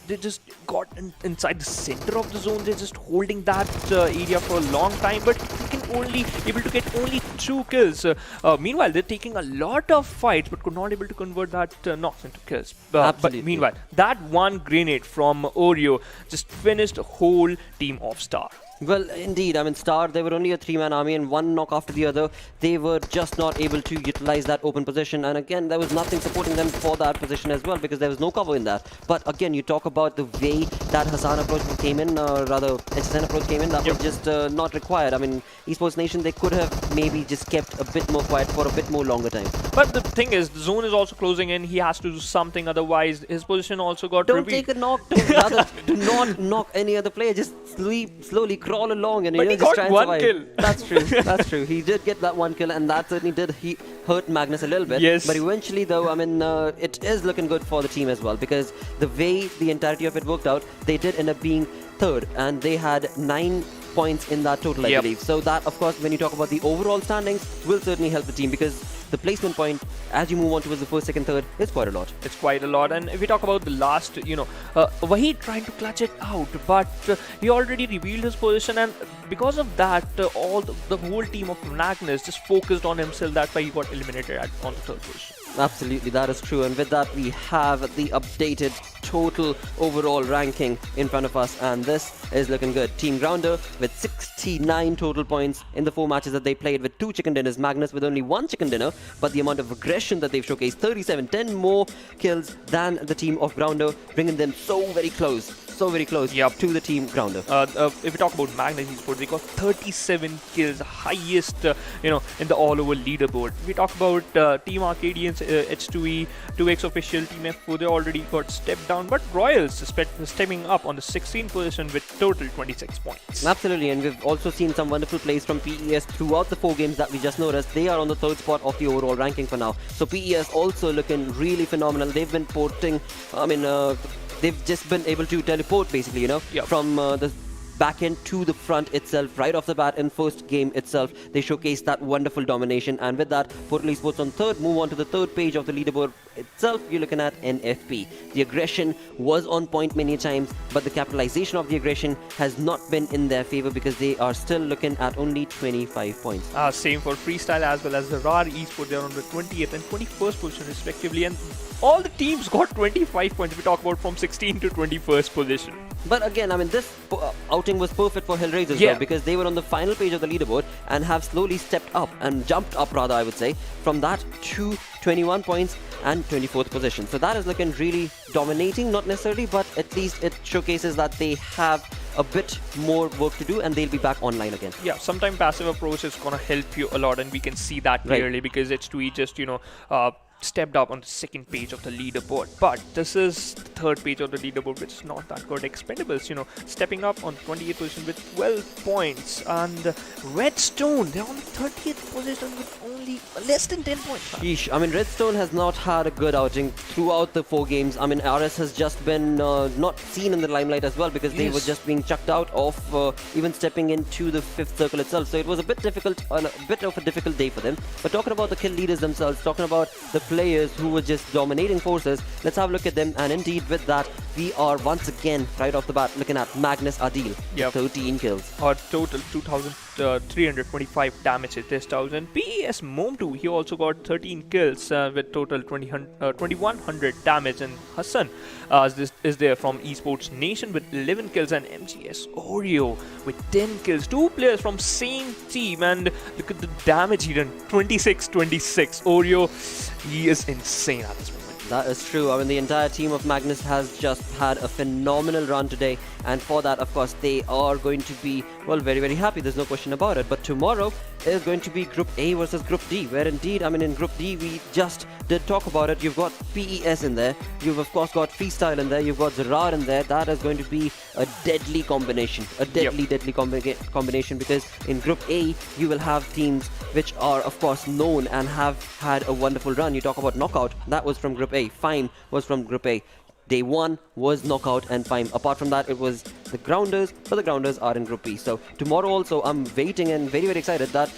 they just got inside the center of the zone. They're just holding that area for a long time, but you can only able to get only 2 kills. Meanwhile, they're taking a lot of fights, but could not able to convert that knocks into kills. But meanwhile, that one grenade from Oreo just finished the whole team of Star. Well, indeed. I mean, Star, they were only a 3-man army, and one knock after the other. They were just not able to utilize that open position. And again, there was nothing supporting them for that position as well, because there was no cover in that. But again, you talk about the way that Hassan approach came in, or rather, HSN approach came in, that was just not required. I mean, Esports Nation, they could have maybe just kept a bit more quiet for a bit more longer time. But the thing is, the zone is also closing in. He has to do something, otherwise his position also got Don't revealed. take a knock. Rather, do not knock any other player. Just slowly crawl along and But he just got try and one survive. kill. That's true. That's true. He did get that one kill, and that certainly did hurt Magnus a little bit. Yes. But eventually, though, I mean, it is looking good for the team as well, because the way the entirety of it worked out, they did end up being 3rd, and they had 9 points in that total, I believe. So that, of course, when you talk about the overall standings, will certainly help the team, because the placement point, as you move on towards the 1st, 2nd, 3rd, is quite a lot. It's quite a lot. And if we talk about the last, Wahid trying to clutch it out, but he already revealed his position, and because of that, all the whole team of Magnus just focused on himself. That's why he got eliminated on the 3rd position. Absolutely, that is true. And with that, we have the updated total overall ranking in front of us, and this is looking good. Team Grounder with 69 total points in the 4 matches that they played, with 2 chicken dinners. Magnus with only 1 chicken dinner, but the amount of aggression that they've showcased, 37, 10 more kills than the team of Grounder, bringing them so very close to the team Grounder. If we talk about Magnus Esports, they got 37 kills, highest in the all over leaderboard. If we talk about Team Arcadians, H2E, 2x official, Team F4, they already got stepped down, but Royals stepping up on the 16th position with total 26 points. Absolutely, and we've also seen some wonderful plays from PES throughout the 4 games that we just noticed. They are on the 3rd spot of the overall ranking for now. So PES also looking really phenomenal. They've been porting, they've just been able to teleport basically, from the back end to the front itself, right off the bat in first game itself. They showcased that wonderful domination, and with that, Portal Esports on 3rd, move on to the 3rd page of the leaderboard itself. You're looking at NFP. The aggression was on point many times, but the capitalization of the aggression has not been in their favor, because they are still looking at only 25 points. Same for Freestyle as well as the RAR Esports. They're on the 20th and 21st position respectively, and all the teams got 25 points if we talk about from 16th to 21st position. But again, I mean, this outing was perfect for Hellraisers, though, because they were on the final page of the leaderboard and have slowly stepped up and jumped up, rather, I would say, from that to 21 points and 24th position. So that is looking really dominating, not necessarily, but at least it showcases that they have a bit more work to do, and they'll be back online again. Yeah, sometimes passive approach is going to help you a lot, and we can see that clearly, because H2E just, stepped up on the 2nd page of the leaderboard. But this is the 3rd page of the leaderboard, which is not that good. Expendables, stepping up on 28th position with 12 points. And Redstone, they're on the 30th position with only less than 10 points. Sheesh. I mean, Redstone has not had a good outing throughout the 4 games. I mean, RS has just been not seen in the limelight as well, because they were just being chucked out of even stepping into the 5th circle itself. So it was a bit difficult, a bit of a difficult day for them. But talking about the kill leaders themselves, talking about the players who were just dominating forces, let's have a look at them. And indeed, with that, we are once again right off the bat looking at Magnus Adil, 13 kills. Total 2,000 325 damage it dished out. And PES Momtu, he also got 13 kills with total 2100 damage. And Hassan is there from Esports Nation with 11 kills, and MGS Oreo with 10 kills. Two players from same team, and look at the damage he done, 26-26. Oreo, he is insane at this moment. That is true. I mean, the entire team of Magnus has just had a phenomenal run today, and for that, of course, they are going to be, well, very, very happy. There's no question about it. But tomorrow is going to be Group A versus Group D, where indeed, I mean, in Group D, we just did talk about it. You've got PES in there. You've, of course, got Freestyle in there. You've got Zerar in there. That is going to be a deadly combination. A deadly combination, because in Group A, you will have teams which are, of course, known and have had a wonderful run. You talk about Knockout. That was from Group A. Fyme was from Group A. Day 1 was Knockout and Fyme. Apart from that, it was the Grounders, but the Grounders are in Group B. So tomorrow also, I'm waiting and very, very excited that,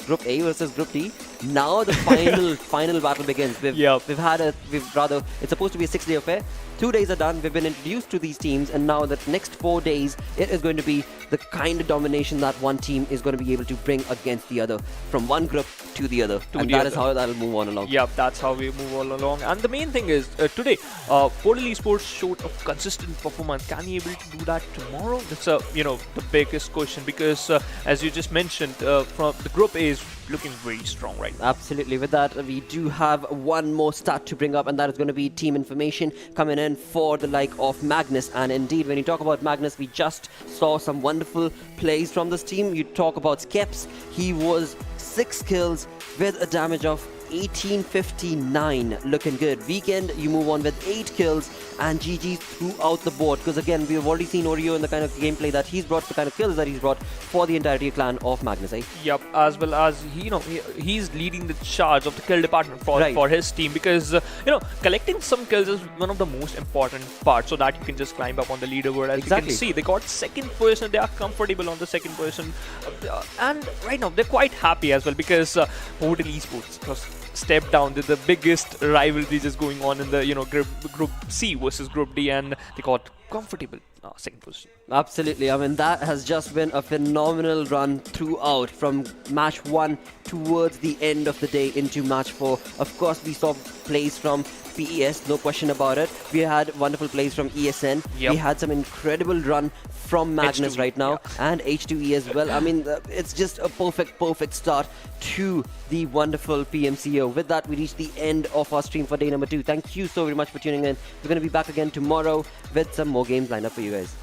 Group A versus Group D. Now the final battle begins. It's supposed to be a 6-day affair. 2 days are done. We've been introduced to these teams, and now the next 4 days, it is going to be the kind of domination that one team is going to be able to bring against the other, from one group to the other. And that is how that'll move on along. Yeah, that's how we move all along. And the main thing is, today, Portal Esports showed a consistent performance. Can he able to do that tomorrow? That's the biggest question, because as you just mentioned, from the Group A is looking very strong right now. Absolutely. With that, we do have one more stat to bring up, and that is going to be team information coming in for the like of Magnus. And indeed, when you talk about Magnus, we just saw some wonderful plays from this team. You talk about Skeps. He was 6 kills with a damage of 1859, looking good. Weekend, you move on with 8 kills and GG's throughout the board, because again, we have already seen Oreo in the kind of gameplay that he's brought, the kind of kills that he's brought for the entirety of clan of Magnus, eh? Yep, as well as he's leading the charge of the kill department for his team, because collecting some kills is one of the most important parts, so that you can just climb up on the leaderboard. As you can see, they got second person. They are comfortable on the second person, and right now they're quite happy as well, because Portal Esports stepped down. The biggest rivalry just going on in the Group C versus Group D, and they got comfortable second position. Absolutely. I mean, that has just been a phenomenal run throughout, from match 1 towards the end of the day into match 4. Of course, we saw plays from PES, no question about it. We had wonderful plays from ESN. Yep. We had some incredible run from Magnus right now, and H2E as well. I mean, it's just a perfect start to the wonderful PMCO. With that, we reach the end of our stream for day number 2. Thank you so very much for tuning in. We're going to be back again tomorrow with some more games lined up for you guys.